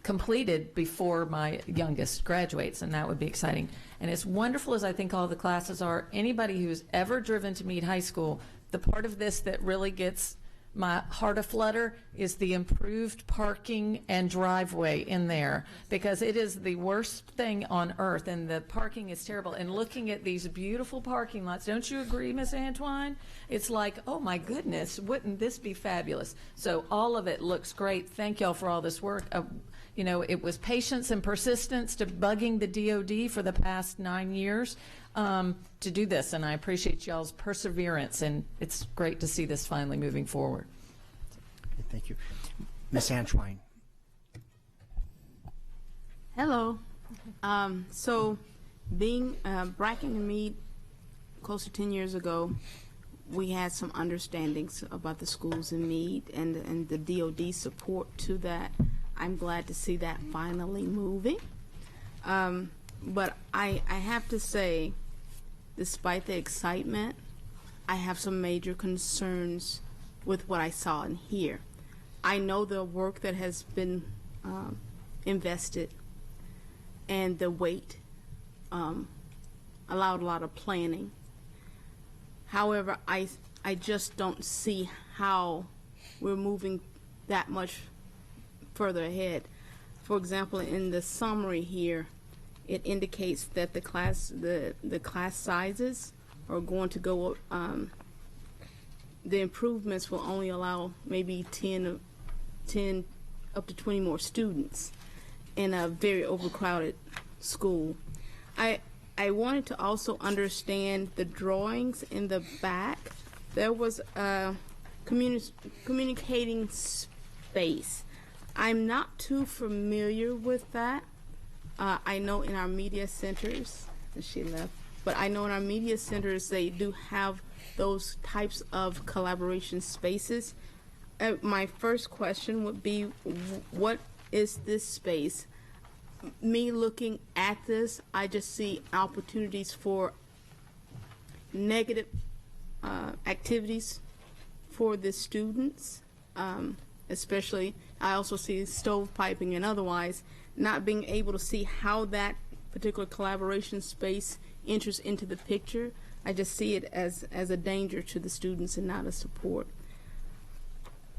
completed before my youngest graduates, and that would be exciting. And as wonderful as I think all the classes are, anybody who's ever driven to Meade High School, the part of this that really gets my heart aflutter is the improved parking and driveway in there, because it is the worst thing on earth, and the parking is terrible. And looking at these beautiful parking lots, don't you agree, Miss Antoine? It's like, oh my goodness, wouldn't this be fabulous? So all of it looks great. Thank y'all for all this work. You know, it was patience and persistence to bugging the DoD for the past 9 years to do this, and I appreciate y'all's perseverance, and it's great to see this finally moving forward.
Okay, thank you. Ms. Antoine.
Hello. So being Bracken and Meade close to 10 years ago, we had some understandings about the schools in Meade and the DoD support to that. I'm glad to see that finally moving. But I have to say, despite the excitement, I have some major concerns with what I saw and hear. I know the work that has been invested and the wait allowed a lot of planning. However, I just don't see how we're moving that much further ahead. For example, in the summary here, it indicates that the class sizes are going to go. The improvements will only allow maybe 10 up to 20 more students. in a very overcrowded school. I wanted to also understand the drawings in the back. There was a communicating space. I'm not too familiar with that. I know in our media centers, she left, but I know in our media centers they do have those types of collaboration spaces. My first question would be, what is this space? Me looking at this, I just see opportunities for negative activities for the students, especially I also see stovepiping and otherwise, not being able to see how that particular collaboration space enters into the picture. I just see it as a danger to the students and not a support.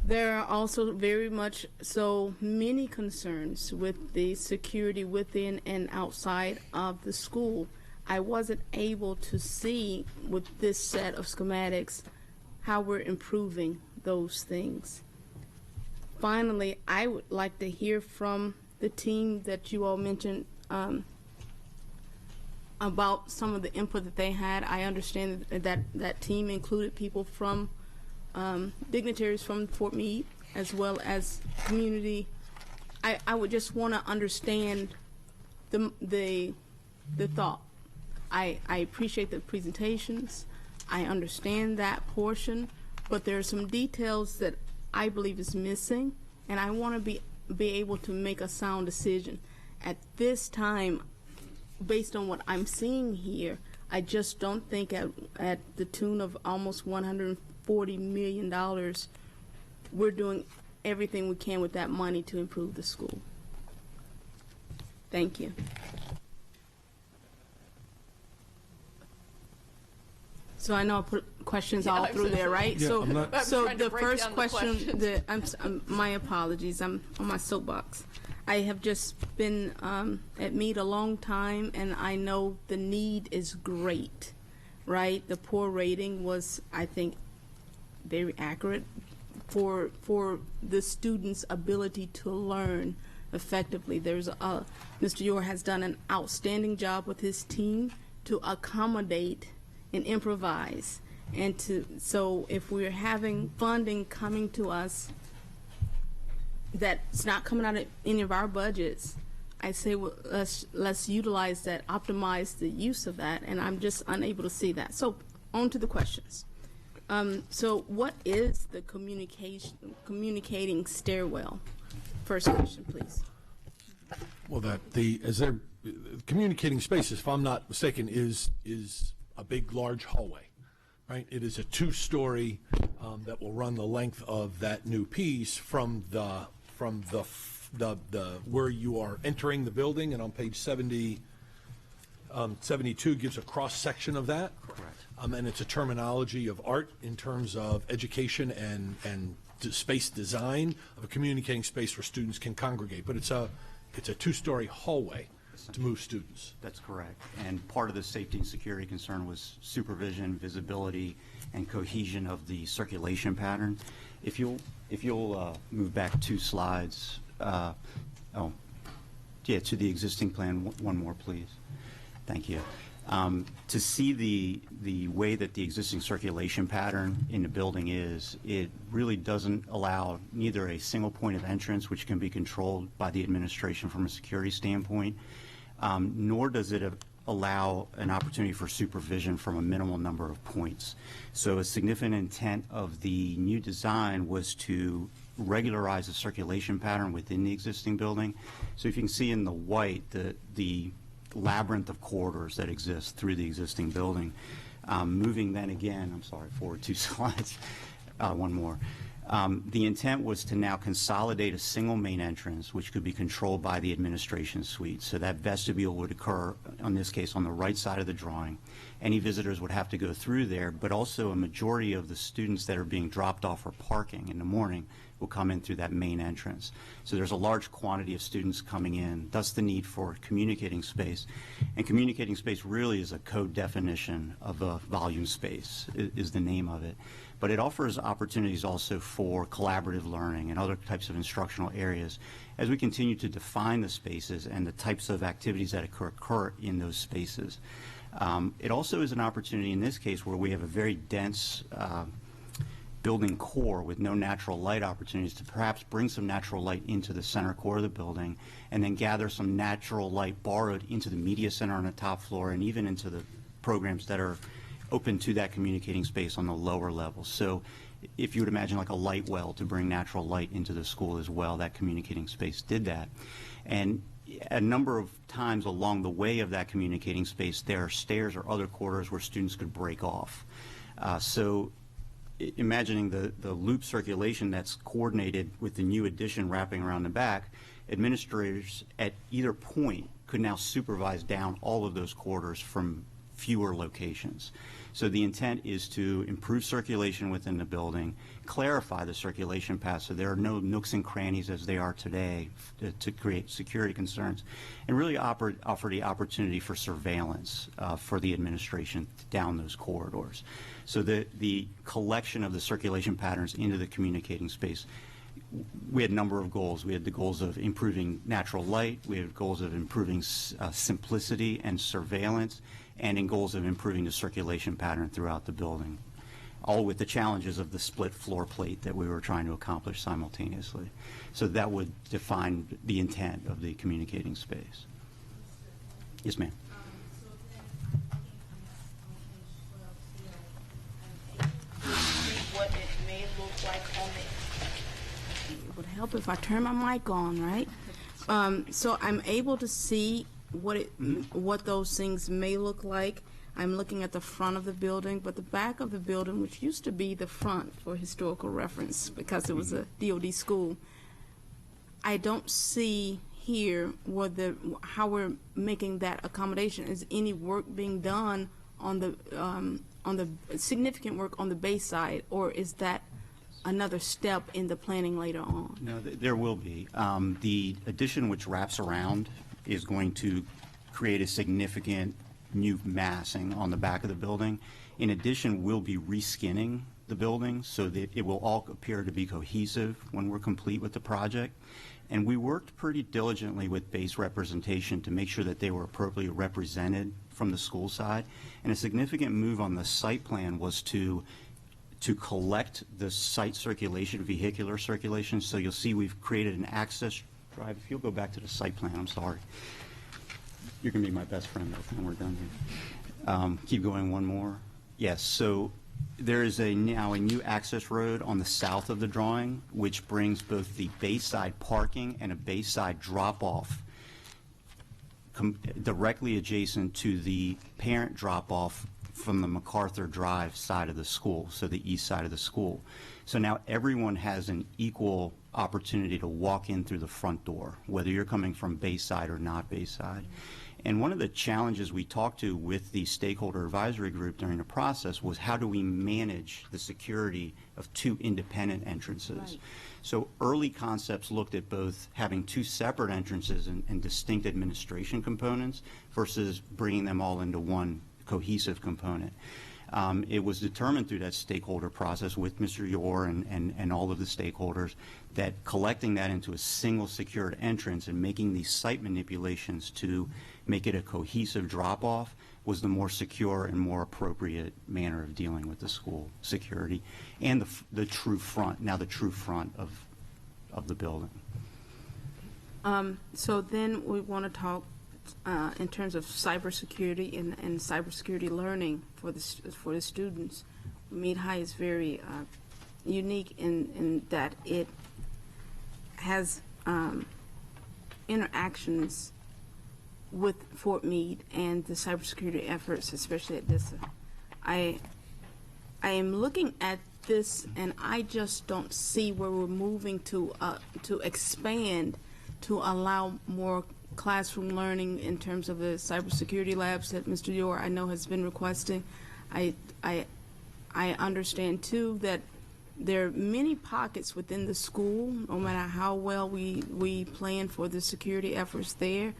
There are also very much so many concerns with the security within and outside of the school. I wasn't able to see with this set of schematics how we're improving those things. Finally, I would like to hear from the team that you all mentioned about some of the input that they had. I understand that that team included people from dignitaries from Fort Meade, as well as community. I would just want to understand the thought. I appreciate the presentations. I understand that portion, but there are some details that I believe is missing, and I want to be able to make a sound decision. At this time, based on what I'm seeing here, I just don't think at the tune of almost $140 million, we're doing everything we can with that money to improve the school. Thank you. So I know I put questions all through there, right?
Yeah,
so
I'm
the first question, my apologies, I'm on my soapbox. I have just been at Meade a long time, and I know the need is great, right? The poor rating was, I think, very accurate for the students' ability to learn effectively. Mr. Yor has done an outstanding job with his team to accommodate and improvise, and so if we're having funding coming to us that's not coming out of any of our budgets, I say, well, let's utilize that, optimize the use of that, and I'm just unable to see that. So on to the questions. So what is the communicating stairwell? First question, please.
Well, communicating spaces, if I'm not mistaken, is a big, large hallway, right? It is a two-story that will run the length of that new piece from the where you are entering the building, and on page 72 gives a cross section of that.
Correct.
And it's a terminology of art in terms of education and space design of a communicating space where students can congregate. But it's a two-story hallway to move students.
That's correct. And part of the safety and security concern was supervision, visibility, and cohesion of the circulation pattern. If you'll move back 2 slides. To the existing plan. One more, please. Thank you. To see the way that the existing circulation pattern in the building is, it really doesn't allow neither a single point of entrance, which can be controlled by the administration from a security standpoint, nor does it allow an opportunity for supervision from a minimal number of points. So a significant intent of the new design was to regularize the circulation pattern within the existing building. So if you can see in the white, the labyrinth of corridors that exist through the existing building. Moving then again, I'm sorry, forward 2 slides, one more. The intent was to now consolidate a single main entrance, which could be controlled by the administration suite. So that vestibule would occur, in this case, on the right side of the drawing. Any visitors would have to go through there, but also a majority of the students that are being dropped off for parking in the morning will come in through that main entrance. So there's a large quantity of students coming in, thus the need for communicating space. And communicating space really is a code definition of a volume space, is the name of it. But it offers opportunities also for collaborative learning and other types of instructional areas as we continue to define the spaces and the types of activities that occur in those spaces. It also is an opportunity in this case where we have a very dense building core with no natural light opportunities to perhaps bring some natural light into the center core of the building and then gather some natural light borrowed into the media center on the top floor and even into the programs that are open to that communicating space on the lower levels. So if you would imagine like a light well to bring natural light into the school as well, that communicating space did that. And a number of times along the way of that communicating space, there are stairs or other corridors where students could break off. So imagining the loop circulation that's coordinated with the new addition wrapping around the back, administrators at either point could now supervise down all of those corridors from fewer locations. So the intent is to improve circulation within the building, clarify the circulation path so there are no nooks and crannies as they are today to create security concerns, and really offer the opportunity for surveillance for the administration down those corridors. So the collection of the circulation patterns into the communicating space, we had a number of goals. We had the goals of improving natural light, we had goals of improving simplicity and surveillance, and in goals of improving the circulation pattern throughout the building, all with the challenges of the split floor plate that we were trying to accomplish simultaneously. So that would define the intent of the communicating space. Yes, ma'am.
What it may look like on the... It would help if I turn my mic on, right? So I'm able to see what those things may look like. I'm looking at the front of the building, but the back of the building, which used to be the front for historical reference because it was a DOD school, I don't see here how we're making that accommodation. Is any work being done on the significant work on the base side, or is that another step in the planning later on?
No, there will be. The addition which wraps around is going to create a significant new massing on the back of the building. In addition, we'll be reskinning the building so that it will all appear to be cohesive when we're complete with the project. And we worked pretty diligently with base representation to make sure that they were appropriately represented from the school side. And a significant move on the site plan was to collect the site circulation, vehicular circulation. So you'll see we've created an access drive. If you'll go back to the site plan, I'm sorry. You're going to be my best friend by the time we're done here. Keep going one more. Yes, so there is now a new access road on the south of the drawing, which brings both the bayside parking and a bayside drop-off directly adjacent to the parent drop-off from the MacArthur Drive side of the school, so the east side of the school. So now everyone has an equal opportunity to walk in through the front door, whether you're coming from Bayside or not Bayside. And one of the challenges we talked to with the stakeholder advisory group during the process was how do we manage the security of two independent entrances? Right. So early concepts looked at both having two separate entrances and distinct administration components versus bringing them all into one cohesive component. It was determined through that stakeholder process with Mr. Yor and all of the stakeholders that collecting that into a single secured entrance and making these site manipulations to make it a cohesive drop-off was the more secure and more appropriate manner of dealing with the school security and the true front, now the true front of the building.
So then we want to talk in terms of cybersecurity and cybersecurity learning for the students. Meade High is very unique in that it has interactions with Fort Meade and the cybersecurity efforts, especially at DISA. I am looking at this, and I just don't see where we're moving to expand to allow more classroom learning in terms of the cybersecurity labs that Mr. Yor I know has been requesting. I understand too that there are many pockets within the school, no matter how well we plan for the security efforts there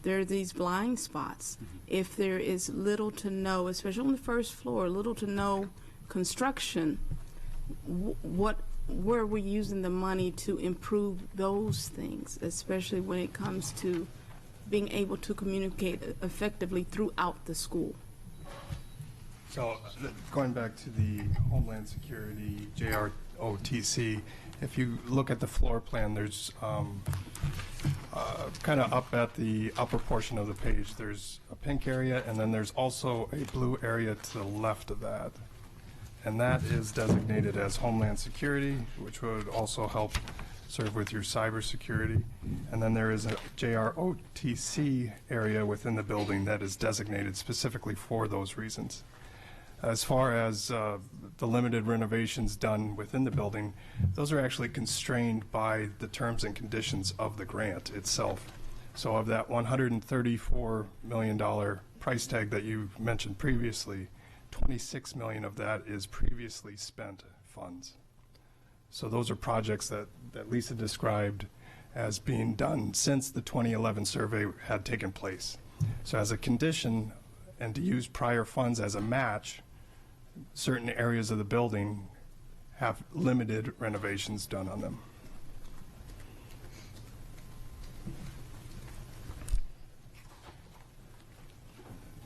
are these blind spots. If there is little to no, especially on the first floor, little to no construction, where are we using the money to improve those things, especially when it comes to being able to communicate effectively throughout the school?
So going back to the Homeland Security, JROTC, if you look at the floor plan, there's kind of up at the upper portion of the page, there's a pink area, and then there's also a blue area to the left of that. And that is designated as Homeland Security, which would also help serve with your cybersecurity. And then there is a JROTC area within the building that is designated specifically for those reasons. As far as the limited renovations done within the building, those are actually constrained by the terms and conditions of the grant itself. So of that $134 million price tag that you mentioned previously, $26 million of that is previously spent funds. So those are projects that Lisa described as being done since the 2011 survey had taken place. So as a condition, and to use prior funds as a match, certain areas of the building have limited renovations done on them.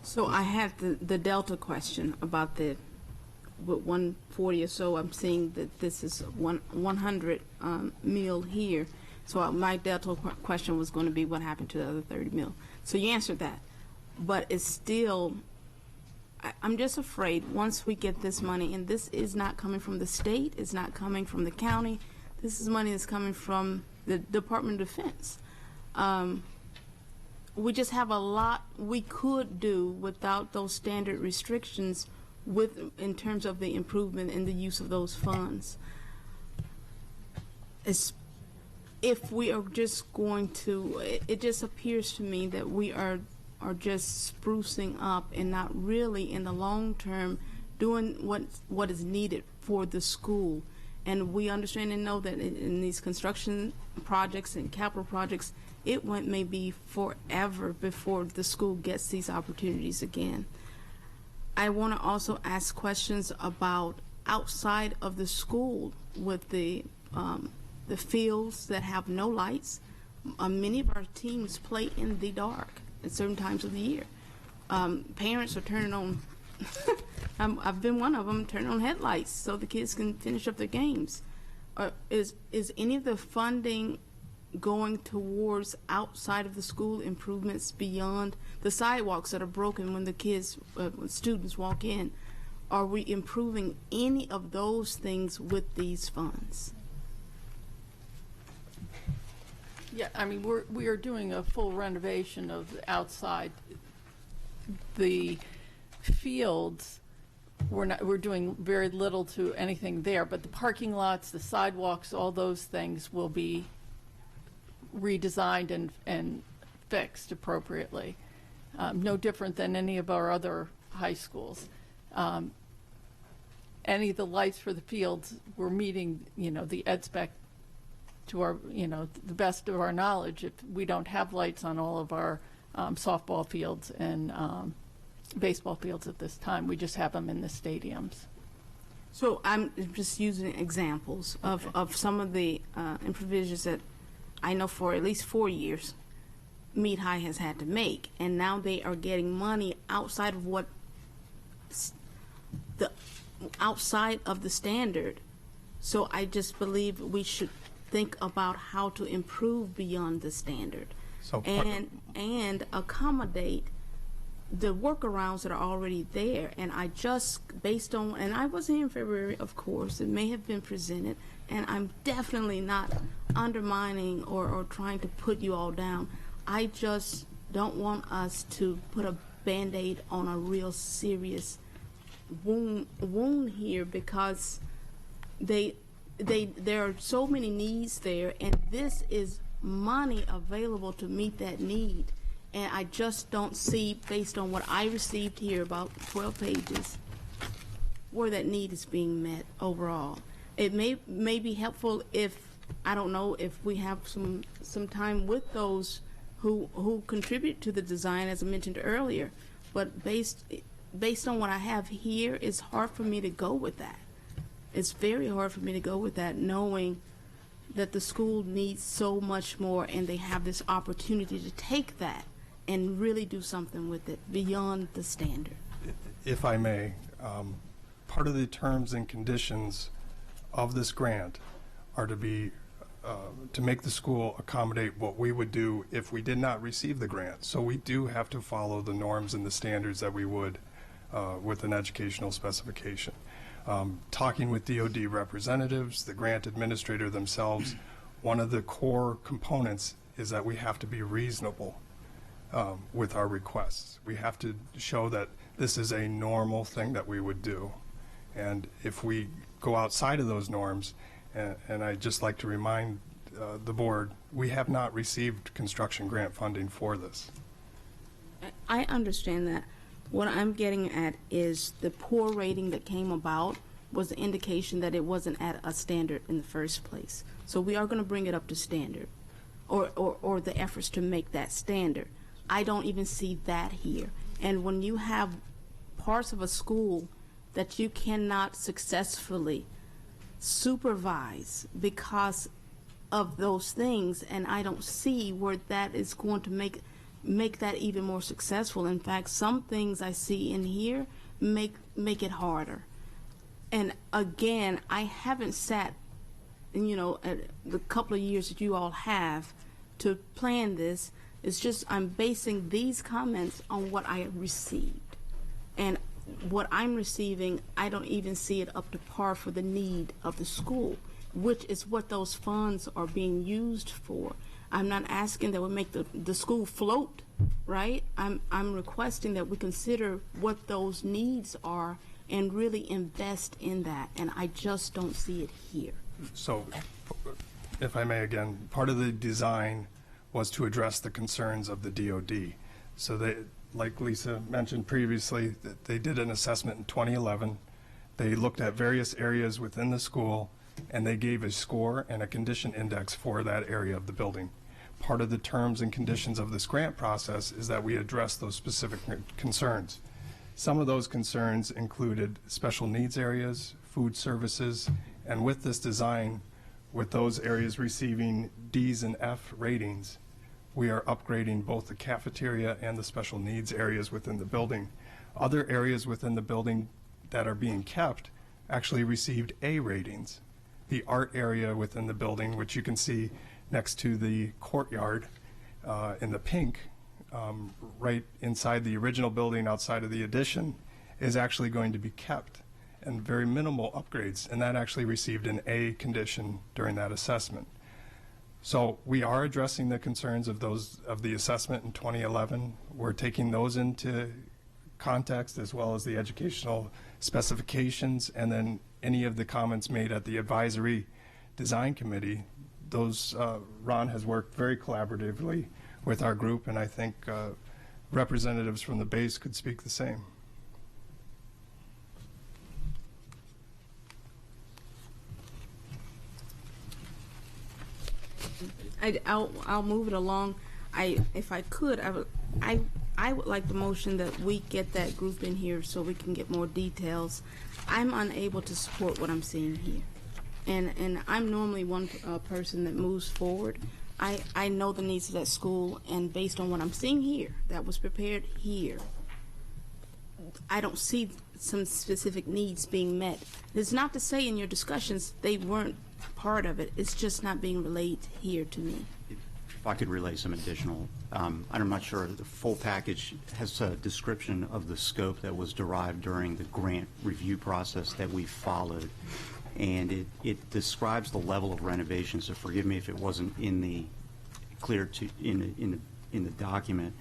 So I have the Delta question about the with 140 or so. I'm seeing that this is 100 mil here. So my Delta question was going to be what happened to the other 30 mil. So you answered that, but it's still. I'm just afraid once we get this money, and this is not coming from the state, it's not coming from the county, this is money that's coming from the Department of Defense. We just have a lot we could do without those standard restrictions in terms of the improvement and the use of those funds. If we are just going to, it just appears to me that we are just sprucing up and not really in the long term doing what is needed for the school. And we understand and know that in these construction projects and capital projects, it may be forever before the school gets these opportunities again. I want to also ask questions about outside of the school with the fields that have no lights. Many of our teams play in the dark at certain times of the year. Parents are turning on, I've been one of them, turning on headlights so the kids can finish up their games. Is any of the funding going towards outside of the school improvements beyond the sidewalks that are broken when the kids, when students walk in? Are we improving any of those things with these funds?
Yeah, I mean, we are doing a full renovation of outside. The fields, we're doing very little to anything there, but the parking lots, the sidewalks, all those things will be redesigned and fixed appropriately. No different than any of our other high schools. Any of the lights for the fields, we're meeting, the ed spec to our, the best of our knowledge. If we don't have lights on all of our softball fields and baseball fields at this time, we just have them in the stadiums.
So I'm just using examples of some of the provisions that I know for at least 4 years Meade High has had to make, and now they are getting money outside of outside of the standard. So I just believe we should think about how to improve beyond the standard, and accommodate the workarounds that are already there. And I just, based on, and I was here in February, of course, it may have been presented, and I'm definitely not undermining or trying to put you all down. I just don't want us to put a Band-Aid on a real serious wound here, because there are so many needs there, and this is money available to meet that need. And I just don't see, based on what I received here, about 12 pages, where that need is being met overall. it may be helpful if, I don't know, if we have some time with those who contribute to the design, as I mentioned earlier. But based on what I have here, it's hard for me to go with that. It's very hard for me to go with that, knowing that the school needs so much more, and they have this opportunity to take that and really do something with it beyond the standard.
If I may, part of the terms and conditions of this grant are to be to make the school accommodate what we would do if we did not receive the grant. So we do have to follow the norms and the standards that we would with an educational specification. Talking with DOD representatives, the grant administrator themselves, one of the core components is that we have to be reasonable with our requests. We have to show that this is a normal thing that we would do. And if we go outside of those norms, and I'd just like to remind the board, we have not received construction grant funding for this.
I understand that. What I'm getting at is the poor rating that came about was the indication that it wasn't at a standard in the first place. So we are going to bring it up to standard, or the efforts to make that standard. I don't even see that here. And when you have parts of a school that you cannot successfully supervise because of those things, and I don't see where that is going to make that even more successful. In fact, some things I see in here make it harder. And again, I haven't sat, at the couple of years that you all have to plan this. It's just I'm basing these comments on what I received. And what I'm receiving, I don't even see it up to par for the need of the school, which is what those funds are being used for. I'm not asking that we make the school float, right? I'm requesting that we consider what those needs are and really invest in that, and I just don't see it here.
So, if I may again, part of the design was to address the concerns of the DOD. So they, like Lisa mentioned previously, that they did an assessment in 2011. They looked at various areas within the school, and they gave a score and a condition index for that area of the building. Part of the terms and conditions of this grant process is that we address those specific concerns. Some of those concerns included special needs areas, food services, and with this design, with those areas receiving D's and F ratings, we are upgrading both the cafeteria and the special needs areas within the building. Other areas within the building that are being kept actually received A ratings. The art area within the building, which you can see next to the courtyard in the pink, right inside the original building outside of the addition, is actually going to be kept, and very minimal upgrades, and that actually received an A condition during that assessment. So we are addressing the concerns of the assessment in 2011. We're taking those into context, as well as the educational specifications, and then any of the comments made at the advisory design committee. Those Ron has worked very collaboratively with our group, and I think representatives from the base could speak the same.
I'll move it along. If I could, I would like the motion that we get that group in here so we can get more details. I'm unable to support what I'm seeing here, and I'm normally one person that moves forward. I know the needs of that school, and based on what I'm seeing here, that was prepared here, I don't see some specific needs being met. It's not to say in your discussions they weren't part of it. It's just not being relayed here to me.
If I could relay some additional, I'm not sure the full package has a description of the scope that was derived during the grant review process that we followed, and it describes the level of renovation. So forgive me if it wasn't in the in the document.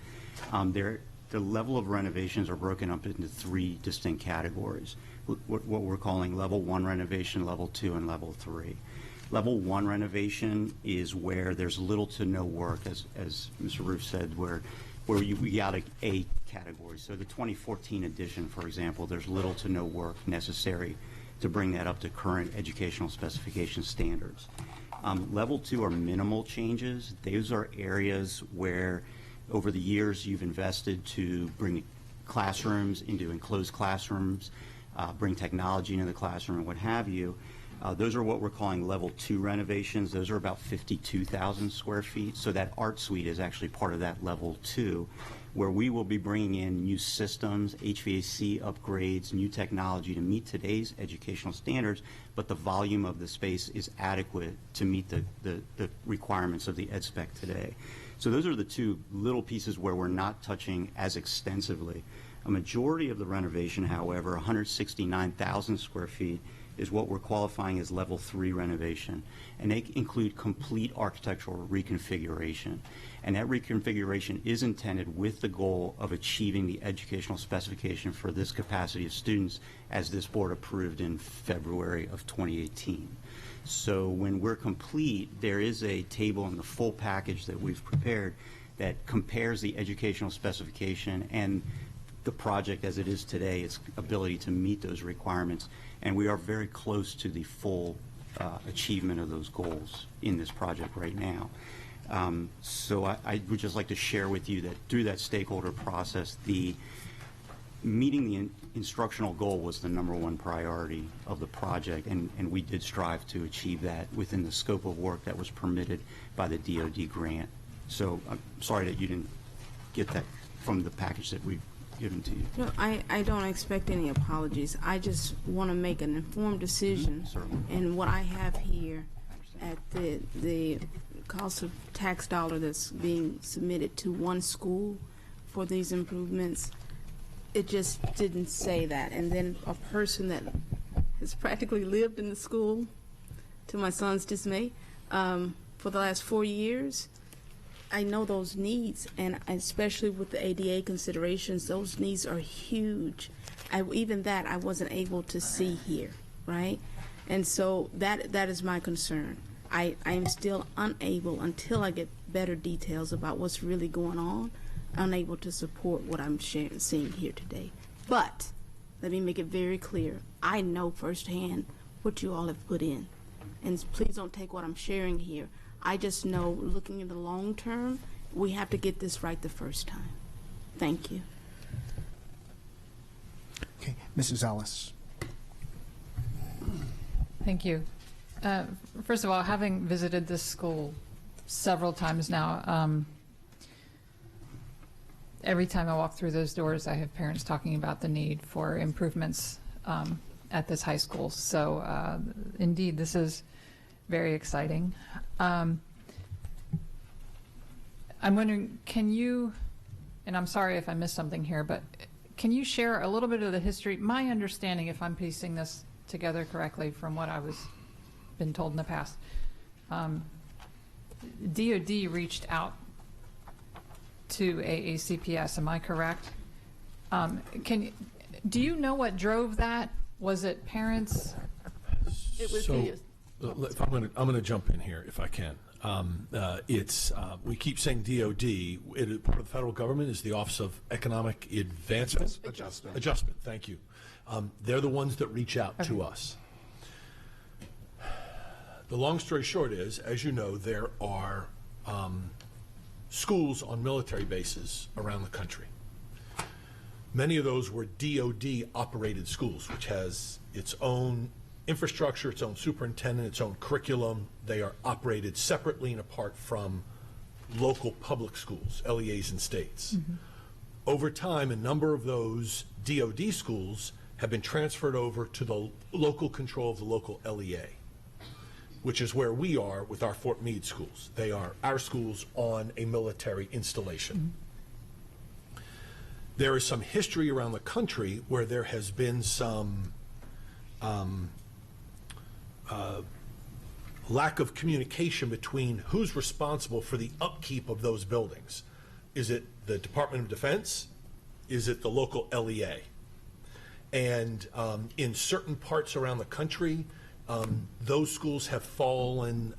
The level of renovations are broken up into 3 distinct categories. What we're calling level 1 renovation, level 2, and level 3. Level 1 renovation is where there's little to no work, as Mr. Roof said, where we got a category. So the 2014 edition, for example, there's little to no work necessary to bring that up to current educational specification standards. Level 2 are minimal changes. Those are areas where over the years you've invested to bring classrooms into enclosed classrooms, bring technology into the classroom and what have you. Those are what we're calling level 2 renovations. Those are about 52,000 square feet. So that art suite is actually part of that level 2, where we will be bringing in new systems, HVAC upgrades, new technology to meet today's educational standards, but the volume of the space is adequate to meet the requirements of the ed spec today. So those are the two little pieces where we're not touching as extensively. A majority of the renovation, however, 169,000 square feet, is what we're qualifying as level 3 renovation. And they include complete architectural reconfiguration. And that reconfiguration is intended with the goal of achieving the educational specification for this capacity of students as this board approved in February of 2018. So when we're complete, there is a table in the full package that we've prepared that compares the educational specification and the project as it is today, its ability to meet those requirements. And we are very close to the full achievement of those goals in this project right now. So I would just like to share with you that through that stakeholder process, meeting the instructional goal was the #1 priority of the project, and we did strive to achieve that within the scope of work that was permitted by the DoD grant. So I'm sorry that you didn't get that from the package that we've given to you.
No, I don't expect any apologies. I just want to make an informed decision. And what I have here at the cost of tax dollar that's being submitted to one school for these improvements, it just didn't say that. And then a person that has practically lived in the school, to my son's dismay, for the last 4 years, I know those needs, and especially with the ADA considerations, those needs are huge. Even that I wasn't able to see here, right? And so that is my concern. I am still unable, until I get better details about what's really going on, unable to support what I'm seeing here today. But let me make it very clear. I know firsthand what you all have put in. And please don't take what I'm sharing here. I just know, looking in the long term, we have to get this right the first time. Thank you.
Okay, Mrs. Ellis.
Thank you. First of all, having visited this school several times now, every time I walk through those doors, I have parents talking about the need for improvements at this high school. So indeed, this is very exciting. I'm wondering, can you, and I'm sorry if I missed something here, but can you share a little bit of the history? My understanding, if I'm piecing this together correctly from what I was been told in the past, DoD reached out to AACPS, am I correct? Do you know what drove that? Was it parents?
It was
if I'm going to jump in here if I can. We keep saying DOD. Part of the federal government is the Office of Economic Advancement. Adjustment. Thank you. They're the ones that reach out to us. The long story short is, as you know, there are schools on military bases around the country. Many of those were DOD-operated schools, which has its own infrastructure, its own superintendent, its own curriculum. They are operated separately and apart from local public schools, LEAs and states. Mm-hmm. Over time, a number of those DOD schools have been transferred over to the local control of the local LEA, which is where we are with our Fort Meade schools. They are our schools on a military installation. Mm-hmm. There is some history around the country where there has been some lack of communication between who's responsible for the upkeep of those buildings. Is it the Department of Defense? Is it the local LEA? And in certain parts around the country, those schools have fallen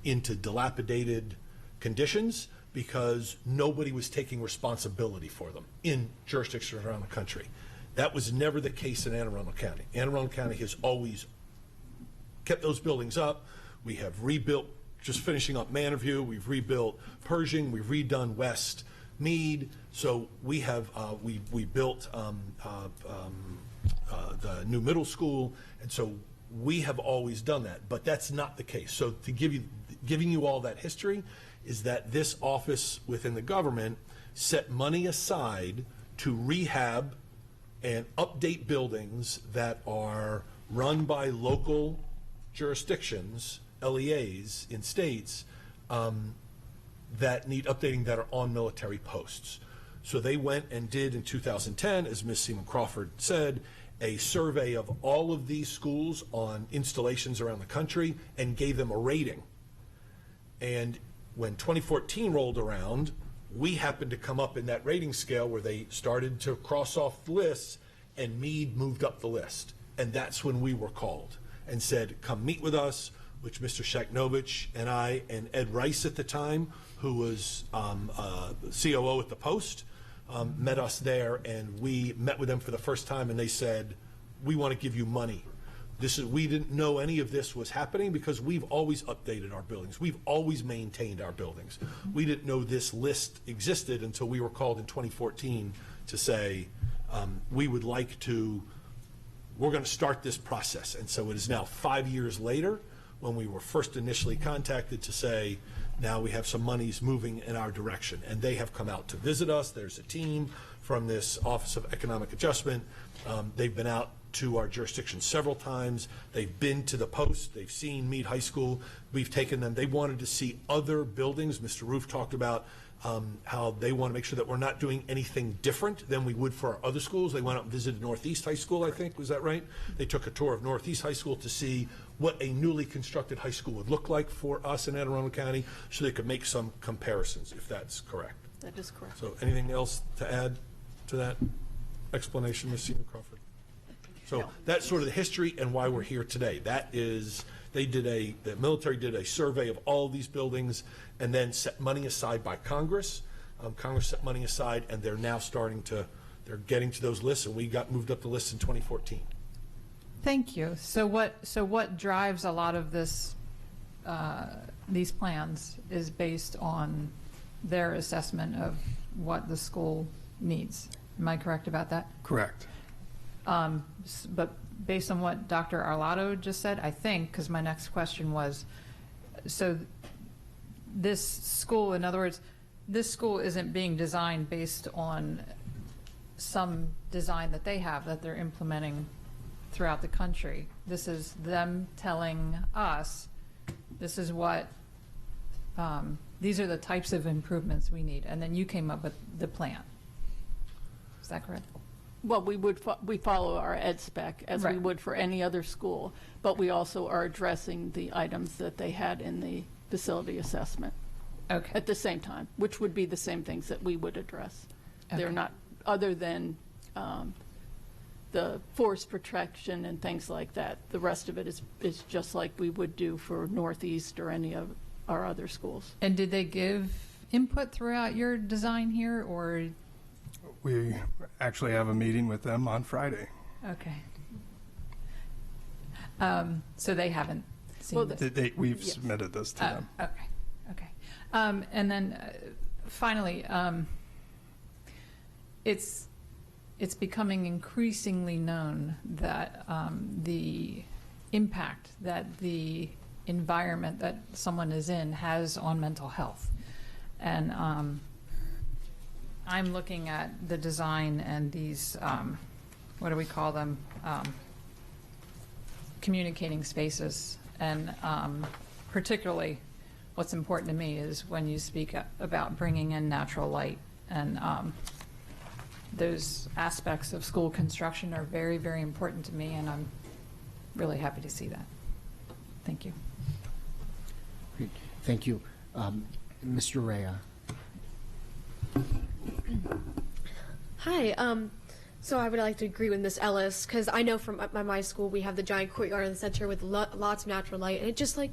into dilapidated conditions because nobody was taking responsibility for them in jurisdictions around the country. That was never the case in Anne Arundel County. Anne Arundel County has always kept those buildings up. We have rebuilt, just finishing up Manorview, we've rebuilt Pershing, we've redone West Mead. So we have, we built the new middle school, and so we have always done that, but that's not the case. So to giving you all that history is that this office within the government set money aside to rehab and update buildings that are run by local jurisdictions, LEAs in states, that need updating that are on military posts. So they went and did in 2010, as Ms. Seaman Crawford said, a survey of all of these schools on installations around the country and gave them a rating. And when 2014 rolled around, we happened to come up in that rating scale where they started to cross off the lists, and Meade moved up the list. And that's when we were called and said, come meet with us, which Mr. Shaknovich and I and Ed Rice at the time, who was COO at the Post, met us there, and we met with them for the first time, and they said, we want to give you money. We didn't know any of this was happening because we've always updated our buildings. We've always maintained our buildings. We didn't know this list existed until we were called in 2014 to say, we would like to, we're going to start this process. And so it is now 5 years later when we were first initially contacted to say, now we have some monies moving in our direction. And they have come out to visit us. There's a team from this Office of Economic Adjustment. They've been out to our jurisdiction several times. They've been to the Post. They've seen Meade High School. We've taken them. They wanted to see other buildings. Mr. Roof talked about how they want to make sure that we're not doing anything different than we would for our other schools. They went out and visited Northeast High School, I think. Was that right? They took a tour of Northeast High School to see what a newly constructed high school would look like for us in Anne Arundel County, so they could make some comparisons, if that's correct.
That is correct.
So anything else to add to that explanation, Ms. Seaman Crawford? So that's sort of the history and why we're here today. That is, the military did a survey of all of these buildings and then set money aside by Congress. Congress set money aside, and they're now they're getting to those lists, and we got moved up the list in 2014.
Thank you. So what drives a lot of this, these plans is based on their assessment of what the school needs. Am I correct about that?
Correct.
But based on what Dr. Arlotto just said, I think, because my next question was, so this school, in other words, this school isn't being designed based on some design that they have that they're implementing throughout the country. This is them telling us, this is what, these are the types of improvements we need, and then you came up with the plan. Is that correct?
Well, we follow our ed spec as we would for any other school, but we also are addressing the items that they had in the facility assessment at the same time, which would be the same things that we would address. Okay. They're not, other than the forest protection and things like that. The rest of it is just like we would do for Northeast or any of our other schools.
And did they give input throughout your design here, or?
We actually have a meeting with them on Friday.
Okay. So they haven't seen this?
We've submitted this to them.
Okay. Okay. And then finally, it's becoming increasingly known that the impact that the environment that someone is in has on mental health. And I'm looking at the design and these, what do we call them? Communicating spaces. And particularly what's important to me is when you speak about bringing in natural light, and those aspects of school construction are very, very important to me, and I'm really happy to see that. Thank you.
Great. Thank you. Mr. Rea.
Hi. So I would like to agree with Ms. Ellis, because I know from my school we have the giant courtyard in the center with lots of natural light, and it just like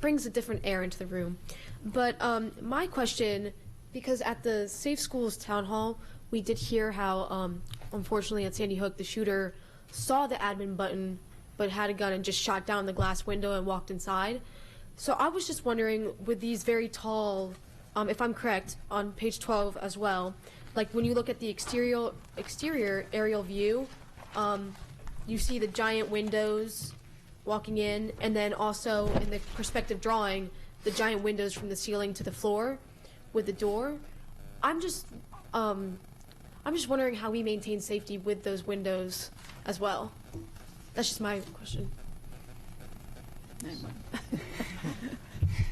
brings a different air into the room. But my question, because at the Safe Schools Town Hall, we did hear how unfortunately at Sandy Hook, the shooter saw the admin button but had a gun and just shot down the glass window and walked inside. So I was just wondering, with these very tall, if I'm correct, on page 12 as well, like when you look at the exterior aerial view, you see the giant windows walking in, and then also in the perspective drawing, the giant windows from the ceiling to the floor with the door. I'm just wondering how we maintain safety with those windows as well. That's just my question.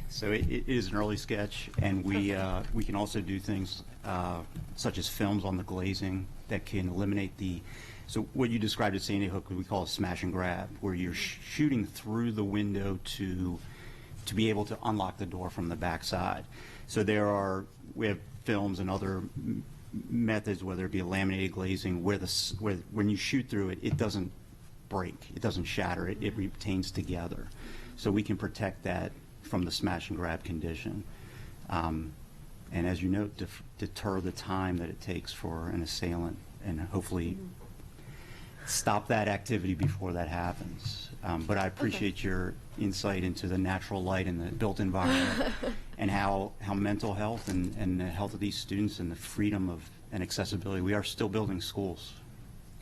So it is an early sketch, and we can also do things such as films on the glazing that can eliminate the. So what you described at Sandy Hook, we call a smash and grab, where you're shooting through the window to be able to unlock the door from the back side. So we have films and other methods, whether it be a laminated glazing, where when you shoot through it, it doesn't break, it doesn't shatter, it retains together. So we can protect that from the smash and grab condition. And as you know, deter the time that it takes for an assailant, and hopefully stop that activity before that happens. But I appreciate your insight into the natural light and the built environment and how mental health and the health of these students and the freedom of and accessibility. We are still building schools,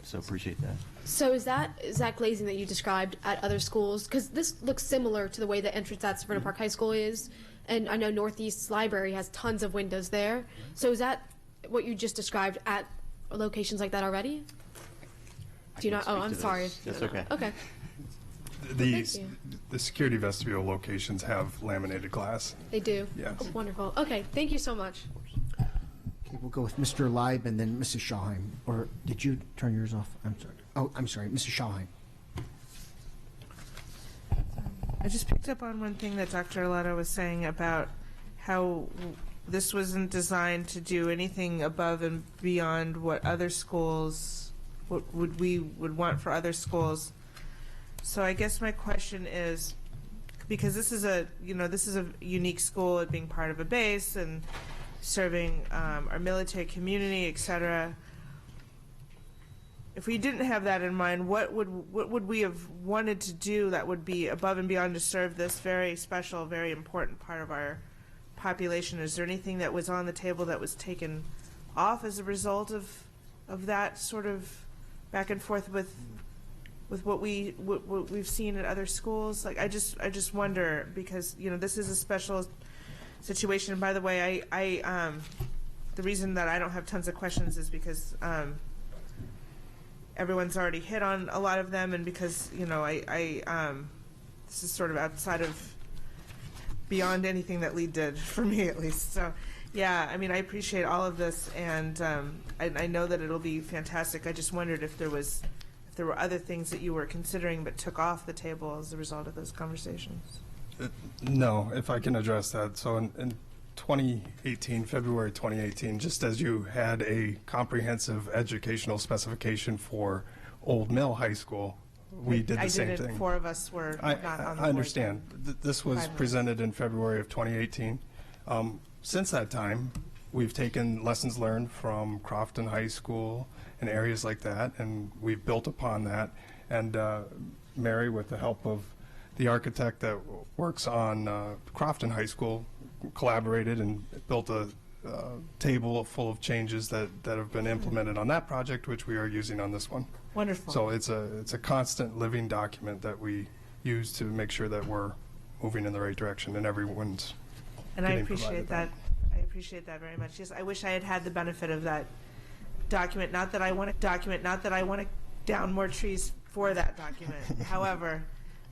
so appreciate that.
So is that glazing that you described at other schools? Because this looks similar to the way the entrance at Savannah Park High School is, and I know Northeast Library has tons of windows there. So is that what you just described at locations like that already? Do you not? Oh, I'm sorry.
That's okay.
Okay.
The security vestibule locations have laminated glass.
They do?
Yes.
Oh, wonderful. Okay, thank you so much.
Okay, we'll go with Mr. Leib and then Mrs. Schallheim. Or did you turn yours off? I'm sorry. Oh, I'm sorry, Mrs. Schallheim.
I just picked up on one thing that Dr. Arlotto was saying about how this wasn't designed to do anything above and beyond what other schools, what we would want for other schools. So I guess my question is, because this is a unique school, it being part of a base and serving our military community, etc. If we didn't have that in mind, what would we have wanted to do that would be above and beyond to serve this very special, very important part of our population? Is there anything that was on the table that was taken off as a result of that sort of back and forth with what we've seen at other schools? Like I just wonder, because this is a special situation. And by the way, I the reason that I don't have tons of questions is because everyone's already hit on a lot of them, and because this is sort of outside of beyond anything that Lee did for me, at least. So yeah, I mean, I appreciate all of this, and I know that it'll be fantastic. I just wondered if there were other things that you were considering but took off the table as a result of those conversations.
No, if I can address that. So in 2018, February 2018, just as you had a comprehensive educational specification for Old Mill High School, we did the same thing.
4 of us were not on the board.
I understand. This was presented in February of 2018. Since that time, we've taken lessons learned from Crofton High School and areas like that, and we've built upon that. And Mary, with the help of the architect that works on Crofton High School, collaborated and built a table full of changes that have been implemented on that project, which we are using on this one.
Wonderful.
So it's a constant living document that we use to make sure that we're moving in the right direction and everyone's
And I
getting
appreciate
provided
that. I appreciate that very much. Yes, I wish I had the benefit of that document. Not that I want to down more trees for that document. However,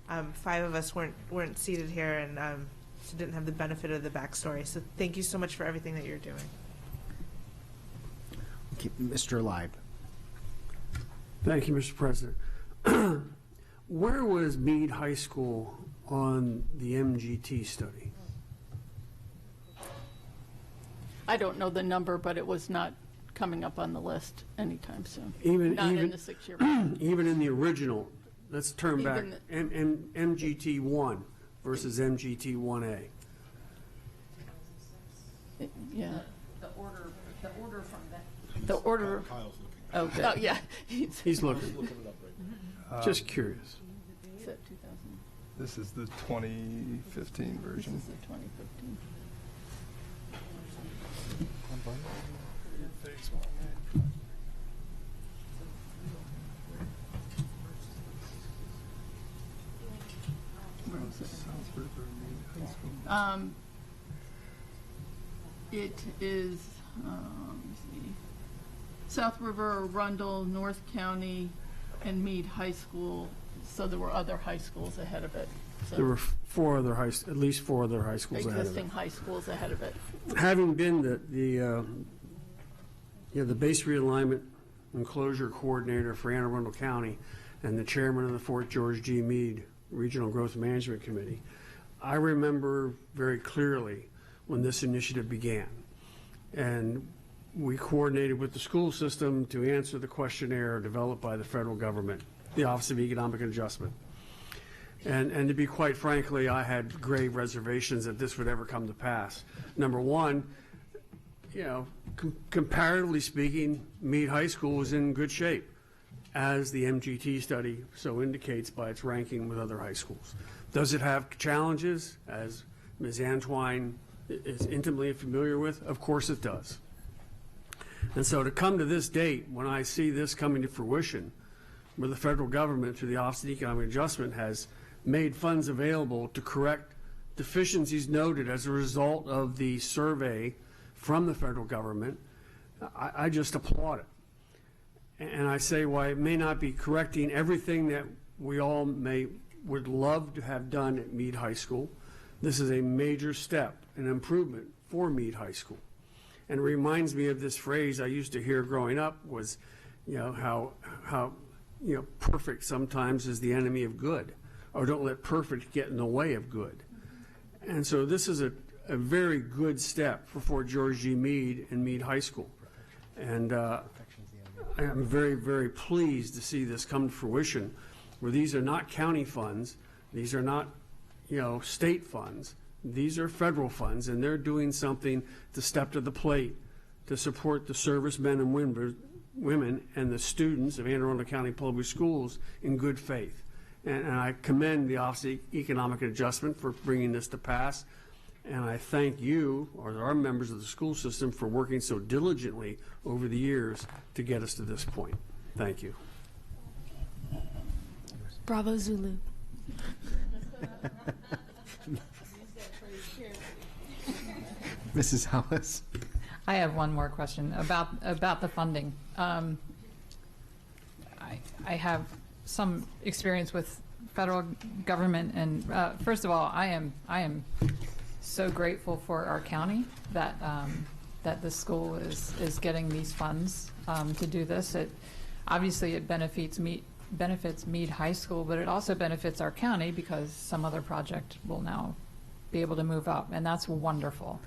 5 of us weren't seated here, and so didn't have the benefit of the backstory. So thank you so much for everything that you're doing.
Okay, Mr. Leib.
Thank you, Mr. President. Where was Meade High School on the MGT study?
I don't know the number, but it was not coming up on the list anytime soon.
Not
in the 6-year.
Even in the original, let's turn back, MGT 1 versus MGT 1A.
Yeah.
The order from that.
The order. Oh, good.
Oh,
yeah.
He's looking. Just curious.
Is that 2000?
This is the 2015 version.
This is the 2015.
Phase 1.
Where is it?
South River Main High School.
It is, let me see, South River, Arundel, North County, and Meade High School. So there were other high schools ahead of it. So
There were at least four other high schools ahead of it.
existing high schools ahead of it.
Having been the base realignment and closure coordinator for Anne Arundel County and the chairman of the Fort George G. Meade Regional Growth Management Committee, I remember very clearly when this initiative began. And we coordinated with the school system to answer the questionnaire developed by the federal government, the Office of Economic Adjustment. And to be quite frankly, I had grave reservations that this would ever come to pass. Number one, comparatively speaking, Meade High School was in good shape, as the MGT study so indicates by its ranking with other high schools. Does it have challenges, as Ms. Antwine is intimately familiar with? Of course it does. And so to come to this date, when I see this coming to fruition, where the federal government, through the Office of Economic Adjustment, has made funds available to correct deficiencies noted as a result of the survey from the federal government, I just applaud it. And I say, while it may not be correcting everything that we all would love to have done at Meade High School, this is a major step, an improvement for Meade High School. And it reminds me of this phrase I used to hear growing up was, how perfect sometimes is the enemy of good, or don't let perfect get in the way of good. And so this is a very good step for Fort George G. Meade and Meade High School. And I'm very, very pleased to see this come to fruition, where these are not county funds, these are not, state funds, these are federal funds, and they're doing something to step to the plate to support the servicemen and women and the students of Anne Arundel County Public Schools in good faith. And I commend the Office of Economic Adjustment for bringing this to pass. And I thank you, or our members of the school system, for working so diligently over the years to get us to this point. Thank you.
Bravo Zulu.
Mrs. Hollis?
I have one more question about the funding. I have some experience with federal government, and first of all, I am so grateful for our county that that the school is getting these funds to do this. Obviously it benefits Meade High School, but it also benefits our county because some other project will now be able to move up, and that's wonderful.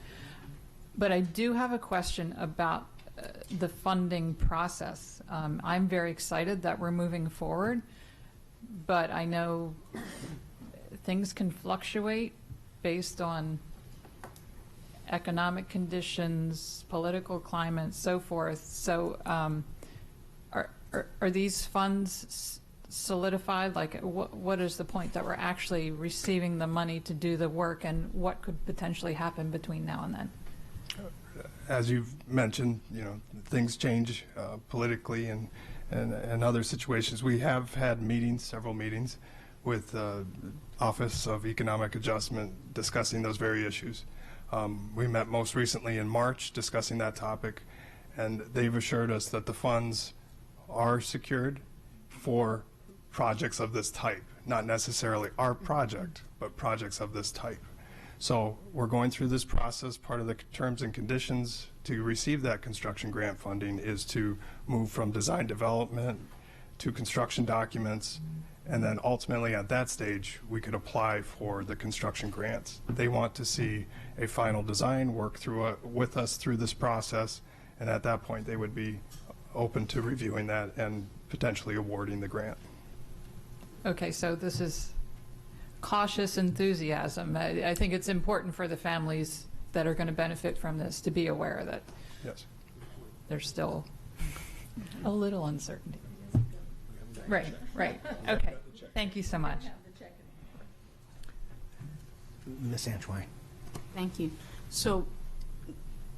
But I do have a question about the funding process. I'm very excited that we're moving forward, but I know things can fluctuate based on economic conditions, political climate, so forth. So are these funds solidified? Like, what is the point that we're actually receiving the money to do the work, and what could potentially happen between now and then?
As you've mentioned, things change politically and other situations. We have had meetings, several meetings, with Office of Economic Adjustment discussing those very issues. We met most recently in March discussing that topic, and they've assured us that the funds are secured for projects of this type, not necessarily our project, but projects of this type. So we're going through this process. Part of the terms and conditions to receive that construction grant funding is to move from design development to construction documents, and then ultimately at that stage we could apply for the construction grants. They want to see a final design, work through with us through this process, and at that point they would be open to reviewing that and potentially awarding the grant.
Okay, so this is cautious enthusiasm. I think it's important for the families that are going to benefit from this to be aware that
yes,
there's still A little uncertainty. Right, right. Okay. Thank you so much.
Ms. Antwine.
Thank you. So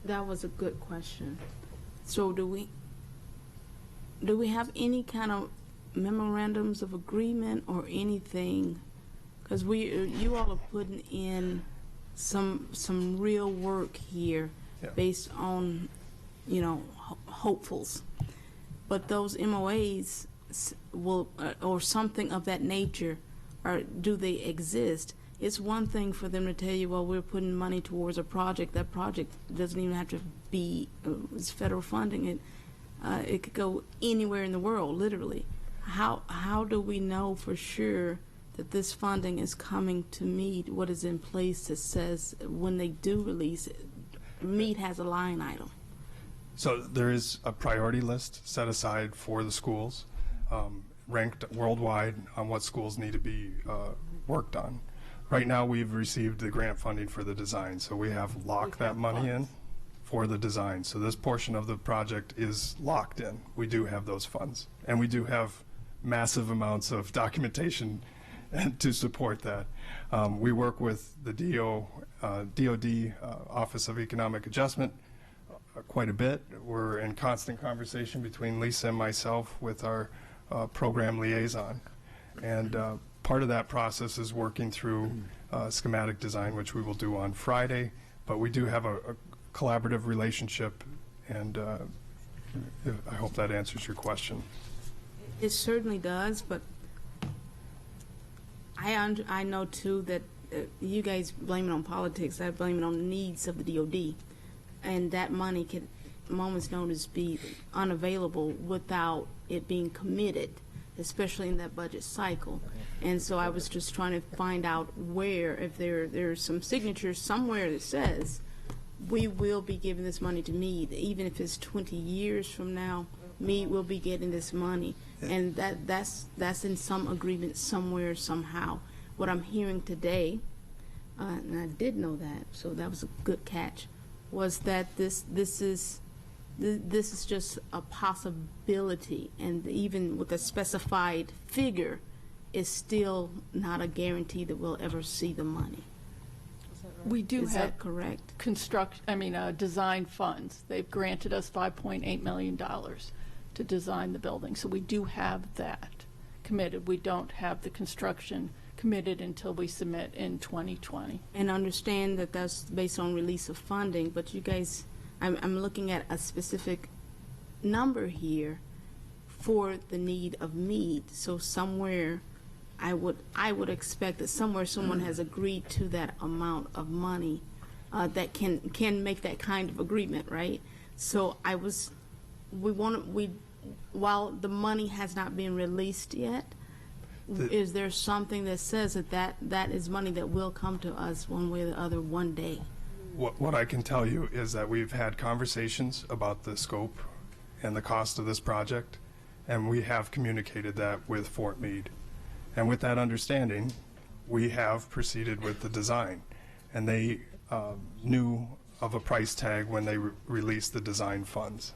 that was a good question. So do we have any kind of memorandums of agreement or anything? Because you all are putting in some real work here based on, hopefuls. But those MOAs will, or something of that nature, or do they exist? It's one thing for them to tell you, well, we're putting money towards a project. That project doesn't even have to be it's federal funding. It could go anywhere in the world, literally. How do we know for sure that this funding is coming to meet what is in place that says when they do release it, MEAD has a line item?
So there is a priority list set aside for the schools, ranked worldwide on what schools need to be worked on. Right now, we've received the grant funding for the design, so we have locked that money in for the design. So this portion of the project is locked in. We do have those funds, and we do have massive amounts of documentation to support that. We work with the DOD Office of Economic Adjustment quite a bit. We're in constant conversation between Lisa and myself with our program liaison. And part of that process is working through schematic design, which we will do on Friday. But we do have a collaborative relationship, and I hope that answers your question.
It certainly does, but I know too that you guys blame it on politics. I blame it on the needs of the DOD, and that money can, moment's notice, be unavailable without it being committed, especially in that budget cycle. And so I was just trying to find out where, if there's some signatures somewhere that says we will be giving this money to MEAD, even if it's 20 years from now, MEAD will be getting this money. And that's in some agreement somewhere, somehow. What I'm hearing today, and I did know that, so that was a good catch, was that this is just a possibility, and even with a specified figure, is still not a guarantee that we'll ever see the money.
We do
Is
have
that correct?
Design funds. They've granted us $5.8 million to design the building, so we do have that committed. We don't have the construction committed until we submit in 2020.
And understand that that's based on release of funding, but you guys, I'm looking at a specific number here for the need of MEAD. So somewhere, I would expect that somewhere someone has agreed to that amount of money that can make that kind of agreement, right? So while the money has not been released yet, is there something that says that is money that will come to us one way or the other one day?
What I can tell you is that we've had conversations about the scope and the cost of this project, and we have communicated that with Fort Meade. And with that understanding, we have proceeded with the design. And they knew of a price tag when they released the design funds.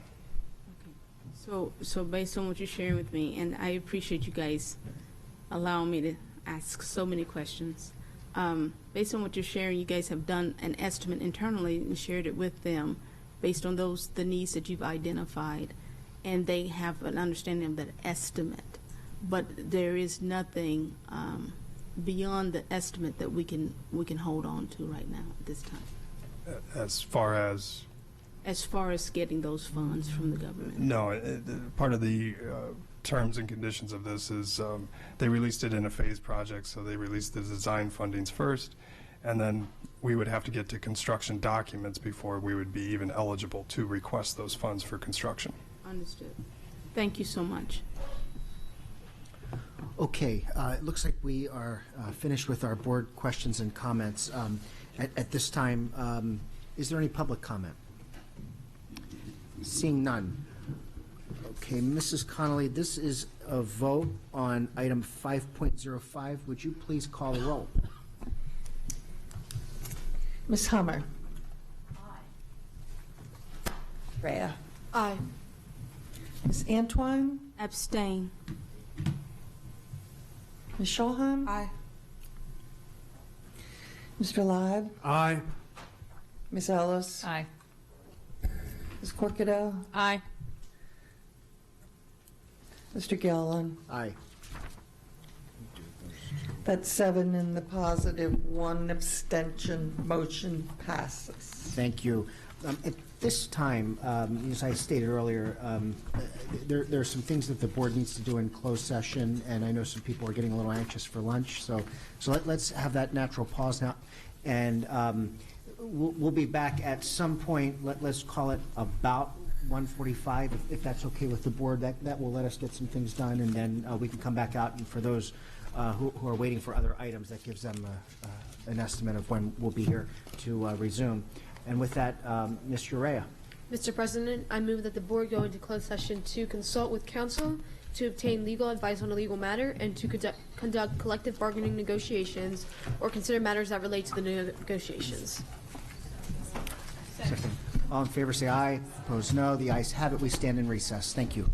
So based on what you're sharing with me, and I appreciate you guys allowing me to ask so many questions. Based on what you're sharing, you guys have done an estimate internally and shared it with them based on the needs that you've identified, and they have an understanding of that estimate. But there is nothing beyond the estimate that we can hold on to right now at this time.
As far as
getting those funds from the government?
No, part of the terms and conditions of this is they released it in a phased project, so they released the design fundings first, and then we would have to get to construction documents before we would be even eligible to request those funds for construction.
Understood. Thank you so much.
Okay, it looks like we are finished with our board questions and comments. At this time, is there any public comment? Seeing none. Okay, Mrs. Connolly, this is a vote on item 5.05. Would you please call the roll?
Ms. Hummer. Aye. Rhea.
Aye.
Ms. Antwine?
Abstain.
Ms. Schulheim?
Aye.
Mr. Ladd?
Aye.
Ms. Ellis?
Aye.
Ms. Corkadell?
Aye.
Mr. Gilliland?
Aye.
That's 7 in the positive, 1 abstention. Motion passes.
Thank you. At this time, as I stated earlier, there are some things that the board needs to do in closed session, and I know some people are getting a little anxious for lunch, so let's have that natural pause now. And we'll be back at some point, let's call it about 1:45, if that's okay with the board. That will let us get some things done, and then we can come back out, and for those who are waiting for other items, that gives them an estimate of when we'll be here to resume. And with that, Ms. Urea.
Mr. President, I move that the board go into closed session to consult with counsel, to obtain legal advice on a legal matter, and to conduct collective bargaining negotiations or consider matters that relate to the negotiations.
Second. All in favor say aye. Opposed no. The ayes have it. We stand in recess. Thank you.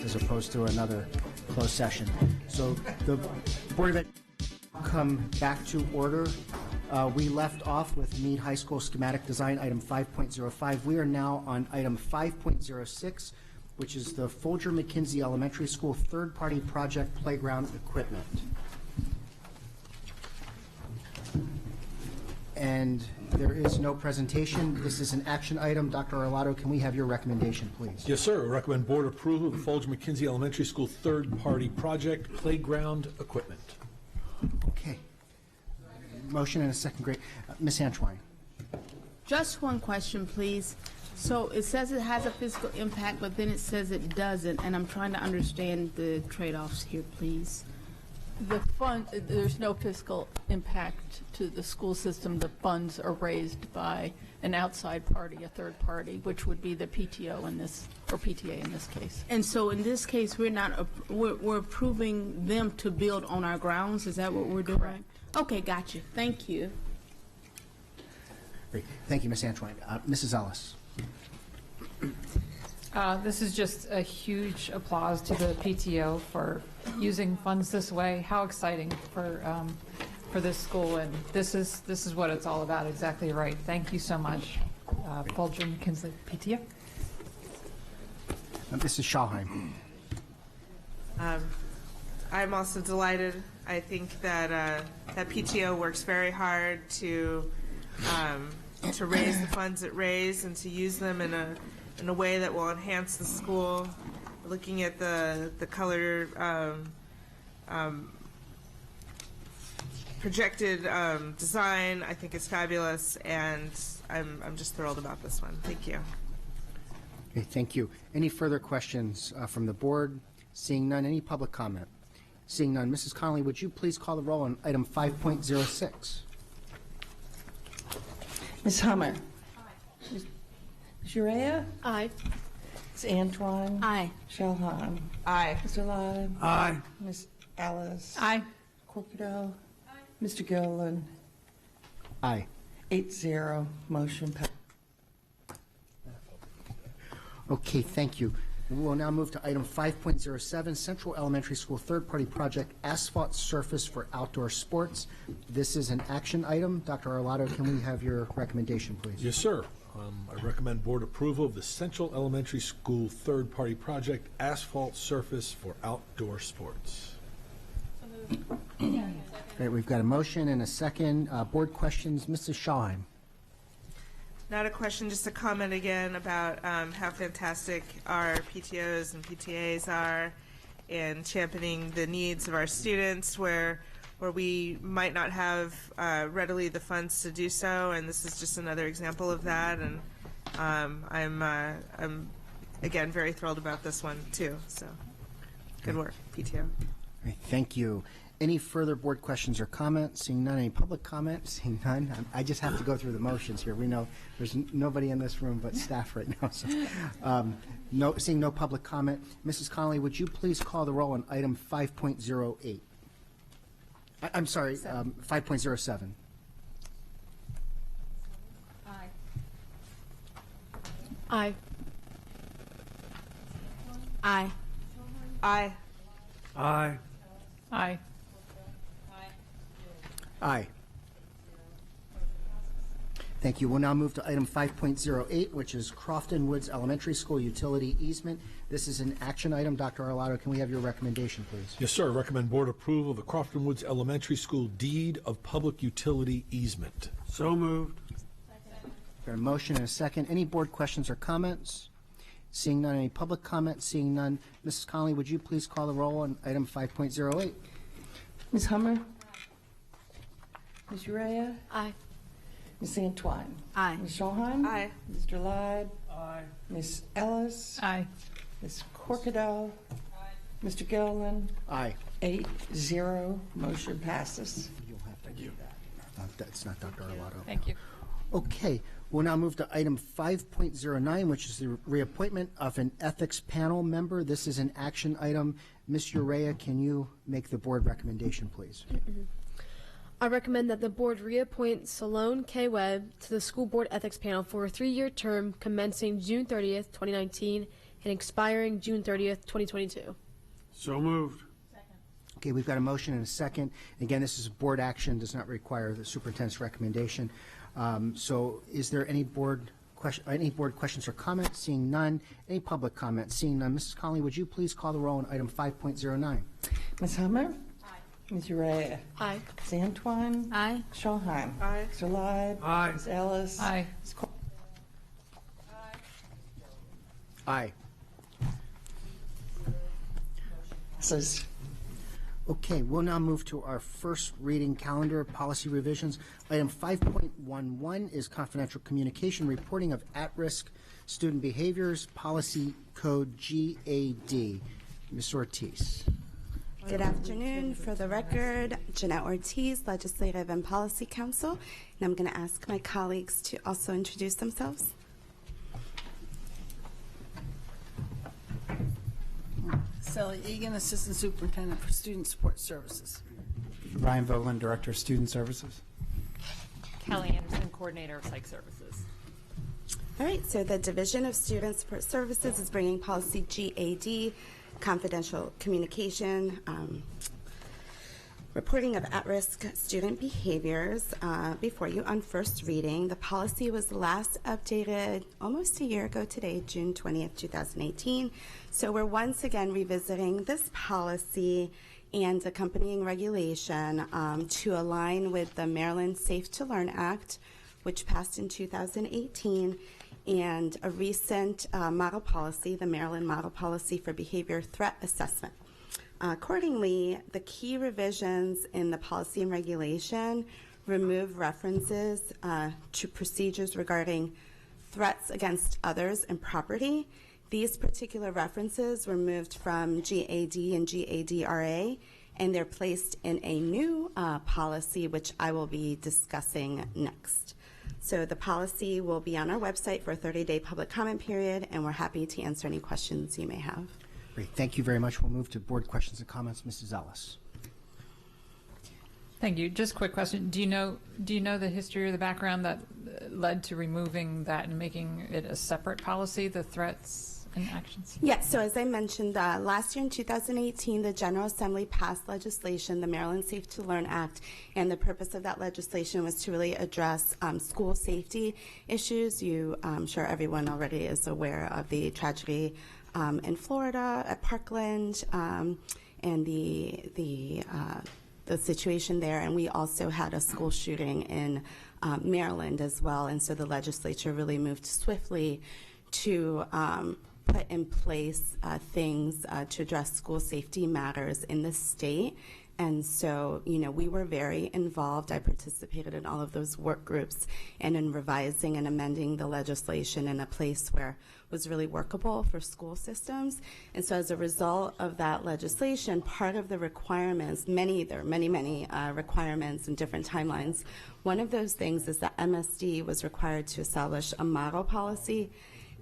as opposed to another closed session. So the Board of Ed come back to order. We left off with Meade High School schematic design, item 5.05. We are now on item 5.06, which is the Folger McKinsey Elementary School third-party project playground equipment. And there is no presentation. This is an action item. Dr. Arlotto, can we have your recommendation, please?
Yes, sir. I recommend board approval of the Folger McKinsey Elementary School third-party project playground equipment.
Okay. Motion and a second. Great. Ms. Antwine.
Just one question, please. So it says it has a fiscal impact, but then it says it doesn't, and I'm trying to understand the trade-offs here, please.
The fund, there's no fiscal impact to the school system. The funds are raised by an outside party, a third party, which would be the PTO in this, or PTA in this case.
And so in this case, we're approving them to build on our grounds? Is that what we're doing?
Correct.
Okay, gotcha. Thank you.
Great. Thank you, Ms. Antwine. Mrs. Ellis.
This is just a huge applause to the PTO for using funds this way. How exciting for this school, and this is what it's all about. Exactly right. Thank you so much, Folger McKinsey PTO.
Mrs. Schallheim.
I'm also delighted. I think that that PTO works very hard to raise the funds it raised and to use them in a way that will enhance the school. Looking at the color projected design, I think is fabulous, and I'm just thrilled about this one. Thank you.
Okay, thank you. Any further questions from the board? Seeing none, any public comment? Seeing none, Mrs. Connolly, would you please call the roll on item 5.06?
Ms. Hummer. Ms. Urea?
Aye.
Ms. Antwine?
Aye.
Shellheim?
Aye.
Mr. Lott?
Aye.
Ms. Ellis?
Aye.
Corkido? Mr. Gilliland?
Aye.
8-0, motion passed.
Okay, thank you. We will now move to item 5.07, Central Elementary School third-party project asphalt surface for outdoor sports. This is an action item. Dr. Arlotto, can we have your recommendation, please?
Yes, sir. I recommend board approval of the Central Elementary School third-party project asphalt surface for outdoor sports.
Great, we've got a motion and a second. Board questions, Mrs. Schallheim.
Not a question, just a comment again about how fantastic our PTOs and PTAs are in championing the needs of our students where we might not have readily the funds to do so, and this is just another example of that. And I'm again very thrilled about this one too. So good work, PTO.
Great, thank you. Any further board questions or comments? Seeing none, any public comment? Seeing none, I just have to go through the motions here. We know there's nobody in this room but staff right now. So, seeing no public comment, Mrs. Connolly, would you please call the roll on item 5.08? I'm sorry, 5.07.
Aye. Aye.
Aye.
Aye.
Aye.
Aye.
Aye. Thank you. We'll now move to item 5.08, which is Crofton Woods Elementary School utility easement. This is an action item. Dr. Arlotto, can we have your recommendation, please?
Yes, sir. I recommend board approval of the Crofton Woods Elementary School deed of public utility easement.
So moved.
Got a motion and a second. Any board questions or comments? Seeing none, any public comments? Seeing none, Mrs. Connolly, would you please call the roll on item 5.08?
Ms. Hummer? Ms. Urea?
Aye.
Ms. Antwine?
Aye.
Ms. Schallheim?
Aye.
Mr. Lott?
Aye.
Ms. Ellis?
Aye.
Ms. Corkido? Mr. Gilliland?
Aye.
8-0, motion passes.
You'll have to do that. That's not Dr. Arlotto.
Thank you.
Okay, we'll now move to item 5.09, which is the reappointment of an ethics panel member. This is an action item. Ms. Urea, can you make the board recommendation, please?
I recommend that the board reappoint Salone K. Webb to the school board ethics panel for a 3-year term commencing June 30th, 2019, and expiring June 30th, 2022.
So moved.
Okay, we've got a motion and a second. Again, this is board action, does not require the superintendent's recommendation. So is there any board questions or comments? Seeing none. Any public comments? Seeing none. Mrs. Conley, would you please call the roll on item 5.09?
Ms. Hummer? Aye. Ms. Urea?
Aye.
Ms. Antoine?
Aye.
Ms. Schulheim?
Aye.
Mr. Lyde?
Aye.
Ms. Ellis?
Aye.
Ms. Cole?
Aye.
Says
Okay, we'll now move to our first reading calendar policy revisions. Item 5.11 is confidential communication reporting of at-risk student behaviors, policy code GAD. Ms. Ortiz.
Good afternoon. For the record, Jeanette Ortiz, Legislative and Policy Counsel, and I'm going to ask my colleagues to also introduce themselves.
Sally Egan, Assistant Superintendent for Student Support Services.
Ryan Vogelin, Director of Student Services.
Kelly Anderson, Coordinator of Psych Services.
All right, so the Division of Student Support Services is bringing policy GAD, confidential communication, reporting of at-risk student behaviors before you on first reading. The policy was last updated almost a year ago today, June 20th, 2018. So we're once again revisiting this policy and accompanying regulation to align with the Maryland Safe to Learn Act, which passed in 2018, and a recent model policy, the Maryland Model Policy for Behavior Threat Assessment. Accordingly, the key revisions in the policy and regulation remove references to procedures regarding threats against others and property. These particular references were moved from GAD and GADRA, and they're placed in a new policy, which I will be discussing next. So the policy will be on our website for a 30-day public comment period, and we're happy to answer any questions you may have.
Great, thank you very much. We'll move to board questions and comments. Mrs. Ellis.
Thank you. Just a quick question. Do you know the history or the background that led to removing that and making it a separate policy, the threats and actions?
Yes, so as I mentioned, last year in 2018, the General Assembly passed legislation, the Maryland Safe to Learn Act, and the purpose of that legislation was to really address school safety issues. I'm sure everyone already is aware of the tragedy in Florida at Parkland and the situation there, and we also had a school shooting in Maryland as well, and so the legislature really moved swiftly to put in place things to address school safety matters in the state. And so, we were very involved. I participated in all of those work groups and in revising and amending the legislation in a place where it was really workable for school systems. And so as a result of that legislation, part of the requirements, there are many requirements and different timelines. One of those things is that MSD was required to establish a model policy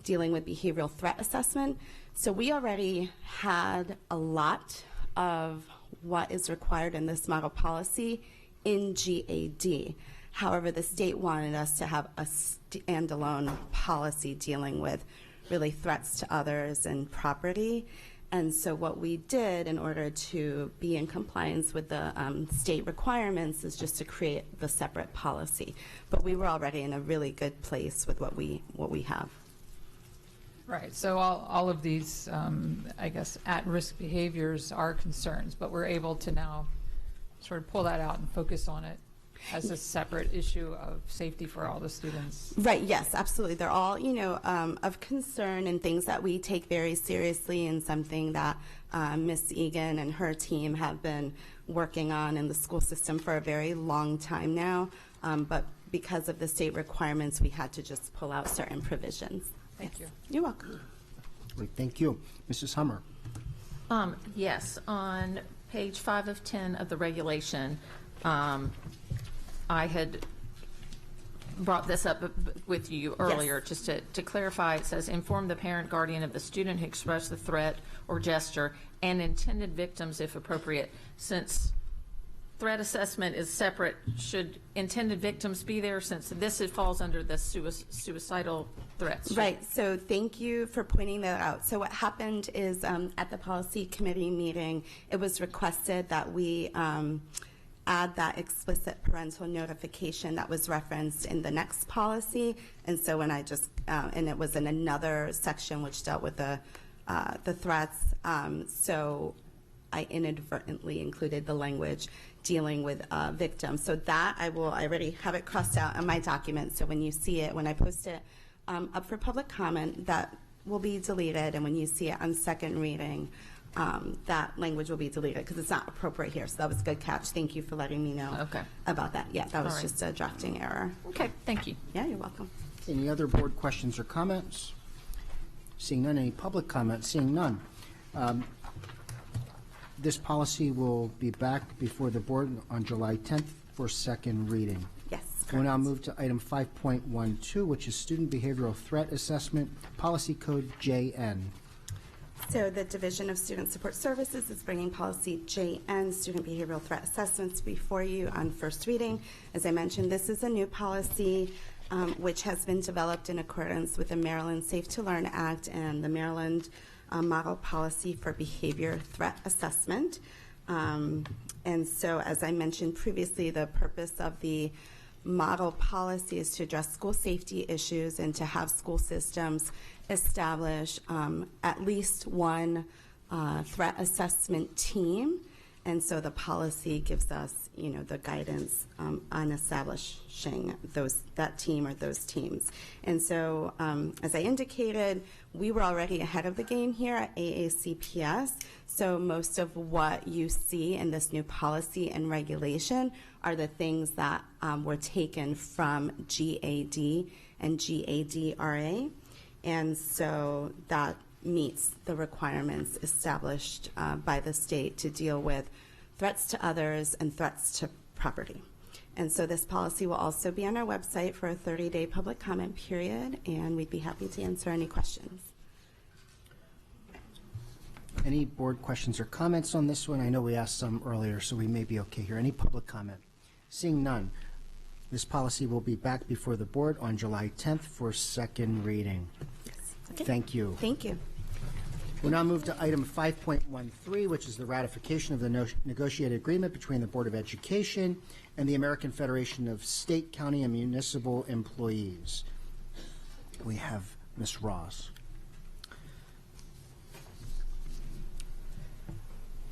dealing with behavioral threat assessment. So we already had a lot of what is required in this model policy in GAD. However, the state wanted us to have a standalone policy dealing with really threats to others and property. And so what we did in order to be in compliance with the state requirements is just to create the separate policy. But we were already in a really good place with what we have.
Right, so all of these, I guess, at-risk behaviors are concerns, but we're able to now sort of pull that out and focus on it as a separate issue of safety for all the students.
Right, yes, absolutely. They're all, of concern and things that we take very seriously, and something that Ms. Egan and her team have been working on in the school system for a very long time now. But because of the state requirements, we had to just pull out certain provisions.
Thank you.
You're welcome.
Great, thank you. Mrs. Hummer.
Yes, on page 5 of 10 of the regulation, I had brought this up with you earlier. Yes. Just to clarify, it says inform the parent guardian of the student who expressed the threat or gesture and intended victims if appropriate. Since threat assessment is separate. Should intended victims be there, since this falls under the suicidal threats?
Right. So thank you for pointing that out. So what happened is at the policy committee meeting, it was requested that we add that explicit parental notification that was referenced in the next policy. And so when I just, and it was in another section which dealt with the threats. So I inadvertently included the language dealing with victims. So that I already have it crossed out in my document. So when you see it, when I post it up for public comment, that will be deleted. And when you see it on second reading, that language will be deleted because it's not appropriate here. So that was a good catch. Thank you for letting me know about that. Yeah, that was just a drafting error.
Okay, thank you.
Yeah, you're welcome.
Any other board questions or comments? Seeing none. Any public comments? Seeing none. This policy will be back before the board on July 10th for second reading.
Yes.
We'll now move to item 5.12, which is Student Behavioral Threat Assessment, Policy Code JN.
So the Division of Student Support Services is bringing policy JN, Student Behavioral Threat Assessments, before you on first reading. As I mentioned, this is a new policy which has been developed in accordance with the Maryland Safe to Learn Act and the Maryland Model Policy for Behavior Threat Assessment. And so, as I mentioned previously, the purpose of the model policy is to address school safety issues and to have school systems establish at least one threat assessment team. And so the policy gives us, the guidance on establishing that team or those teams. And so, as I indicated, we were already ahead of the game here at AACPS. So most of what you see in this new policy and regulation are the things that were taken from GAD and GADRA. And so that meets the requirements established by the state to deal with threats to others and threats to property. And so this policy will also be on our website for a 30-day public comment period, and we'd be happy to answer any questions.
Any board questions or comments on this one? I know we asked some earlier, so we may be okay here. Any public comment? Seeing none, this policy will be back before the board on July 10th for second reading.
Yes. Okay.
Thank you.
Thank you.
We'll now move to item 5.13, which is the ratification of the negotiated agreement between the Board of Education and the American Federation of State, County, and Municipal Employees. We have Ms. Ross.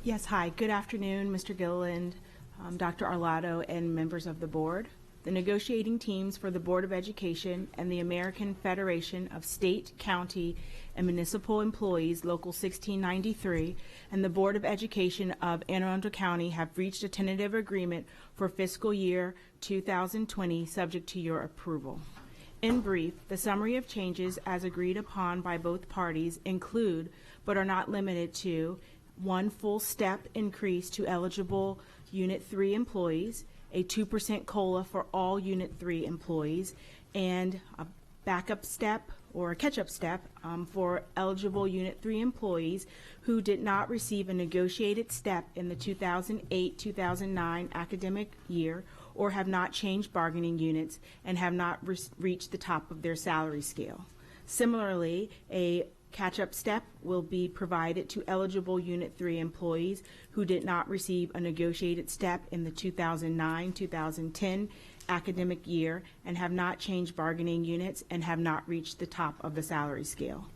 Yes, hi. Good afternoon, Mr. Gilliland, Dr. Arlotto, and members of the board. The negotiating teams for the Board of Education and the American Federation of State, County, and Municipal Employees, Local 1693, and the Board of Education of Anne Arundel County have reached a tentative agreement for fiscal year 2020, subject to your approval. In brief, the summary of changes as agreed upon by both parties include, but are not limited to, one full step increase to eligible Unit 3 employees, a 2% COLA for all Unit 3 employees, and a backup step or a catch-up step for eligible Unit 3 employees who did not receive a negotiated step in the 2008-2009 academic year or have not changed bargaining units and have not reached the top of their salary scale. Similarly, a catch-up step will be provided to eligible Unit 3 employees who did not receive a negotiated step in the 2009-2010 academic year and have not changed bargaining units and have not reached the top of the salary scale.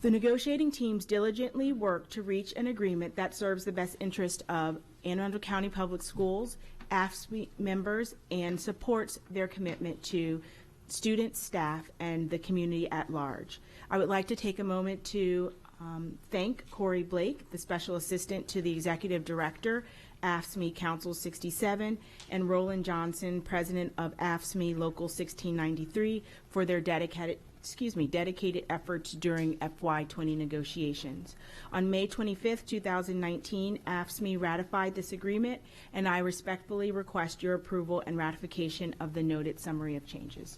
The negotiating teams diligently work to reach an agreement that serves the best interest of Anne Arundel County Public Schools, AFSCME members, and supports their commitment to students, staff, and the community at large. I would like to take a moment to thank Corey Blake, the Special Assistant to the Executive Director, AFSCME Council 67, and Roland Johnson, President of AFSCME Local 1693, for their dedicated efforts during FY20 negotiations. On May 25th, 2019, AFSCME ratified this agreement, and I respectfully request your approval and ratification of the noted summary of changes.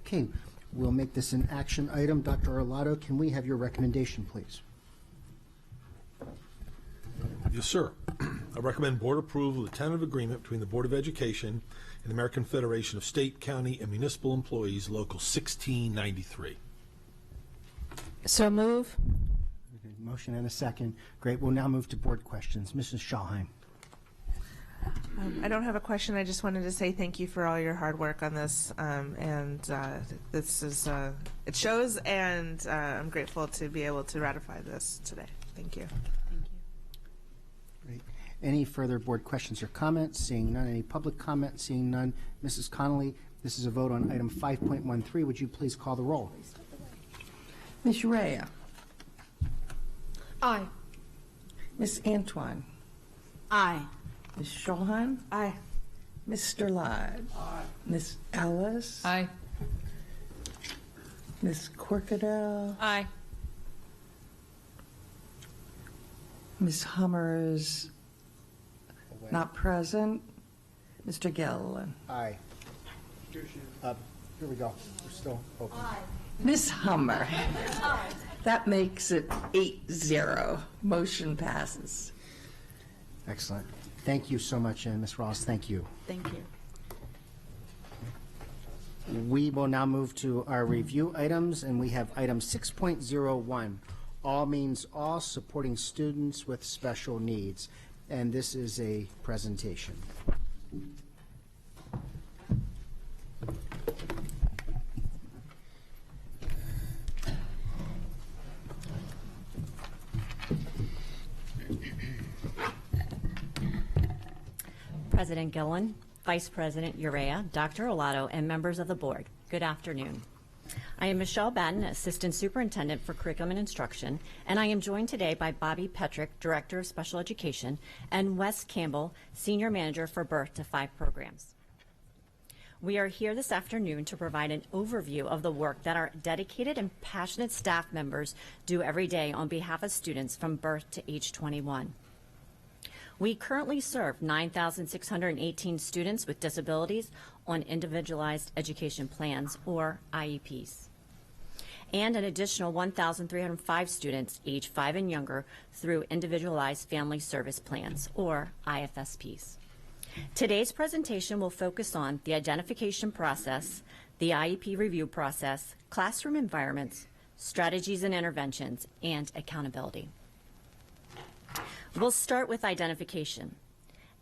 Okay, we'll make this an action item. Dr. Arlotto, can we have your recommendation, please?
Yes, sir. I recommend board approval of the tentative agreement between the Board of Education and the American Federation of State, County, and Municipal Employees, Local 1693.
So move.
Okay, motion and a second. Great. We'll now move to board questions. Mrs. Schallheim.
I don't have a question. I just wanted to say thank you for all your hard work on this, this is it shows, and I'm grateful to be able to ratify this today. Thank you.
Great. Any further board questions or comments? Seeing none. Any public comment? Seeing none. Mrs. Connolly, this is a vote on item 5.13. Would you please call the roll?
Ms. Urea.
Aye.
Ms. Antoine.
Aye.
Ms. Schulhan.
Aye.
Mr. Lodge. Aye. Ms. Ellis.
Aye.
Ms. Corkadell.
Aye.
Ms. Hummer is not present. Mr. Gilliland.
Aye. Here we go. We're still open.
Ms. Hummer. That makes it 8-0. Motion passes.
Excellent. Thank you so much, Ms. Ross. Thank you.
Thank you.
We will now move to our review items, and we have item 6.01, All Means All, Supporting Students with Special Needs. And this is a presentation.
President Gillen, Vice President Urea, Dr. Olato, and members of the board, good afternoon. I am Michelle Batten, Assistant Superintendent for Curriculum and Instruction, and I am joined today by Bobby Petrick, Director of Special Education, and Wes Campbell, Senior Manager for Birth to 5 programs. We are here this afternoon to provide an overview of the work that our dedicated and passionate staff members do every day on behalf of students from birth to age 21. We currently serve 9,618 students with disabilities on Individualized Education Plans, or IEPs, and an additional 1,305 students age 5 and younger through Individualized Family Service Plans, or IFSPs. Today's presentation will focus on the identification process, the IEP review process, classroom environments, strategies and interventions, and accountability. We'll start with identification.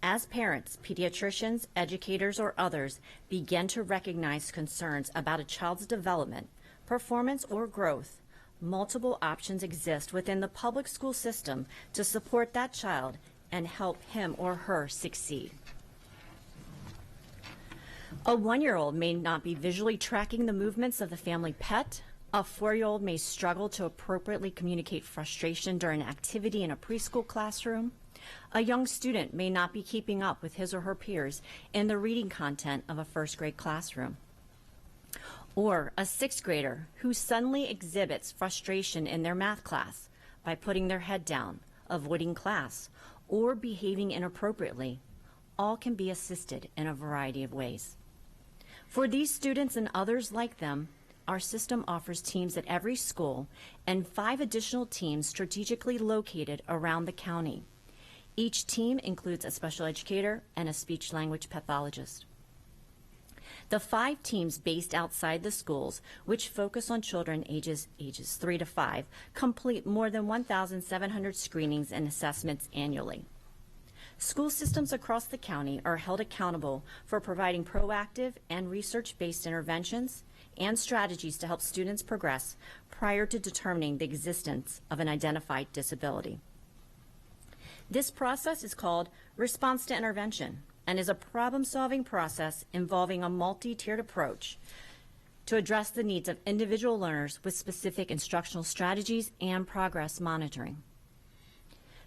As parents, pediatricians, educators, or others begin to recognize concerns about a child's development, performance, or growth, multiple options exist within the public school system to support that child and help him or her succeed. A 1-year-old may not be visually tracking the movements of the family pet. A 4-year-old may struggle to appropriately communicate frustration during an activity in a preschool classroom. A young student may not be keeping up with his or her peers in the reading content of a first-grade classroom. Or a 6th grader who suddenly exhibits frustration in their math class by putting their head down, avoiding class, or behaving inappropriately. All can be assisted in a variety of ways. For these students and others like them, our system offers teams at every school and 5 additional teams strategically located around the county. Each team includes a special educator and a speech-language pathologist. The 5 teams based outside the schools, which focus on children ages 3 to 5, complete more than 1,700 screenings and assessments annually. School systems across the county are held accountable for providing proactive and research-based interventions and strategies to help students progress prior to determining the existence of an identified disability. This process is called response to intervention and is a problem-solving process involving a multi-tiered approach to address the needs of individual learners with specific instructional strategies and progress monitoring.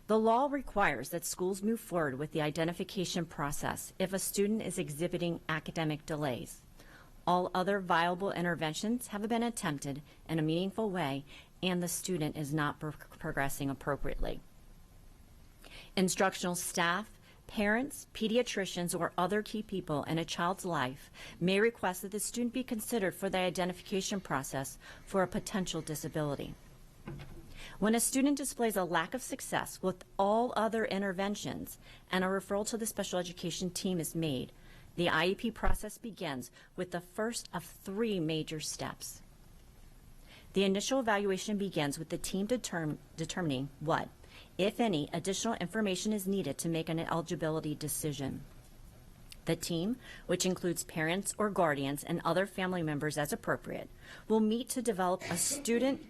The law requires that schools move forward with the identification process if a student is exhibiting academic delays. All other viable interventions have been attempted in a meaningful way and the student is not progressing appropriately. Instructional staff, parents, pediatricians, or other key people in a child's life may request that the student be considered for the identification process for a potential disability. When a student displays a lack of success with all other interventions and a referral to the special education team is made, the IEP process begins with the first of 3 major steps. The initial evaluation begins with the team determining what, if any, additional information is needed to make an eligibility decision. The team, which includes parents or guardians and other family members as appropriate, will meet to develop a student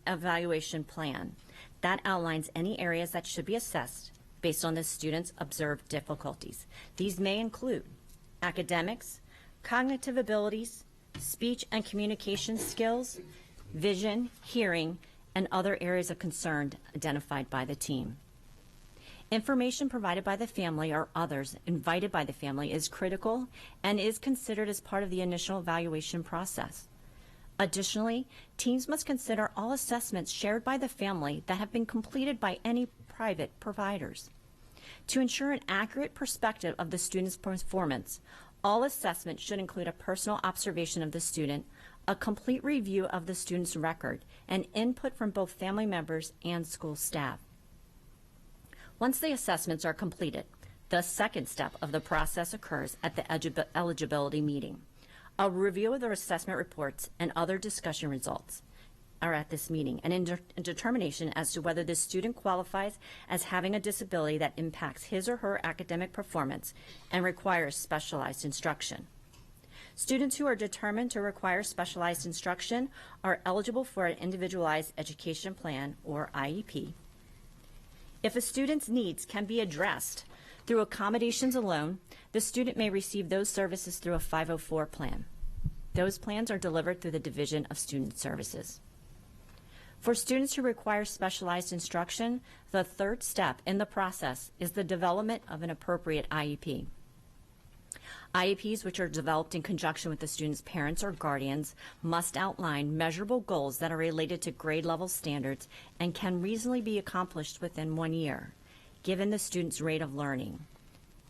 evaluation plan that outlines any areas that should be assessed based on the student's observed difficulties. These may include academics, cognitive abilities, speech and communication skills, vision, hearing, and other areas of concern identified by the team. Information provided by the family or others invited by the family is critical and is considered as part of the initial evaluation process. Additionally, teams must consider all assessments shared by the family that have been completed by any private providers. To ensure an accurate perspective of the student's performance, all assessments should include a personal observation of the student, a complete review of the student's record, and input from both family members and school staff. Once the assessments are completed, the second step of the process occurs at the eligibility meeting. A review of the assessment reports and other discussion results are at this meeting, and a determination as to whether the student qualifies as having a disability that impacts his or her academic performance and requires specialized instruction. Students who are determined to require specialized instruction are eligible for an individualized education plan, or IEP. If a student's needs can be addressed through accommodations alone, the student may receive those services through a 504 plan. Those plans are delivered through the Division of Student Services. For students who require specialized instruction, the third step in the process is the development of an appropriate IEP. IEPs, which are developed in conjunction with the student's parents or guardians, must outline measurable goals that are related to grade level standards and can reasonably be accomplished within 1 year, given the student's rate of learning.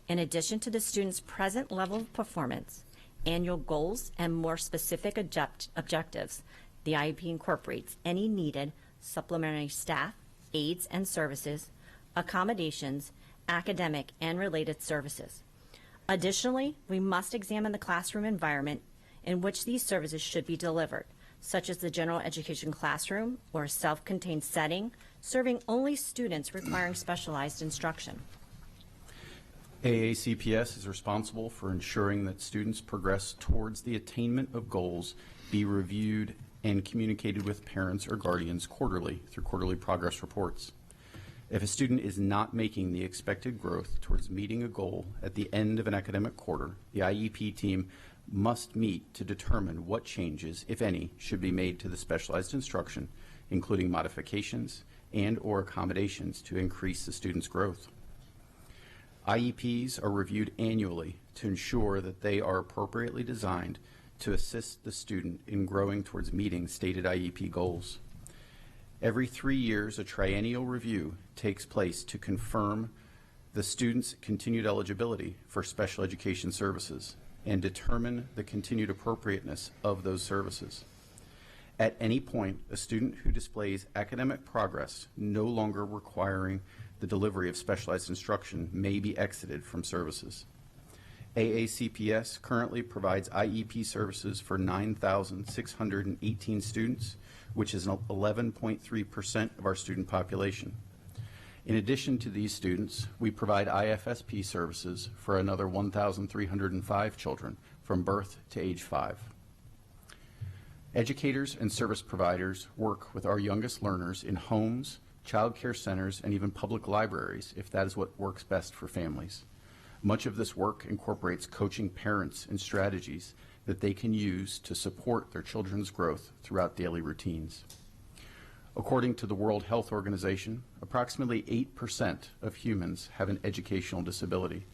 In addition to the student's present level of performance, annual goals, and more specific objectives, the IEP incorporates any needed supplementary staff, aids and services, accommodations, academic and related services. Additionally, we must examine the classroom environment in which these services should be delivered, such as the general education classroom or a self-contained setting, serving only students requiring specialized instruction.
AACPS is responsible for ensuring that students progress towards the attainment of goals, be reviewed and communicated with parents or guardians quarterly through quarterly progress reports. If a student is not making the expected growth towards meeting a goal at the end of an academic quarter, the IEP team must meet to determine what changes, if any, should be made to the specialized instruction, including modifications and/or accommodations to increase the student's growth. IEPs are reviewed annually to ensure that they are appropriately designed to assist the student in growing towards meeting stated IEP goals. Every 3 years, a triennial review takes place to confirm the student's continued eligibility for special education services and determine the continued appropriateness of those services. At any point, a student who displays academic progress no longer requiring the delivery of specialized instruction may be exited from services. AACPS currently provides IEP services for 9,618 students, which is 11.3% of our student population. In addition to these students, we provide IFSP services for another 1,305 children from birth to age 5. Educators and service providers work with our youngest learners in homes, child care centers, and even public libraries if that is what works best for families. Much of this work incorporates coaching parents in strategies that they can use to support their children's growth throughout daily routines. According to the World Health Organization, approximately 8% of humans have an educational disability.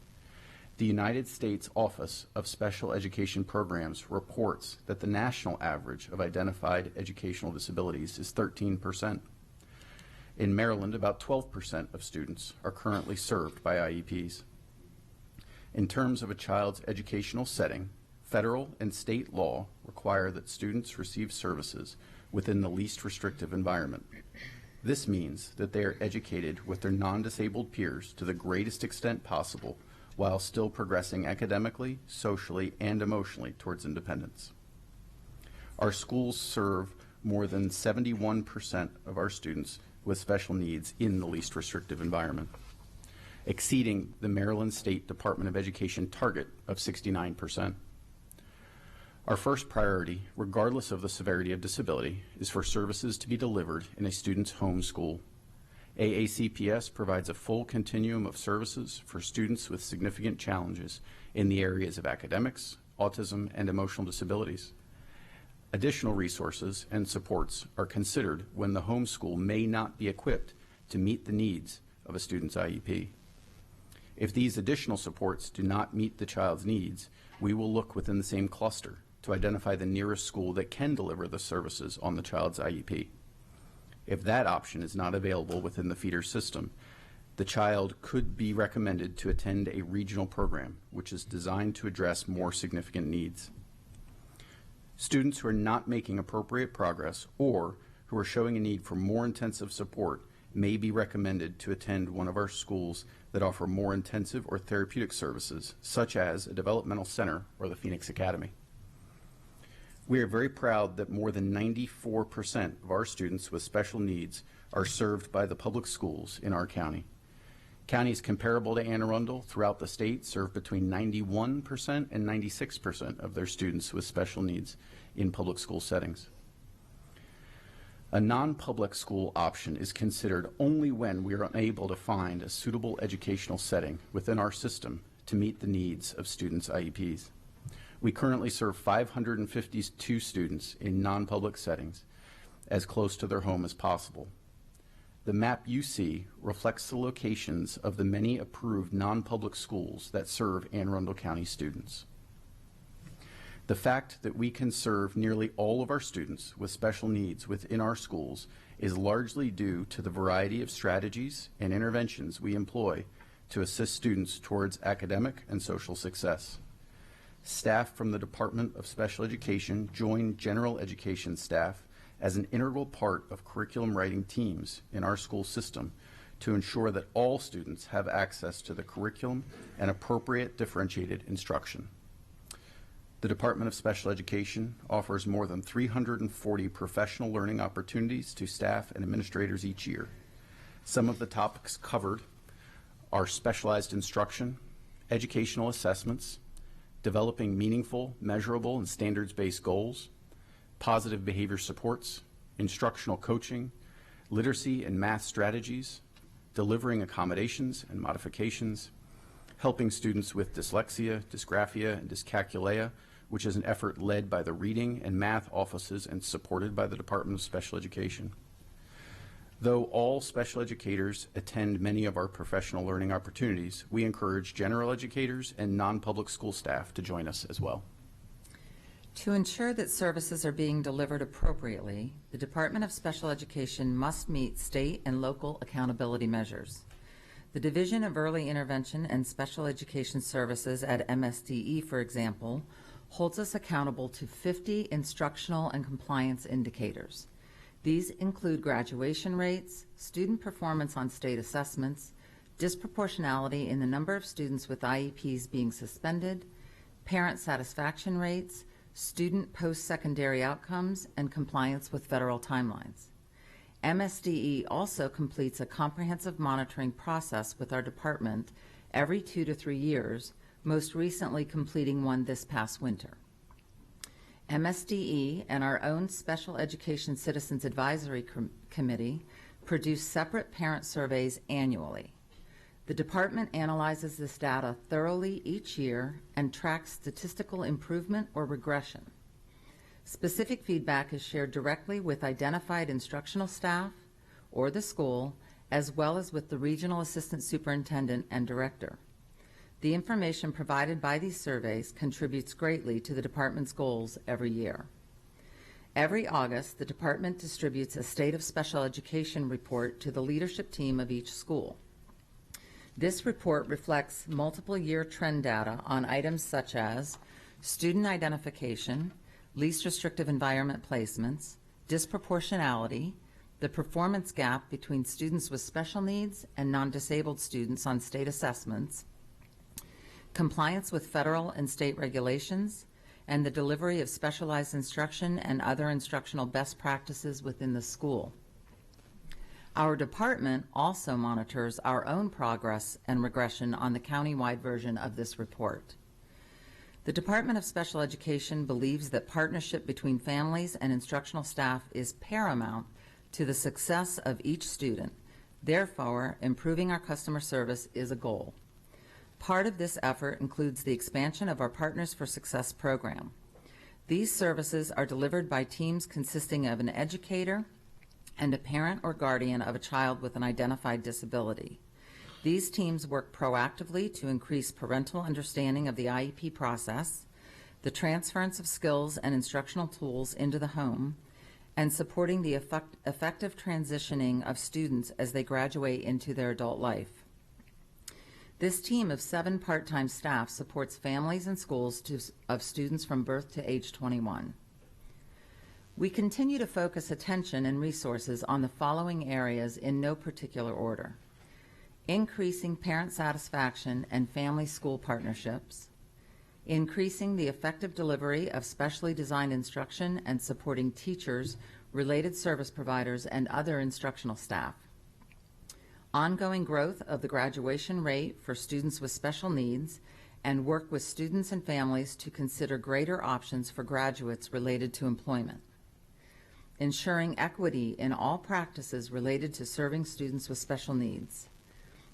The United States Office of Special Education Programs reports that the national average of identified educational disabilities is 13%. In Maryland, about 12% of students are currently served by IEPs. In terms of a child's educational setting, federal and state law require that students receive services within the least restrictive environment.
This means that they are educated with their non-disabled peers to the greatest extent possible while still progressing academically, socially, and emotionally towards independence. Our schools serve more than 71% of our students with special needs in the least restrictive environment, exceeding the Maryland State Department of Education target of 69%. Our first priority, regardless of the severity of disability, is for services to be delivered in a student's home school. AACPS provides a full continuum of services for students with significant challenges in the areas of academics, autism, and emotional disabilities. Additional resources and supports are considered when the home school may not be equipped to meet the needs of a student's IEP. If these additional supports do not meet the child's needs, we will look within the same cluster to identify the nearest school that can deliver the services on the child's IEP. If that option is not available within the feeder system, the child could be recommended to attend a regional program, which is designed to address more significant needs. Students who are not making appropriate progress or who are showing a need for more intensive support may be recommended to attend one of our schools that offer more intensive or therapeutic services, such as a developmental center or the Phoenix Academy. We are very proud that more than 94% of our students with special needs are served by the public schools in our county. Counties comparable to Anne Arundel throughout the state serve between 91% and 96% of their students with special needs in public school settings. A non-public school option is considered only when we are unable to find a suitable educational setting within our system to meet the needs of students' IEPs. We currently serve 552 students in non-public settings as close to their home as possible. The map you see reflects the locations of the many approved non-public schools that serve Anne Arundel County students. The fact that we can serve nearly all of our students with special needs within our schools is largely due to the variety of strategies and interventions we employ to assist students towards academic and social success. Staff from the Department of Special Education join general education staff as an integral part of curriculum writing teams in our school system to ensure that all students have access to the curriculum and appropriate differentiated instruction. The Department of Special Education offers more than 340 professional learning opportunities to staff and administrators each year. Some of the topics covered are specialized instruction, educational assessments, developing meaningful, measurable, and standards-based goals, positive behavior supports, instructional coaching, literacy and math strategies, delivering accommodations and modifications, helping students with dyslexia, dysgraphia, and dyscalculia, which is an effort led by the reading and math offices and supported by the Department of Special Education. Though all special educators attend many of our professional learning opportunities, we encourage general educators and non-public school staff to join us as well.
To ensure that services are being delivered appropriately, the Department of Special Education must meet state and local accountability measures. The Division of Early Intervention and Special Education Services at MSDE, for example, holds us accountable to 50 instructional and compliance indicators. These include graduation rates, student performance on state assessments, disproportionality in the number of students with IEPs being suspended, parent satisfaction rates, student post-secondary outcomes, and compliance with federal timelines. MSDE also completes a comprehensive monitoring process with our department every 2 to 3 years, most recently completing one this past winter. MSDE and our own Special Education Citizens Advisory Committee produce separate parent surveys annually. The department analyzes this data thoroughly each year and tracks statistical improvement or regression. Specific feedback is shared directly with identified instructional staff or the school, as well as with the regional assistant superintendent and director. The information provided by these surveys contributes greatly to the department's goals every year. Every August, the department distributes a State of Special Education report to the leadership team of each school. This report reflects multiple year trend data on items such as student identification, least restrictive environment placements, disproportionality, the performance gap between students with special needs and non-disabled students on state assessments, compliance with federal and state regulations, and the delivery of specialized instruction and other instructional best practices within the school. Our department also monitors our own progress and regression on the county-wide version of this report. The Department of Special Education believes that partnership between families and instructional staff is paramount to the success of each student. Therefore, improving our customer service is a goal. Part of this effort includes the expansion of our Partners for Success program. These services are delivered by teams consisting of an educator and a parent or guardian of a child with an identified disability. These teams work proactively to increase parental understanding of the IEP process, the transference of skills and instructional tools into the home, and supporting the effective transitioning of students as they graduate into their adult life. This team of 7 part-time staff supports families and schools of students from birth to age 21. We continue to focus attention and resources on the following areas in no particular order: increasing parent satisfaction and family-school partnerships, increasing the effective delivery of specially designed instruction and supporting teachers, related service providers, and other instructional staff, ongoing growth of the graduation rate for students with special needs, and work with students and families to consider greater options for graduates related to employment, ensuring equity in all practices related to serving students with special needs,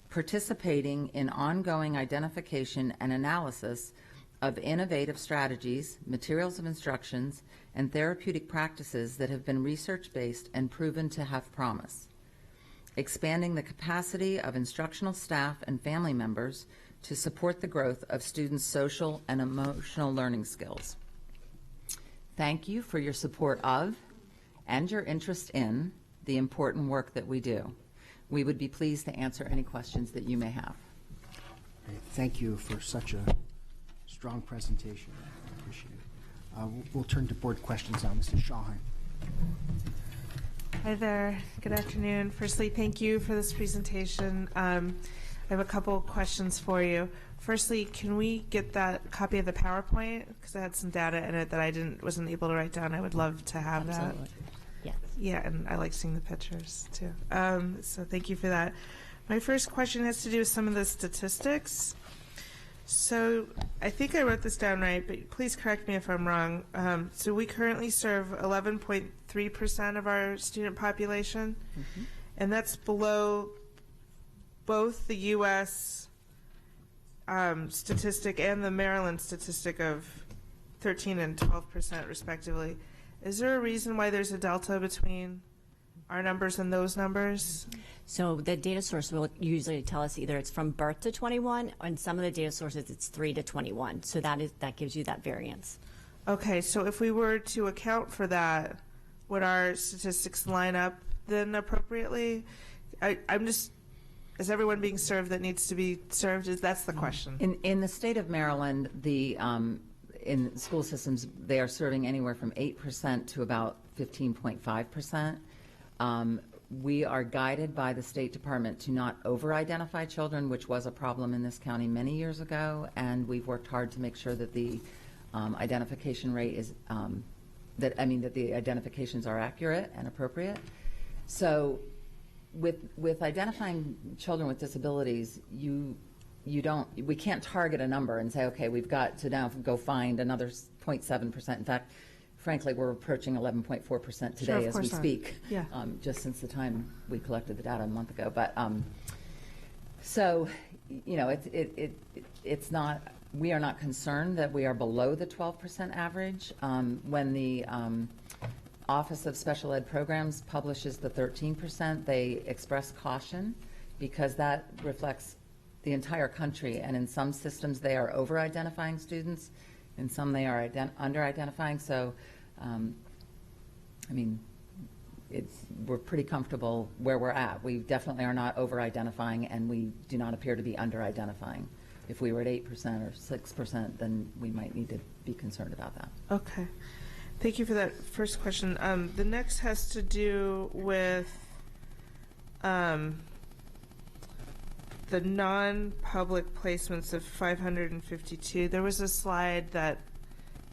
participating in ongoing identification and analysis of innovative strategies, materials of instructions, and therapeutic practices that have been research-based and proven to have promise, expanding the capacity of instructional staff and family members to support the growth of students' social and emotional learning skills. Thank you for your support of and your interest in the important work that we do. We would be pleased to answer any questions that you may have.
Great. Thank you for such a strong presentation. I appreciate it. We'll turn to board questions now. Mrs. Shawheim.
Hi there. Good afternoon. Firstly, thank you for this presentation. I have a couple questions for you. Firstly, can we get that copy of the PowerPoint? Because I had some data in it that I wasn't able to write down. I would love to have that.
Yes.
Yeah, and I like seeing the pictures too. So thank you for that. My first question has to do with some of the statistics. So I think I wrote this down right, but please correct me if I'm wrong. So we currently serve 11.3% of our student population, and that's below both the U.S. Statistic and the Maryland statistic of 13 and 12% respectively. Is there a reason why there's a delta between our numbers and those numbers?
So the data source will usually tell us either it's from birth to 21, or in some of the data sources it's 3 to 21. So that gives you that variance.
Okay, so if we were to account for that, would our statistics line up then appropriately? I'm just, is everyone being served that needs to be served? That's the question.
In the state of Maryland, in school systems, they are serving anywhere from 8% to about 15.5%. We are guided by the State Department to not over-identify children, which was a problem in this county many years ago, and we've worked hard to make sure that the identification rate is, that the identifications are accurate and appropriate. So with identifying children with disabilities, we can't target a number and say, okay, we've got to now go find another 0.7%. In fact, frankly, we're approaching 11.4% today as we speak, just since the time we collected the data a month ago. But so, it's not, we are not concerned that we are below the 12% average. When the Office of Special Ed Programs publishes the 13%, they express caution because that reflects the entire country, and in some systems they are over-identifying students, in some they are under-identifying. So, we're pretty comfortable where we're at. We definitely are not over-identifying, and we do not appear to be under-identifying. If we were at 8% or 6%, then we might need to be concerned about that.
Okay. Thank you for that first question. The next has to do with the non-public placements of 552, there was a slide that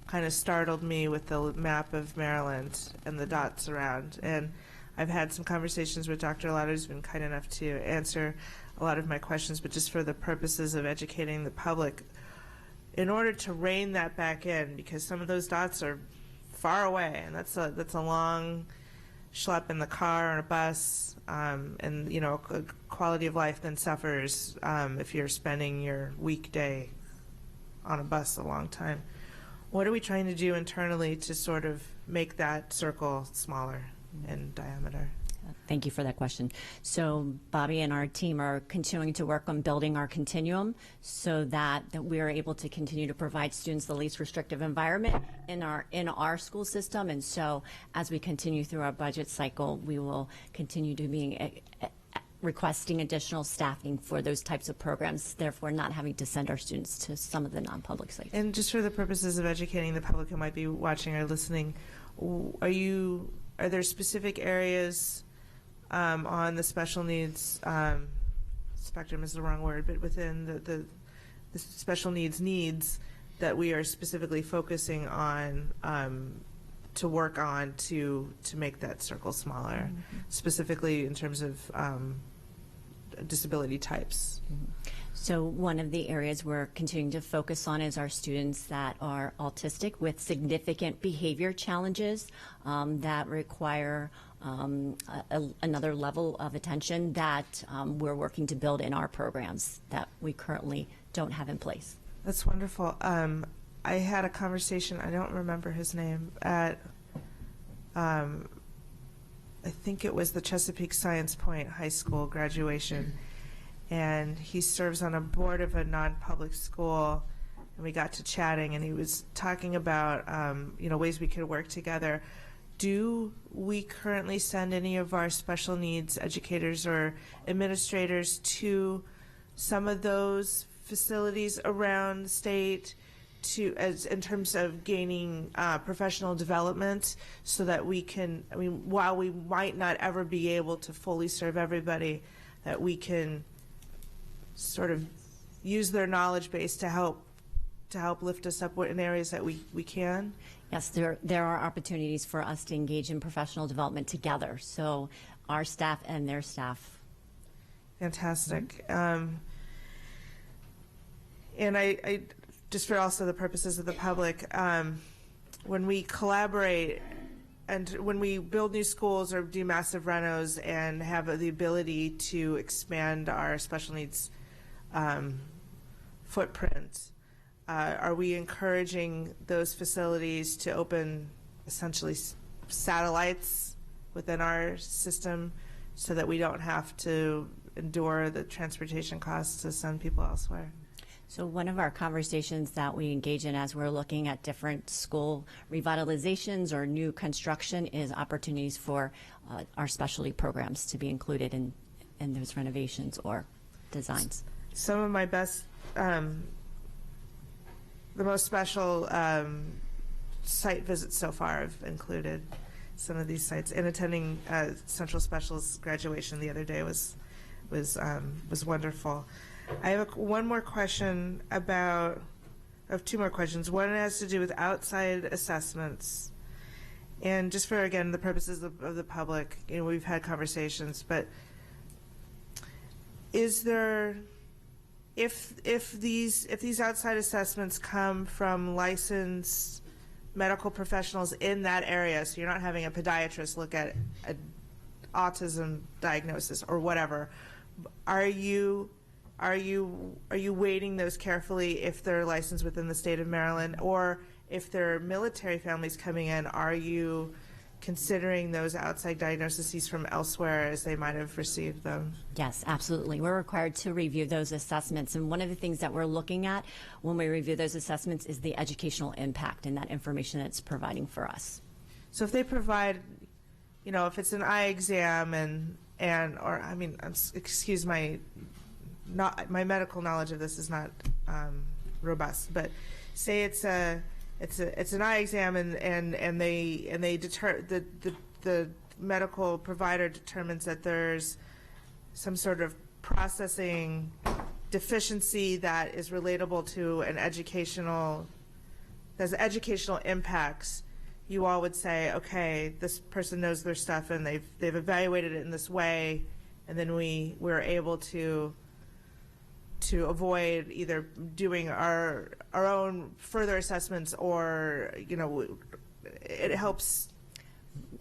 kind of startled me with the map of Maryland and the dots around. And I've had some conversations with Dr. Latter, who's been kind enough to answer a lot of my questions, but just for the purposes of educating the public, in order to rein that back in, because some of those dots are far away, and that's a long schlep in the car or a bus, and quality of life then suffers if you're spending your weekday on a bus a long time. What are we trying to do internally to sort of make that circle smaller in diameter?
Thank you for that question. So Bobby and our team are continuing to work on building our continuum so that we are able to continue to provide students the least restrictive environment in our school system. And so as we continue through our budget cycle, we will continue to be requesting additional staffing for those types of programs, therefore not having to send our students to some of the non-public sites.
And just for the purposes of educating the public who might be watching or listening, are there specific areas on the special needs spectrum is the wrong word, but within the special needs that we are specifically focusing on to work on to make that circle smaller, specifically in terms of disability types?
So one of the areas we're continuing to focus on is our students that are autistic with significant behavior challenges that require another level of attention that we're working to build in our programs that we currently don't have in place.
That's wonderful. I had a conversation, I don't remember his name, at I think it was the Chesapeake Science Point High School graduation, and he serves on a board of a non-public school, and we got to chatting, and he was talking about ways we could work together. Do we currently send any of our special needs educators or administrators to some of those facilities around the state in terms of gaining professional development, so that we can, while we might not ever be able to fully serve everybody, that we can sort of use their knowledge base to help lift us up in areas that we can?
Yes, there are opportunities for us to engage in professional development together, so our staff and their staff.
Fantastic. And I just for also the purposes of the public, when we collaborate and when we build new schools or do massive renos and have the ability to expand our special needs footprint, are we encouraging those facilities to open essentially satellites within our system so that we don't have to endure the transportation costs to send people elsewhere?
So one of our conversations that we engage in as we're looking at different school revitalizations or new construction is opportunities for our specialty programs to be included in those renovations or designs.
Some of my best, the most special site visits so far have included some of these sites. And attending Central Special's graduation the other day was wonderful. I have one more question I have two more questions. One has to do with outside assessments. And just for, again, the purposes of the public, we've had conversations, but is there, if these outside assessments come from licensed medical professionals in that area, so you're not having a podiatrist look at an autism diagnosis or whatever, are you weighting those carefully if they're licensed within the state of Maryland? Or if they're military families coming in, are you considering those outside diagnoses from elsewhere as they might have received them?
Yes, absolutely. We're required to review those assessments. And one of the things that we're looking at when we review those assessments is the educational impact and that information that's providing for us.
So if they provide, if it's an eye exam excuse my medical knowledge of this is not robust, but say it's an eye exam and the medical provider determines that there's some sort of processing deficiency that is relatable to an educational, has educational impacts, you all would say, okay, this person knows their stuff and they've evaluated it in this way, and then we're able to avoid either doing our own further assessments, or it helps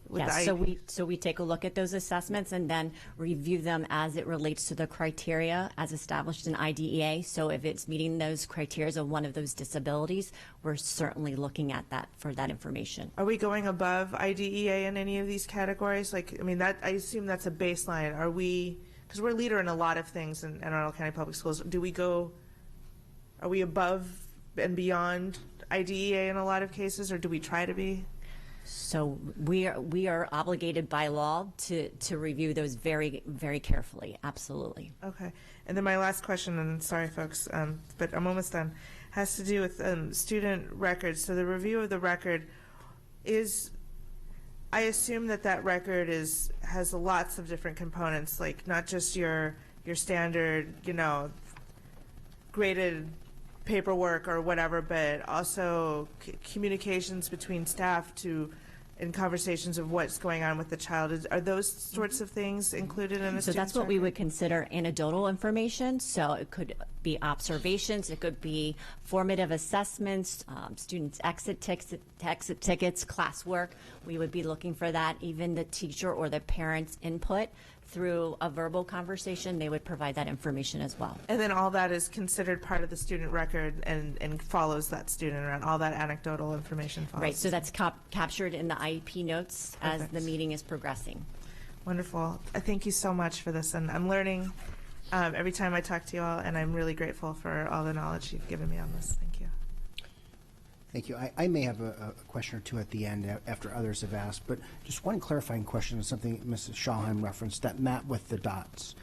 with
Yes,
the
so we take a look at those assessments and then review them as it relates to the criteria as established in IDEA. So if it's meeting those criteria of one of those disabilities, we're certainly looking at that for that information.
Are we going above IDEA in any of these categories? Like, I mean, that I assume that's a baseline. Are we, because we're a leader in a lot of things in Anne Arundel County Public Schools, are we above and beyond IDEA in a lot of cases, or do we try to be?
So we are obligated by law to review those very, very carefully. Absolutely.
Okay. And then my last question, and sorry folks, but I'm almost done, has to do with student records. So the review of the record is, I assume that record has lots of different components, like not just your standard, graded paperwork or whatever, but also communications between staff and conversations of what's going on with the child. Are those sorts of things included in a
So that's what we would consider anecdotal information. So it could be observations, it could be formative assessments, students' exit tickets, classwork. We would be looking for that. Even the teacher or the parent's input through a verbal conversation, they would provide that information as well.
And then all that is considered part of the student record and follows that student around. All that anecdotal information follows.
Right, so that's captured in the IEP notes as the meeting is progressing.
Wonderful. Thank you so much for this. And I'm learning every time I talk to you all, and I'm really grateful for all the knowledge you've given me on this. Thank you.
Thank you. I may have a question or two at the end after others have asked, but just one clarifying question on something Mrs. Shawheim referenced, that map with the dots.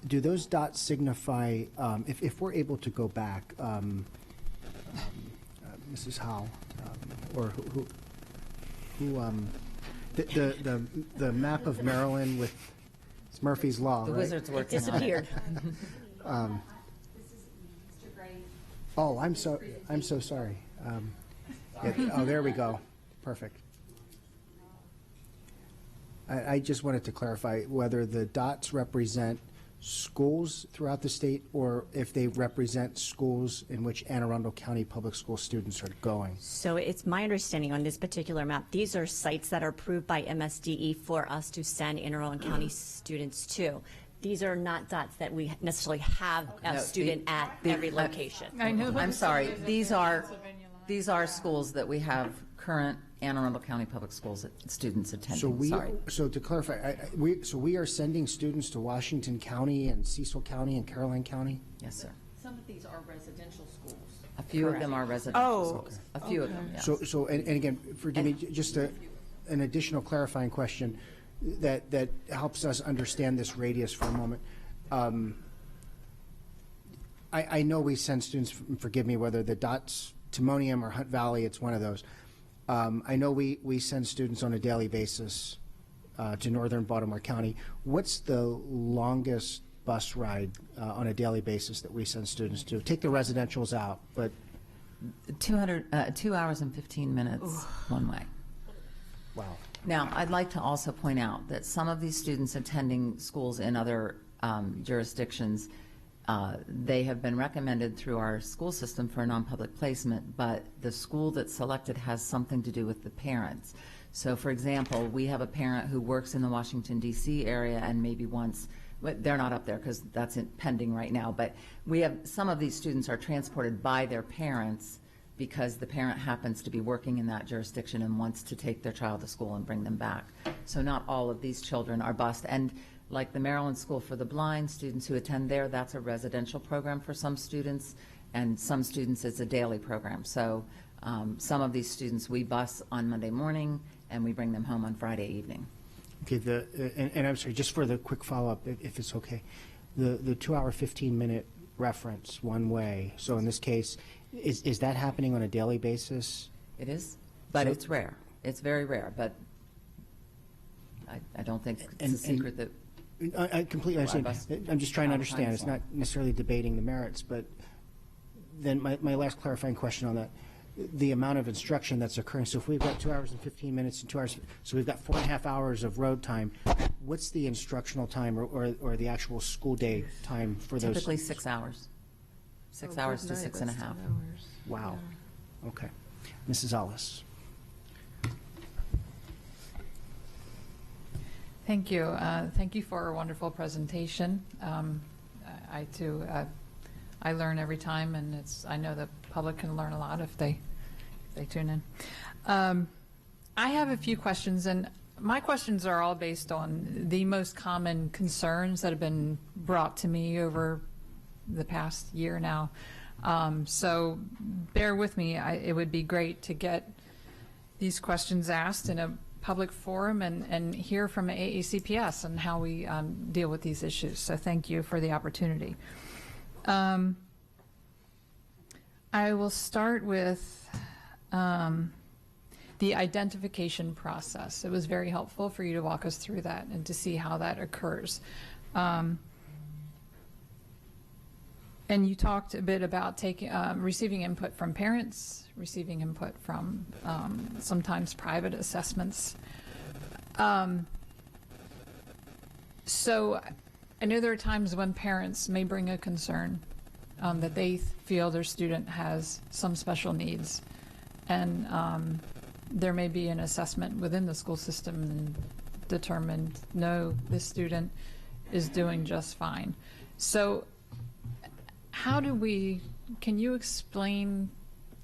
Do those dots signify, if we're able to go back, Mrs. Howell, or the map of Maryland with it's Murphy's Law,
The
right?
wizard's work
disappeared.
Oh, I'm so sorry. Oh, there we go. Perfect. I just wanted to clarify whether the dots represent schools throughout the state or if they represent schools in which Anne Arundel County Public School students are going.
So it's my understanding on this particular map, these are sites that are approved by MSDE for us to send Anne Arundel County students to. These are not dots that we necessarily have a student at every location.
I know.
I'm sorry. These are schools that we have current Anne Arundel County Public Schools students attending.
So to clarify, we are sending students to Washington County and Cecil County and Caroline County?
Yes, sir.
Some of these are residential schools.
A few of them are residential schools. A few of them, yes.
So and again, forgive me, just an additional clarifying question that helps us understand this radius for a moment. I know we send students, forgive me, whether the dots, Timonium or Hunt Valley, it's one of those. I know we send students on a daily basis to northern Baltimore County. What's the longest bus ride on a daily basis that we send students to? Take the residentials out, but
2 hours and 15 minutes one way.
Wow.
Now, I'd like to also point out that some of these students attending schools in other jurisdictions, they have been recommended through our school system for a non-public placement, but the school that's selected has something to do with the parents. So, for example, we have a parent who works in the Washington, D.C. area and maybe once, but they're not up there because that's pending right now, but we have some of these students are transported by their parents because the parent happens to be working in that jurisdiction and wants to take their child to school and bring them back. So not all of these children are bused. And like the Maryland School for the Blind, students who attend there, that's a residential program for some students, and some students it's a daily program. So some of these students we bus on Monday morning and we bring them home on Friday evening.
Okay, and I'm sorry, just for the quick follow-up, if it's okay, the 2 hour, 15-minute reference one way, so in this case, is that happening on a daily basis?
It is, but it's rare. It's very rare, but I don't think it's a secret that
I completely understand. I'm just trying to understand. It's not necessarily debating the merits, but then my last clarifying question on that, the amount of instruction that's occurring. So if we've got 2 hours and 15 minutes and 2 hours, so we've got 4.5 hours of road time, what's the instructional time or the actual school day time for those?
Typically 6 hours. 6 hours to 6.5.
Wow. Okay. Mrs. Ellis.
Thank you. Thank you for a wonderful presentation. I too, I learn every time, and I know the public can learn a lot if they tune in. I have a few questions, and my questions are all based on the most common concerns that have been brought to me over the past year now. So bear with me. It would be great to get these questions asked in a public forum and hear from AACPS and how we deal with these issues. So thank you for the opportunity. I will start with the identification process. It was very helpful for you to walk us through that and to see how that occurs. And you talked a bit about receiving input from parents, receiving input from sometimes private assessments. So I know there are times when parents may bring a concern that they feel their student has some special needs, and there may be an assessment within the school system and determined, no, this student is doing just fine. So can you explain,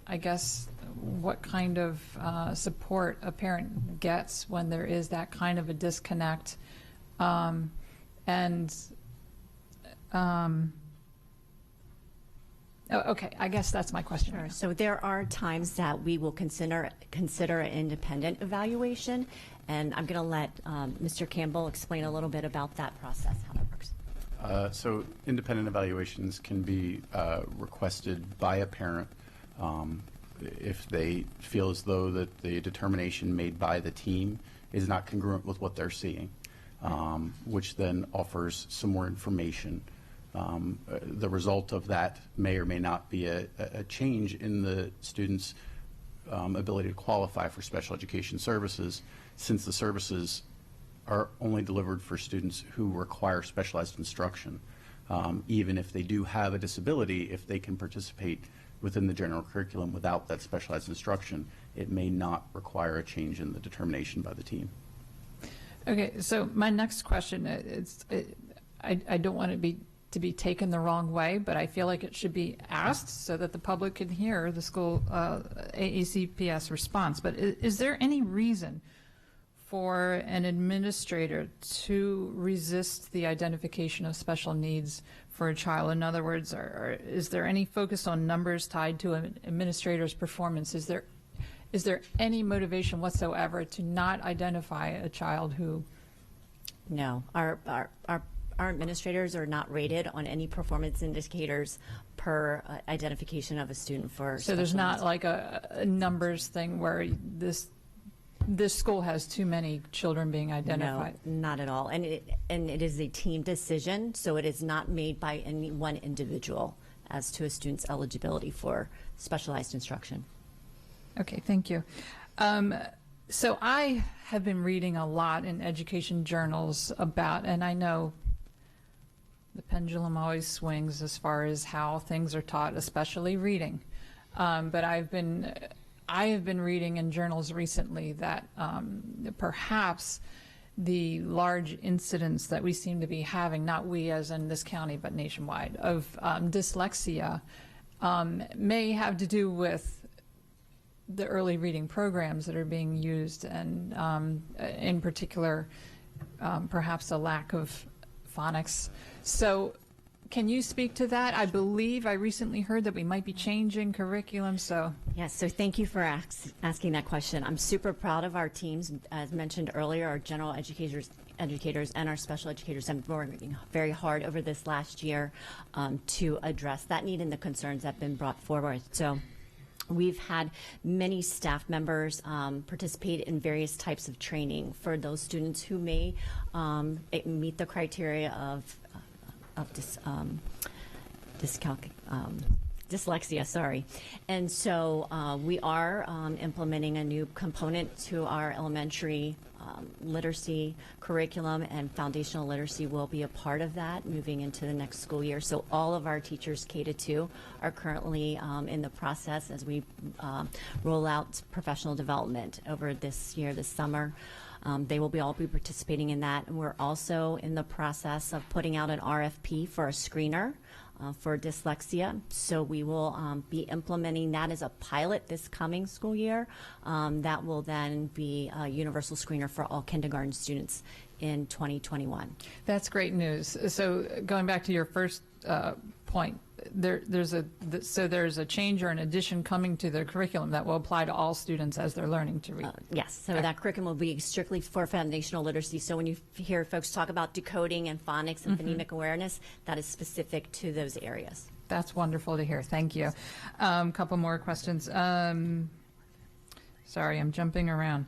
I guess, what kind of support a parent gets when there is that kind of a disconnect? Okay, I guess that's my question.
Sure. So there are times that we will consider an independent evaluation, and I'm going to let Mr. Campbell explain a little bit about that process, how that works.
So independent evaluations can be requested by a parent if they feel as though that the determination made by the team is not congruent with what they're seeing, which then offers some more information. The result of that may or may not be a change in the student's ability to qualify for special education services, since the services are only delivered for students who require specialized instruction. Even if they do have a disability, if they can participate within the general curriculum without that specialized instruction, it may not require a change in the determination by the team.
Okay, so my next question, I don't want it to be taken the wrong way, but I feel like it should be asked so that the public can hear the school AACPS response. But is there any reason for an administrator to resist the identification of special needs for a child? In other words, is there any focus on numbers tied to an administrator's performance? Is there any motivation whatsoever to not identify a child who?
No, our administrators are not rated on any performance indicators per identification of a student for.
So there's not like a numbers thing where this school has too many children being identified?
No, not at all. And it is a team decision, so it is not made by any one individual as to a student's eligibility for specialized instruction.
Okay, thank you. So I have been reading a lot in education journals about, and I know the pendulum always swings as far as how things are taught, especially reading. But I have been reading in journals recently that perhaps the large incidence that we seem to be having, not we as in this county, but nationwide, of dyslexia may have to do with the early reading programs that are being used, and in particular, perhaps a lack of phonics. So can you speak to that? I believe I recently heard that we might be changing curriculum, so.
Yes, so thank you for asking that question. I'm super proud of our teams. As mentioned earlier, our general educators and our special educators have been working very hard over this last year to address that need and the concerns that have been brought forward. So We've had many staff members participate in various types of training for those students who may meet the criteria of dyslexia, sorry. And so we are implementing a new component to our elementary literacy curriculum, and foundational literacy will be a part of that moving into the next school year. So all of our teachers K-2 are currently in the process as we roll out professional development over this year, this summer. They will all be participating in that. And we're also in the process of putting out an RFP for a screener for dyslexia. So we will be implementing that as a pilot this coming school year. That will then be a universal screener for all kindergarten students in 2021.
That's great news. So going back to your first point, there's a change or an addition coming to the curriculum that will apply to all students as they're learning to read.
Yes, so that curriculum will be strictly for foundational literacy. So when you hear folks talk about decoding and phonics and phonemic awareness, that is specific to those areas.
That's wonderful to hear. Thank you. Couple more questions. Sorry, I'm jumping around.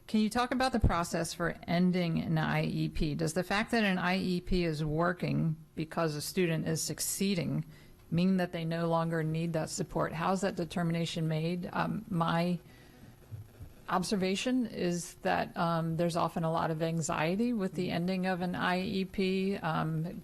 Can you talk about the process for ending an IEP? Does the fact that an IEP is working because a student is succeeding mean that they no longer need that support? How's that determination made? My observation is that there's often a lot of anxiety with the ending of an IEP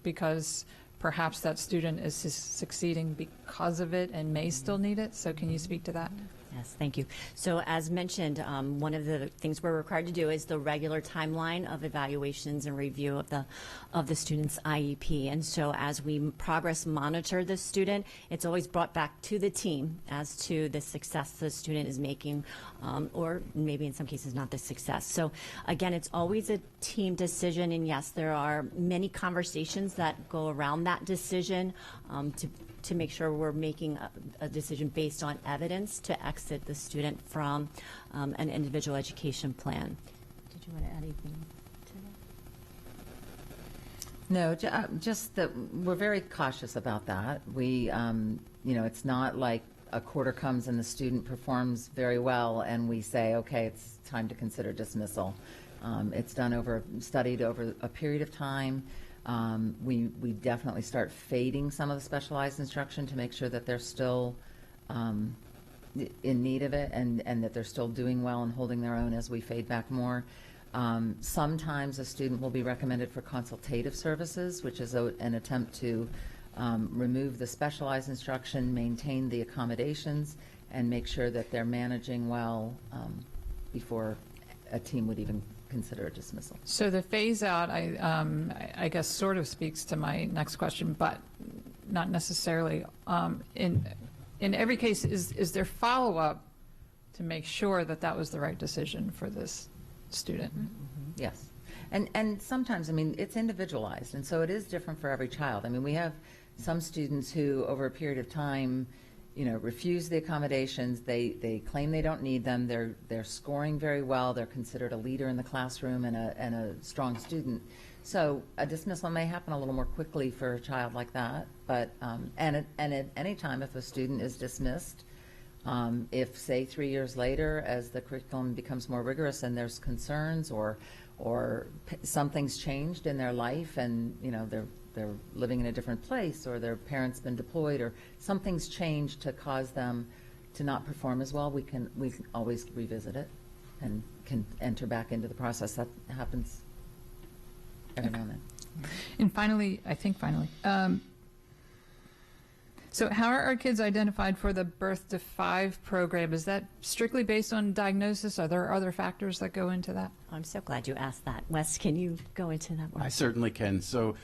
because perhaps that student is succeeding because of it and may still need it. So can you speak to that?
Yes, thank you. So as mentioned, one of the things we're required to do is the regular timeline of evaluations and review of the student's IEP. And so as we progress monitor the student, it's always brought back to the team as to the success the student is making, or maybe in some cases not the success. So again, it's always a team decision, and yes, there are many conversations that go around that decision to make sure we're making a decision based on evidence to exit the student from an individual education plan. Did you want to add anything to that?
No, just that we're very cautious about that. We, it's not like a quarter comes and the student performs very well and we say, okay, it's time to consider dismissal. It's studied over a period of time. We definitely start fading some of the specialized instruction to make sure that they're still in need of it and that they're still doing well and holding their own as we fade back more. Sometimes a student will be recommended for consultative services, which is an attempt to remove the specialized instruction, maintain the accommodations, and make sure that they're managing well before a team would even consider a dismissal.
So the phase out, I guess, sort of speaks to my next question, but not necessarily. In every case, is there follow-up to make sure that that was the right decision for this student?
Mm-hmm. Yes. And sometimes, it's individualized, and so it is different for every child. We have some students who, over a period of time, refuse the accommodations. They claim they don't need them. They're scoring very well. They're considered a leader in the classroom and a strong student. So a dismissal may happen a little more quickly for a child like that. But and at any time, if a student is dismissed, if say 3 years later, as the curriculum becomes more rigorous and there's concerns or something's changed in their life and they're living in a different place or their parents been deployed or something's changed to cause them to not perform as well, we can always revisit it and can enter back into the process. That happens every now and then.
And finally, so how are our kids identified for the Birth to 5 program? Is that strictly based on diagnosis? Are there other factors that go into that?
I'm so glad you asked that. Wes, can you go into that more?
I certainly can. So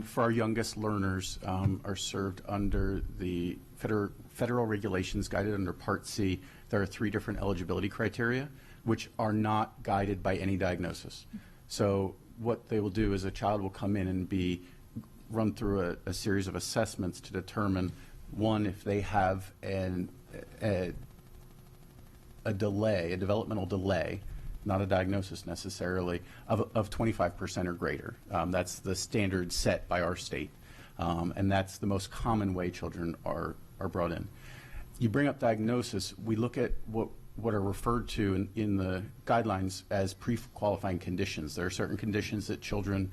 for our youngest learners are served under the federal regulations guided under Part C. There are 3 different eligibility criteria which are not guided by any diagnosis. So what they will do is a child will come in and be run through a series of assessments to determine, one, if they have a delay, a developmental delay, not a diagnosis necessarily, of 25% or greater. That's the standard set by our state. And that's the most common way children are are brought in. You bring up diagnosis, we look at what are referred to in the guidelines as pre-qualifying conditions. There are certain conditions that children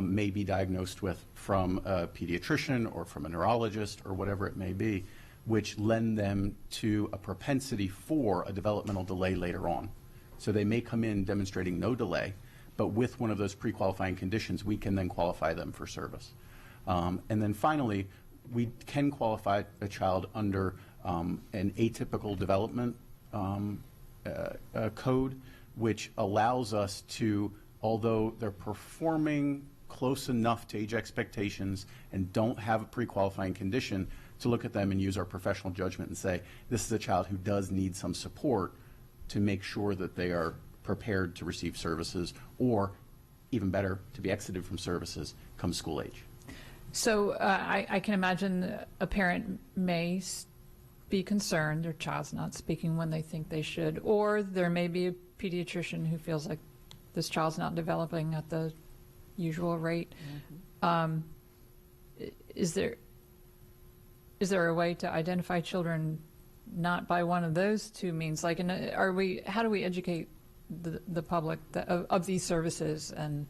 may be diagnosed with from a pediatrician or from a neurologist or whatever it may be, which lend them to a propensity for a developmental delay later on. So they may come in demonstrating no delay, but with one of those pre-qualifying conditions, we can then qualify them for service. And then finally, we can qualify a child under an atypical development code, which allows us to, although they're performing close enough to age expectations and don't have a pre-qualifying condition, to look at them and use our professional judgment and say, this is a child who does need some support to make sure that they are prepared to receive services, or even better, to be exited from services come school age.
So I can imagine a parent may be concerned their child's not speaking when they think they should, or there may be a pediatrician who feels like this child's not developing at the usual rate. Is there a way to identify children not by one of those two means? Like, how do we educate the public of these services, and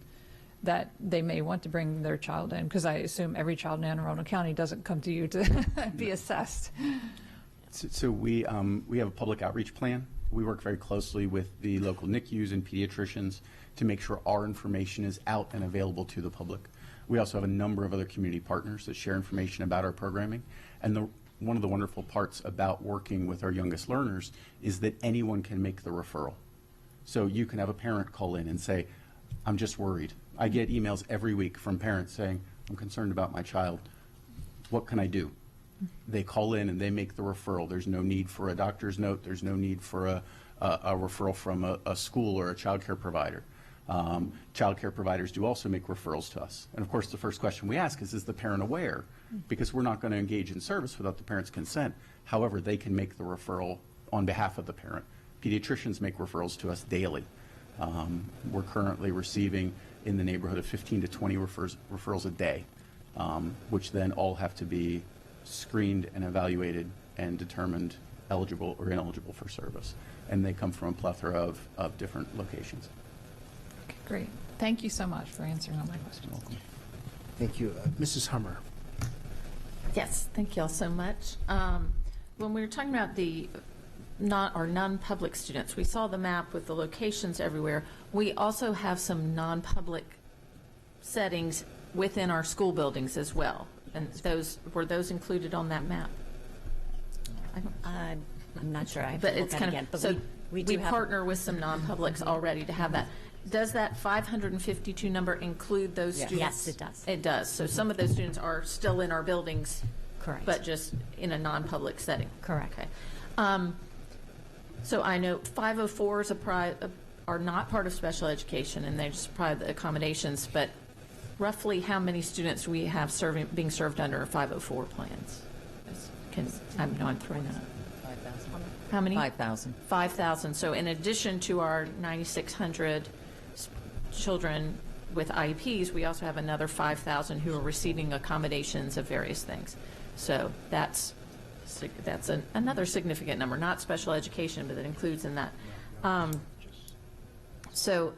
that they may want to bring their child in? Because I assume every child in Anne Arundel County doesn't come to you to be assessed.
So we have a public outreach plan. We work very closely with the local NICUs and pediatricians to make sure our information is out and available to the public. We also have a number of other community partners that share information about our programming. And one of the wonderful parts about working with our youngest learners is that anyone can make the referral. So you can have a parent call in and say, I'm just worried. I get emails every week from parents saying, I'm concerned about my child. What can I do? They call in and they make the referral. There's no need for a doctor's note. There's no need for a referral from a school or a child care provider. Child care providers do also make referrals to us. And of course, the first question we ask is the parent aware? Because we're not going to engage in service without the parent's consent. However, they can make the referral on behalf of the parent. Pediatricians make referrals to us daily. We're currently receiving in the neighborhood of 15 to 20 referrals a day, which then all have to be screened and evaluated and determined eligible or ineligible for service. And they come from a plethora of different locations.
Okay, great. Thank you so much for answering all my questions.
Welcome.
Thank you. Mrs. Hummer.
Yes, thank you all so much. When we were talking about the non-public students, we saw the map with the locations everywhere. We also have some non-public settings within our school buildings as well. And were those included on that map?
I'm not sure. I have
but
to look
it's
at
kind
again.
of
But
so
we
we
have
partner with some non-publics already to have that. Does that 552 number include those
Yes.
students?
Yes, it does.
It does. So some of those students are still in our buildings,
Correct.
but just in a non-public setting.
Correct.
Okay. So I know 504s are not part of special education, and they're just private accommodations. But roughly, how many students we have being served under 504 plans? I'm throwing that.
5,000.
How many?
5,000.
5,000. So in addition to our 9,600 children with IEPs, we also have another 5,000 who are receiving accommodations of various things. So that's another significant number, not special education, but it includes in that. So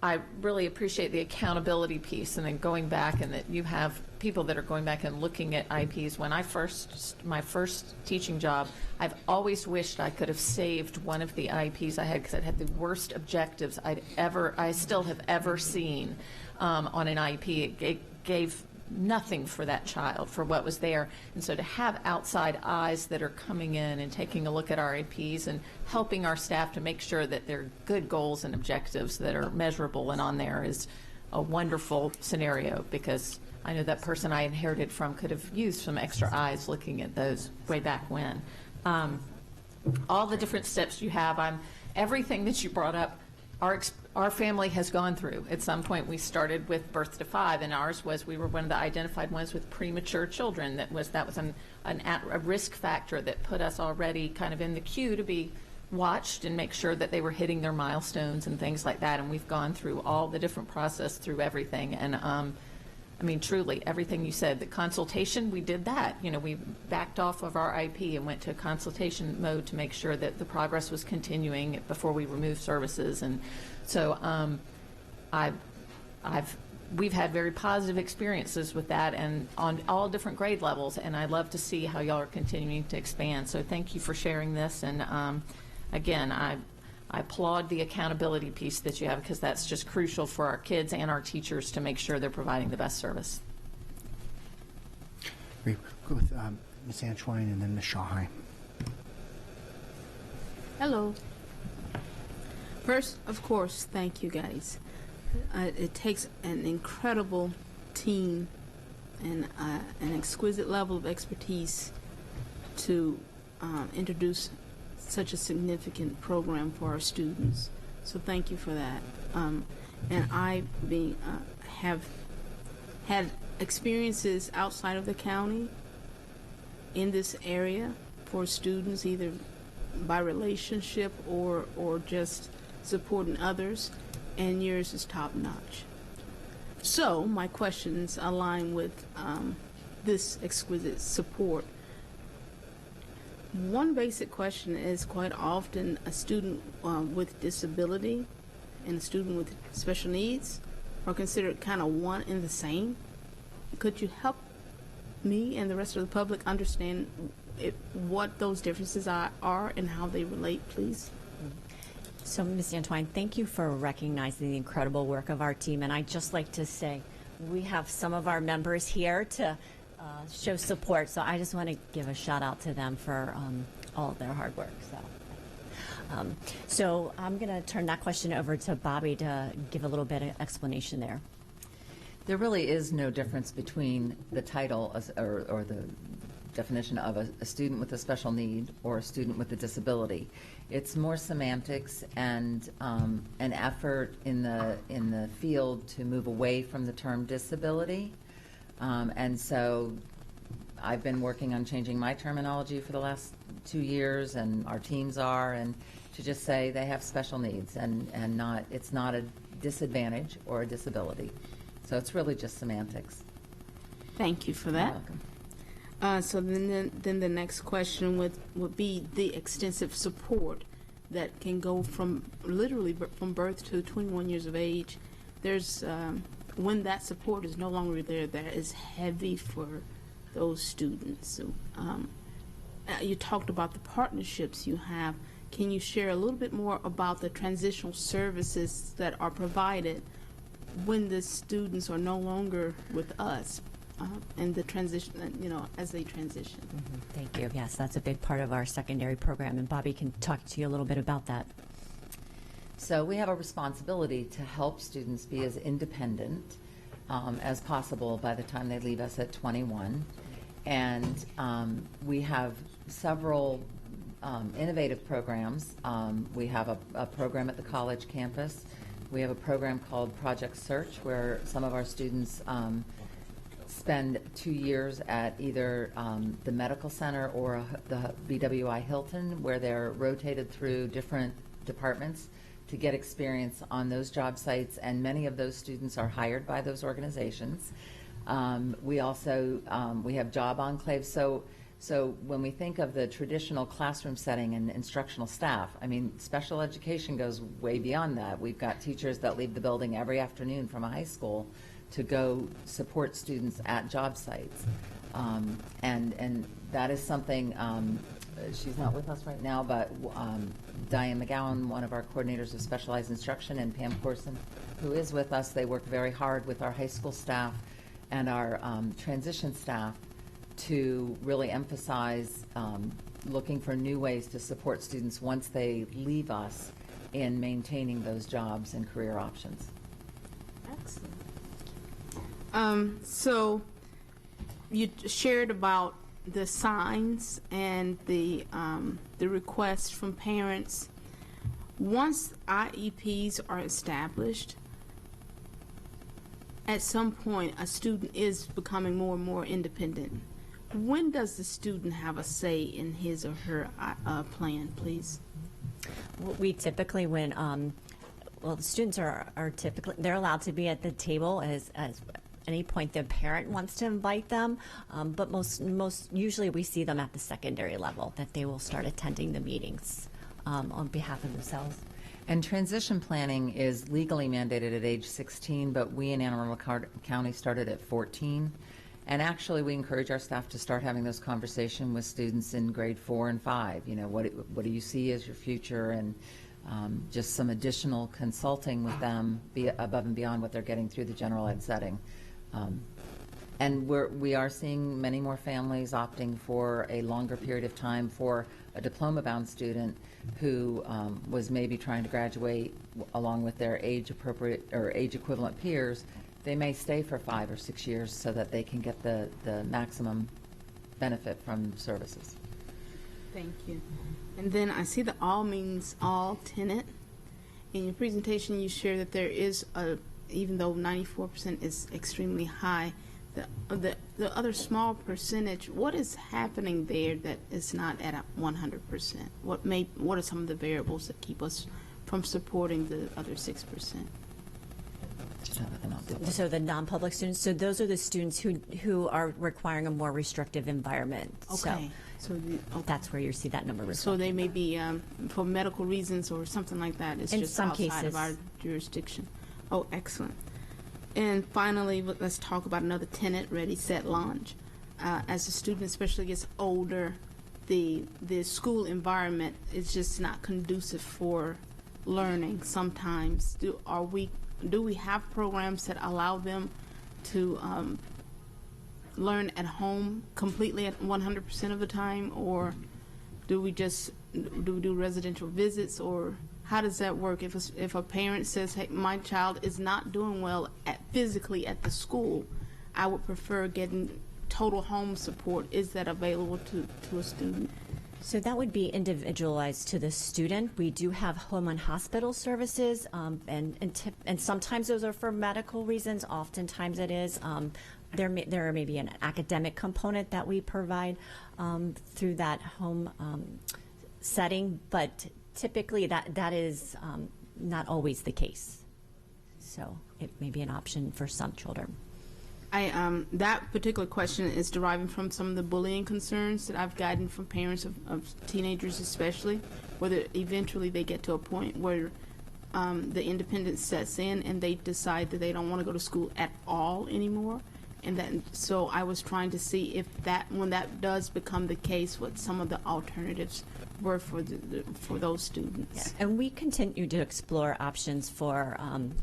I really appreciate the accountability piece, and then going back, and that you have people that are going back and looking at IEPs. When my first teaching job, I've always wished I could have saved one of the IEPs I had, because it had the worst objectives I still have ever seen on an IEP. It gave nothing for that child, for what was there. And so to have outside eyes that are coming in and taking a look at our IEPs and helping our staff to make sure that they're good goals and objectives that are measurable and on there is a wonderful scenario, because I know that person I inherited from could have used some extra eyes looking at those way back when. All the different steps you have, everything that you brought up, our family has gone through. At some point, we started with birth to 5, and ours was, we were one of the identified ones with premature children. That was a risk factor that put us already kind of in the queue to be watched and make sure that they were hitting their milestones and things like that. And we've gone through all the different process through everything. And I mean, truly, everything you said. The consultation, we did that. You know, we backed off of our IP and went to consultation mode to make sure that the progress was continuing before we removed services. And so we've had very positive experiences with that, and on all different grade levels, and I love to see how y'all are continuing to expand. So thank you for sharing this, and again, I applaud the accountability piece that you have, because that's just crucial for our kids and our teachers to make sure they're providing the best service.
We'll go with Ms. Antoine and then Ms. Shawheim.
Hello. First, of course, thank you guys. It takes an incredible team and an exquisite level of expertise to introduce such a significant program for our students. So thank you for that. And I have had experiences outside of the county in this area for students, either by relationship or just supporting others, and yours is top-notch. So my questions align with this exquisite support. One basic question is, quite often a student with disability and a student with special needs are considered kind of one and the same. Could you help me and the rest of the public understand what those differences are and how they relate, please?
So, Ms. Antoine, thank you for recognizing the incredible work of our team. And I'd just like to say we have some of our members here to show support. So I just want to give a shout out to them for all of their hard work. So I'm going to turn that question over to Bobby to give a little bit of explanation there.
There really is no difference between the title or the definition of a student with a special need or a student with a disability. It's more semantics and an effort in the field to move away from the term disability. And so I've been working on changing my terminology for the last 2 years, and our teams are, and to just say they have special needs and it's not a disadvantage or a disability. So it's really just semantics.
Thank you for that.
You're welcome.
So then the next question would be the extensive support that can go from literally from birth to 21 years of age. There's when that support is no longer there, that is heavy for those students. So, you talked about the partnerships you have. Can you share a little bit more about the transitional services that are provided when the students are no longer with us? And the transition, as they transition.
Mm-hmm. Thank you. Yes, that's a big part of our secondary program, and Bobby can talk to you a little bit about that.
So we have a responsibility to help students be as independent as possible by the time they leave us at 21. And we have several innovative programs. We have a program at the college campus. We have a program called Project Search, where some of our students spend 2 years at either the medical center or the BWI Hilton, where they're rotated through different departments to get experience on those job sites, and many of those students are hired by those organizations. We also we have job enclaves. So when we think of the traditional classroom setting and instructional staff, I mean, special education goes way beyond that. We've got teachers that leave the building every afternoon from a high school to go support students at job sites. And that is something, she's not with us right now, but Diane McGowan, one of our coordinators of specialized instruction, and Pam Corson, who is with us, they work very hard with our high school staff and our transition staff to really emphasize looking for new ways to support students once they leave us in maintaining those jobs and career options.
Excellent. So you shared about the signs and the requests from parents. Once IEPs are established, at some point a student is becoming more and more independent. When does the student have a say in his or her plan, please?
We typically, the students are typically, they're allowed to be at the table as any point the parent wants to invite them, but most usually we see them at the secondary level, that they will start attending the meetings on behalf of themselves.
And transition planning is legally mandated at age 16, but we in Anne Arundel County started at 14. And actually, we encourage our staff to start having those conversations with students in grade 4 and 5. You know, what do you see as your future, and just some additional consulting with them above and beyond what they're getting through the general ed setting. And we are seeing many more families opting for a longer period of time for a diploma-bound student who was maybe trying to graduate along with their age-appropriate or age-equivalent peers. They may stay for 5 or 6 years so that they can get the maximum benefit from services.
Thank you. And then I see the all means all tenet. In your presentation, you share that there is even though 94% is extremely high, the other small percentage, what is happening there that is not at 100%? What are some of the variables that keep us from supporting the other 6%?
So the non-public students, so those are the students who are requiring a more restrictive environment.
Okay. So
that's where you see that number reflected.
So they may be for medical reasons or something like that. It's
in
just
some
outside
cases
of our jurisdiction. Oh, excellent. And finally, let's talk about another tenet, ready, set, launch. As a student especially gets older, the school environment is just not conducive for learning sometimes. Do we have programs that allow them to learn at home completely at 100% of the time, or do we do residential visits, or how does that work? If a parent says, hey, my child is not doing well physically at the school, I would prefer getting total home support. Is that available to a student?
So that would be individualized to the student. We do have home and hospital services, and sometimes those are for medical reasons. Oftentimes it is. There may be an academic component that we provide through that home setting, but typically that is not always the case. So it may be an option for some children.
That particular question is deriving from some of the bullying concerns that I've gotten from parents of teenagers, especially, whether eventually they get to a point where the independence sets in and they decide that they don't want to go to school at all anymore. And so I was trying to see if when that does become the case, what some of the alternatives were for those students.
Yeah. And we continue to explore options for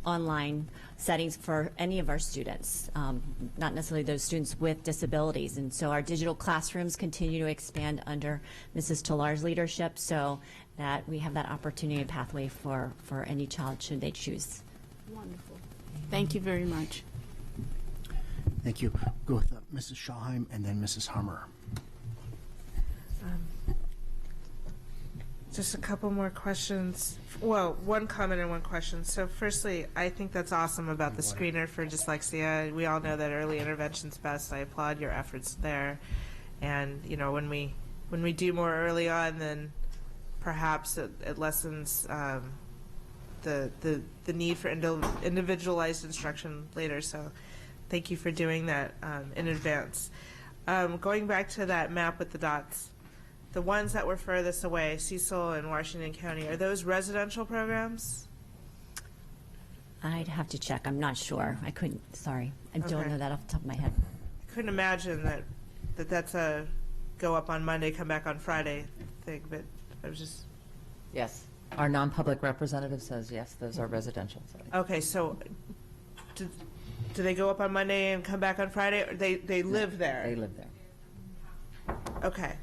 online settings for any of our students, not necessarily those students with disabilities. And so our digital classrooms continue to expand under Mrs. Tolar's leadership, so that we have that opportunity and pathway for any child should they choose.
Wonderful. Thank you very much.
Thank you. Go with Mrs. Schallheim and then Mrs. Hummer.
Just a couple more questions. Well, one comment and one question. So firstly, I think that's awesome about the screener for dyslexia. We all know that early intervention's best. I applaud your efforts there. And, you know, when we do more early on, then perhaps it lessens the need for individualized instruction later. So thank you for doing that in advance. Going back to that map with the dots, the ones that were furthest away, Cecil and Washington County, are those residential programs?
I'd have to check. I'm not sure. I couldn't, sorry. I don't know that off the top of my head.
I couldn't imagine that's a go up on Monday, come back on Friday thing, but I was just...
Yes. Our non-public representative says yes, those are residential settings.
Okay, so do they go up on Monday and come back on Friday, or they live there?
They live there.
Okay,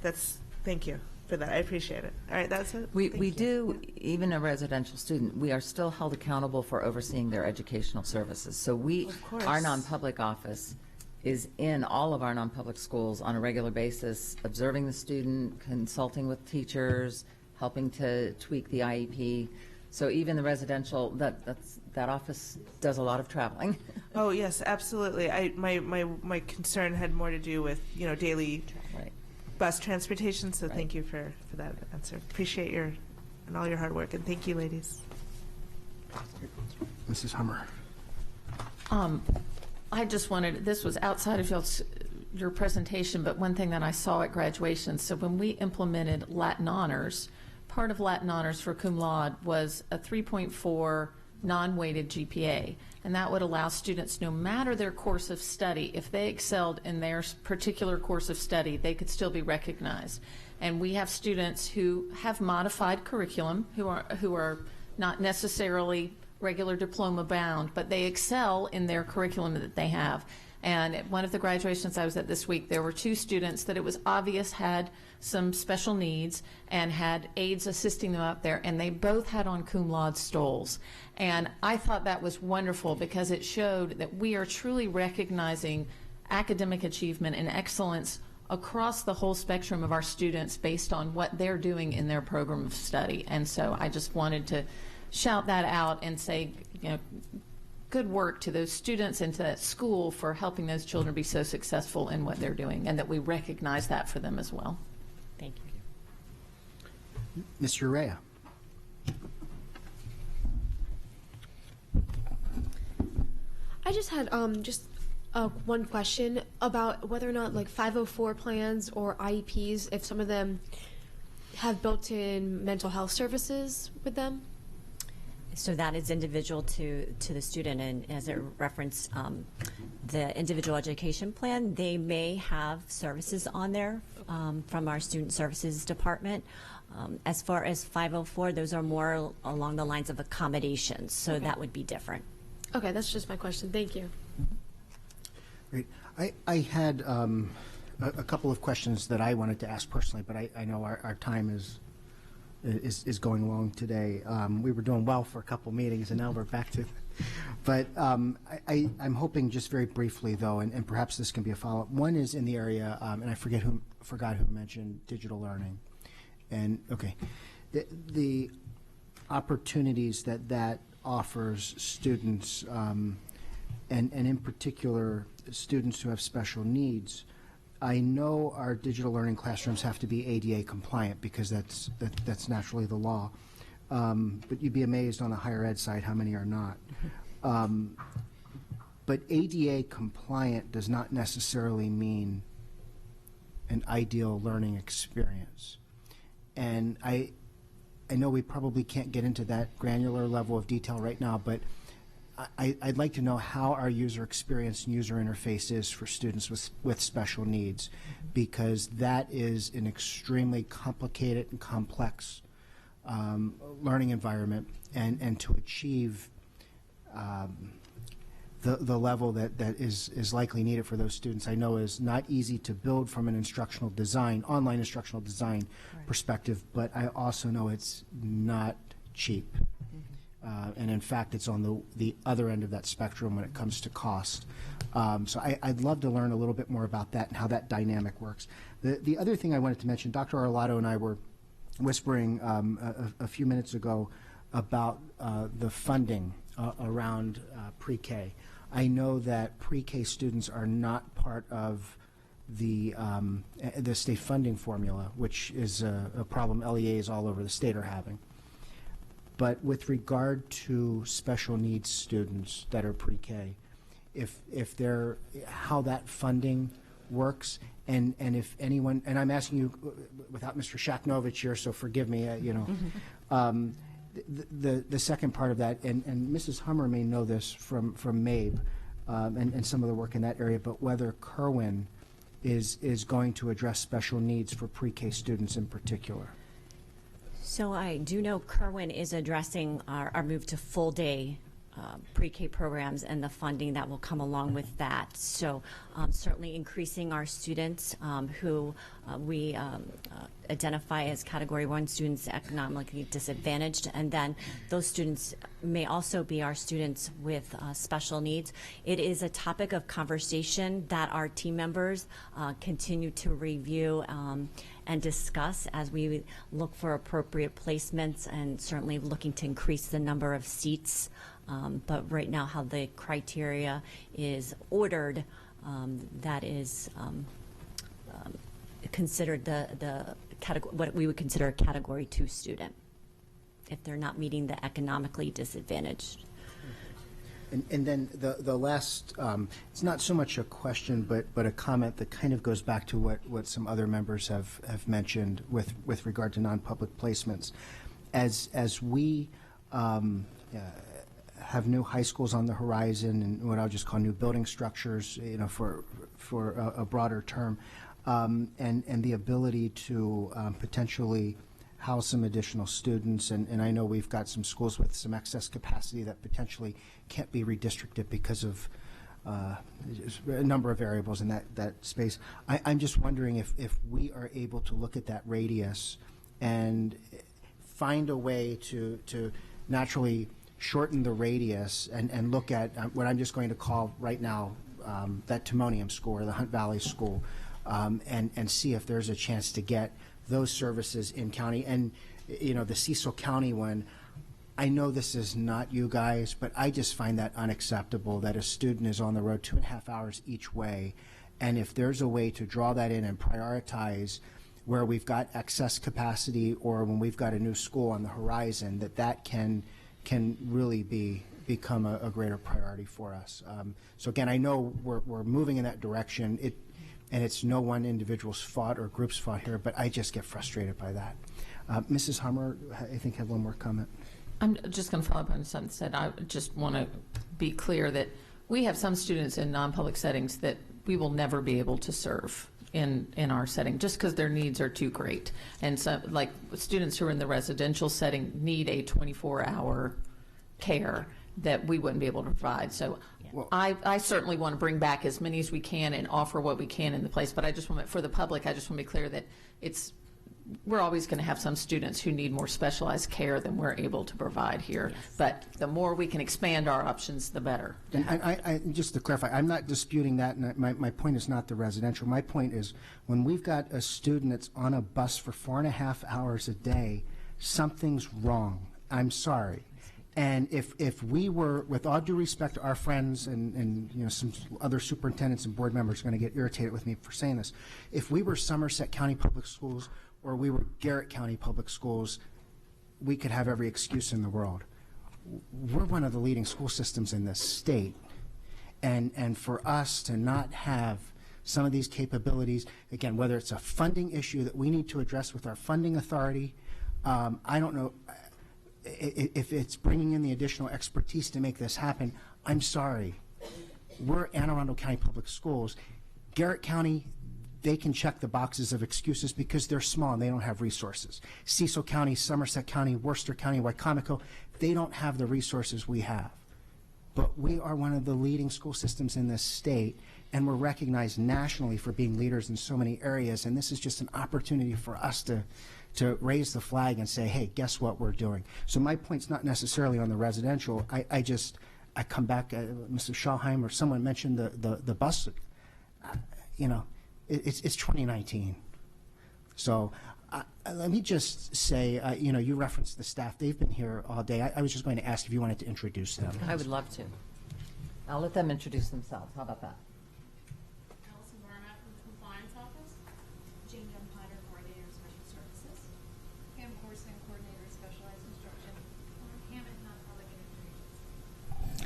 thank you for that. I appreciate it. All right, that's it.
We do, even a residential student, we are still held accountable for overseeing their educational services. So our non-public office is in all of our non-public schools on a regular basis, observing the student, consulting with teachers, helping to tweak the IEP. So even the residential, that office does a lot of traveling.
Oh yes, absolutely. My concern had more to do with daily bus transportation. So thank you for that answer. Appreciate and all your hard work, and thank you, ladies.
Mrs. Hummer.
I just wanted, this was outside of your presentation, but one thing that I saw at graduation, so when we implemented Latin Honors, part of Latin Honors for cum laude was a 3.4 non-weighted GPA, and that would allow students, no matter their course of study, if they excelled in their particular course of study, they could still be recognized. And we have students who have modified curriculum, who are not necessarily regular diploma bound, but they excel in their curriculum that they have. And at one of the graduations I was at this week, there were 2 students that it was obvious had some special needs and had aides assisting them up there, and they both had on cum laude stoles. And I thought that was wonderful because it showed that we are truly recognizing academic achievement and excellence across the whole spectrum of our students based on what they're doing in their program of study. And so I just wanted to shout that out and say, good work to those students and to that school for helping those children be so successful in what they're doing, and that we recognize that for them as well.
Thank you.
Ms. Urea.
I just had one question about whether or not like 504 plans or IEPs, if some of them have built-in mental health services with them.
So that is individual to the student, and as it referenced the individual education plan, they may have services on there from our student services department. As far as 504, those are more along the lines of accommodations, so
Okay.
that would be different.
Okay, that's just my question. Thank you.
Great. I had a couple of questions that I wanted to ask personally, but I know our time is going long today. We were doing well for a couple meetings, and now we're back to. But I'm hoping just very briefly, though, and perhaps this can be a follow-up. One is in the area, and I forgot who mentioned digital learning, and okay, the opportunities that offers students, and in particular students who have special needs. I know our digital learning classrooms have to be ADA compliant because that's naturally the law. But you'd be amazed on the higher ed side how many are not. But ADA compliant does not necessarily mean an ideal learning experience. And I know we probably can't get into that granular level of detail right now, but I'd like to know how our user experience and user interface is for students with special needs, because that is an extremely complicated and complex learning environment, and to achieve the level that is likely needed for those students, I know is not easy to build from an instructional design, online instructional design perspective, but I also know it's not cheap. And in fact, it's on the other end of that spectrum when it comes to cost. So I'd love to learn a little bit more about that and how that dynamic works. The other thing I wanted to mention, Dr. Arlato and I were whispering a few minutes ago about the funding around pre-K. I know that pre-K students are not part of the state funding formula, which is a problem LEAs all over the state are having. But with regard to special needs students that are pre-K, if they're, how that funding works, and if anyone, and I'm asking you without Mr. Shaknovich here, so forgive me, the second part of that, and Mrs. Hummer may know this from MABE and some of the work in that area, but whether Kerwin is going to address special needs for pre-K students in particular.
So I do know Kerwin is addressing our move to full day pre-K programs and the funding that will come along with that. So certainly increasing our students who we identify as Category 1 students economically disadvantaged, and then those students may also be our students with special needs. It is a topic of conversation that our team members continue to review and discuss as we look for appropriate placements, and certainly looking to increase the number of seats. But right now, how the criteria is ordered, that is considered the category, what we would consider a Category 2 student, if they're not meeting the economically disadvantaged.
And then the last, it's not so much a question, but a comment that kind of goes back to what some other members have mentioned with regard to non-public placements. As we have new high schools on the horizon and what I'll just call new building structures, for a broader term, and the ability to potentially house some additional students, and I know we've got some schools with some excess capacity that potentially can't be redistricted because of a number of variables in that space. I'm just wondering if we are able to look at that radius and find a way to naturally shorten the radius and look at what I'm just going to call right now that Timonium School or the Hunt Valley School, and see if there's a chance to get those services in county. And the Cecil County one, I know this is not you guys, but I just find that unacceptable that a student is on the road 2.5 hours each way, and if there's a way to draw that in and prioritize where we've got excess capacity or when we've got a new school on the horizon, that can really become a greater priority for us. So again, I know we're moving in that direction. And it's no one individual's fault or group's fault here, but I just get frustrated by that. Mrs. Hummer, I think, had one more comment.
I'm just going to follow up on something said. I just want to be clear that we have some students in non-public settings that we will never be able to serve in our setting just because their needs are too great. And so, like, students who are in the residential setting need a 24-hour care that we wouldn't be able to provide. So I certainly want to bring back as many as we can and offer what we can in the place. But I just want, for the public, I just want to be clear that we're always going to have some students who need more specialized care than we're able to provide here. Yes. But the more we can expand our options, the better.
And I just to clarify, I'm not disputing that, and my point is not the residential. My point is when we've got a student that's on a bus for 4.5 hours a day, something's wrong. I'm sorry. And if we were, with all due respect to our friends and some other superintendents and board members are going to get irritated with me for saying this, if we were Somerset County Public Schools or we were Garrett County Public Schools, we could have every excuse in the world. We're one of the leading school systems in this state, and for us to not have some of these capabilities, again, whether it's a funding issue that we need to address with our funding authority, I don't know. If it's bringing in the additional expertise to make this happen, I'm sorry. We're Anne Arundel County Public Schools. Garrett County, they can check the boxes of excuses because they're small and they don't have resources. Cecil County, Somerset County, Worcester County, Wycomico, they don't have the resources we have. But we are one of the leading school systems in this state, and we're recognized nationally for being leaders in so many areas, and this is just an opportunity for us to raise the flag and say, hey, guess what we're doing? So my point's not necessarily on the residential. I come back, Mr. Schallheim or someone mentioned the bus. It's 2019. So let me just say, you referenced the staff. They've been here all day. I was just going to ask if you wanted to introduce them.
I would love to. I'll let them introduce themselves. How about that?
Allison Barnett from the Compliance Office. Jane Dunhider, Coordinator of Special Services. Pam Corson, Coordinator of Specialized Instruction. Hammett, Non-Public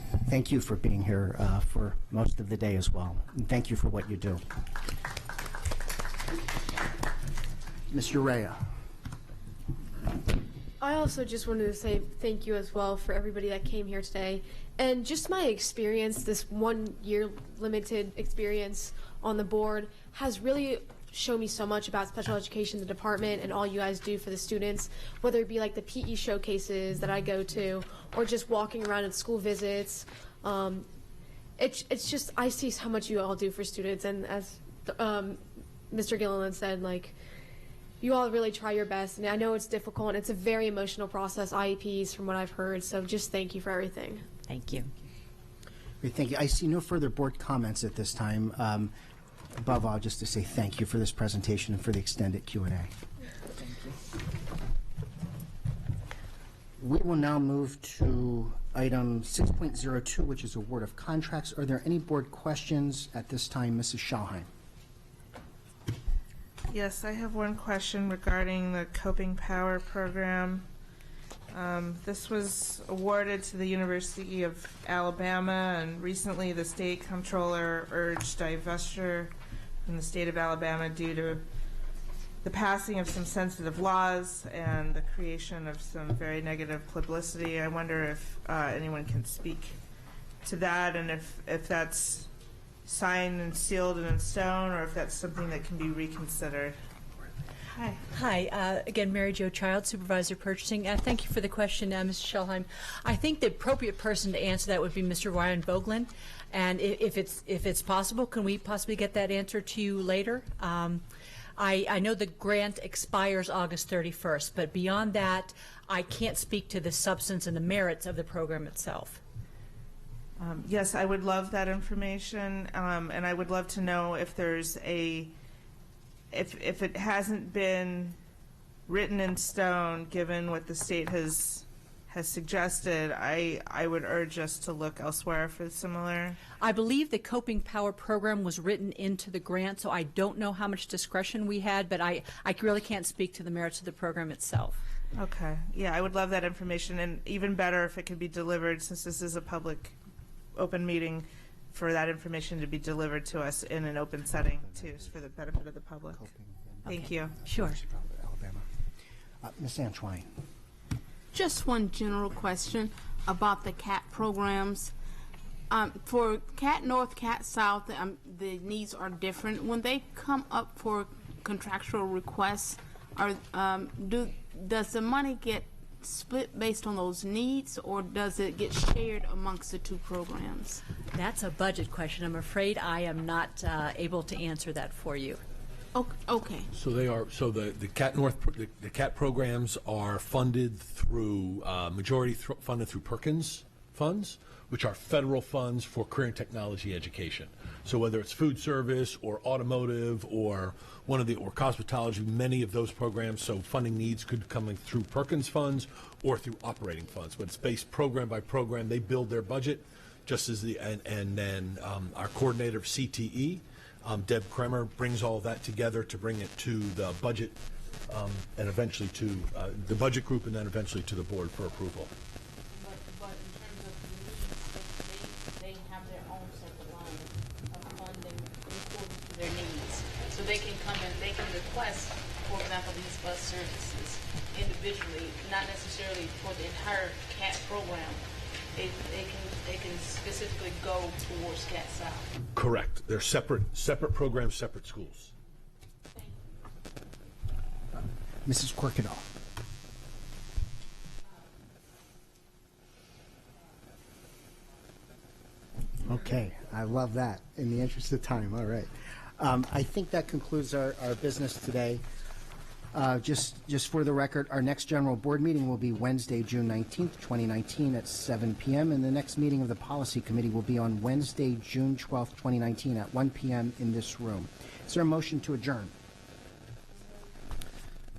Information.
Thank you for being here for most of the day as well. And thank you for what you do. Ms. Urea.
I also just wanted to say thank you as well for everybody that came here today. And just my experience, this 1 year limited experience on the board has really shown me so much about special education, the department, and all you guys do for the students, whether it be like the PE showcases that I go to or just walking around at school visits. It's just, I see how much you all do for students. And as Mr. Gilliland said, like, you all really try your best, and I know it's difficult, and it's a very emotional process, IEPs, from what I've heard, so just thank you for everything.
Thank you.
Great, thank you. I see no further board comments at this time. Above all, just to say thank you for this presentation and for the extended Q&A.
Thank you.
We will now move to item 6.02, which is award of contracts. Are there any board questions at this time? Mrs. Schallheim.
Yes, I have one question regarding the Coping Power program. This was awarded to the University of Alabama, and recently the state comptroller urged divestiture from the state of Alabama due to the passing of some sensitive laws and the creation of some very negative publicity. I wonder if anyone can speak to that, and if that's signed and sealed and in stone, or if that's something that can be reconsidered. Hi.
Hi, again, Mary Jo Child, Supervisor Purchasing. Thank you for the question, Mr. Schellheim. I think the appropriate person to answer that would be Mr. Ryan Vogelin. And if it's possible, can we possibly get that answer to you later? I know the grant expires August 31st, but beyond that, I can't speak to the substance and the merits of the program itself.
Yes, I would love that information, and I would love to know if there's if it hasn't been written in stone, given what the state has suggested, I would urge us to look elsewhere for similar.
I believe the Coping Power program was written into the grant, so I don't know how much discretion we had, but I really can't speak to the merits of the program itself.
Okay. Yeah, I would love that information, and even better if it could be delivered, since this is a public open meeting, for that information to be delivered to us in an open setting, too, for the benefit of the public. Thank you.
Sure.
Alabama. Ms. Antwine.
Just one general question about the CAT programs. For CAT North, CAT South, the needs are different. When they come up for contractual requests, does the money get split based on those needs, or does it get shared amongst the two programs?
That's a budget question. I'm afraid I am not able to answer that for you.
Okay.
So they are. So the CAT North, the CAT programs are funded through majority funded through Perkins funds, which are federal funds for career and technology education. So whether it's food service or automotive or or cosmetology, many of those programs. So funding needs could come in through Perkins funds or through operating funds, but it's based program by program. They build their budget, just as and then our coordinator of CTE. Deb Kremer brings all of that together to bring it to the budget and eventually to the budget group and then eventually to the board for approval.
But in terms of needs, they have their own separate line of funding according to their needs. So they can come in, they can request, for example, these bus services individually, not necessarily for the entire CAT program. They can specifically go towards CAT South.
Correct. They're separate programs, separate schools.
Mrs. Quirkadall. Okay, I love that. In the interest of time, all right. I think that concludes our business today. Just for the record, our next general board meeting will be Wednesday, June 19th, 2019 at 7 p.m. And the next meeting of the Policy Committee will be on Wednesday, June 12th, 2019 at 1 p.m. in this room. Is there a motion to adjourn?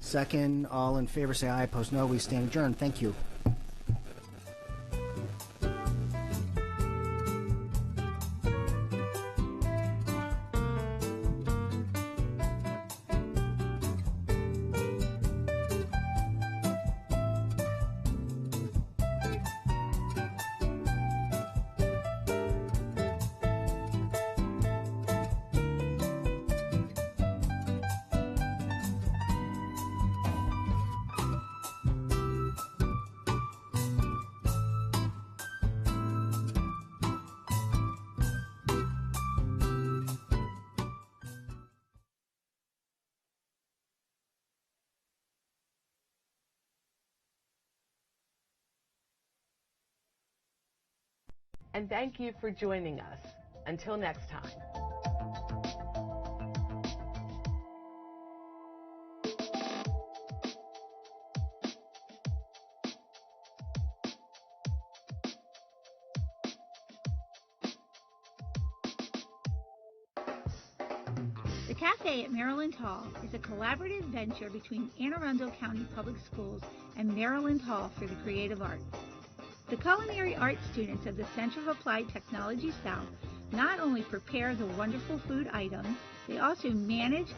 Second, all in favor say aye, opposed no. We stand adjourned. Thank you.
And thank you for joining us. Until next time.
The Cafe at Maryland Hall is a collaborative venture between Anne Arundel County Public Schools and Maryland Hall for the Creative Arts. The culinary arts students of the Center of Applied Technology South not only prepare the wonderful food items, they also manage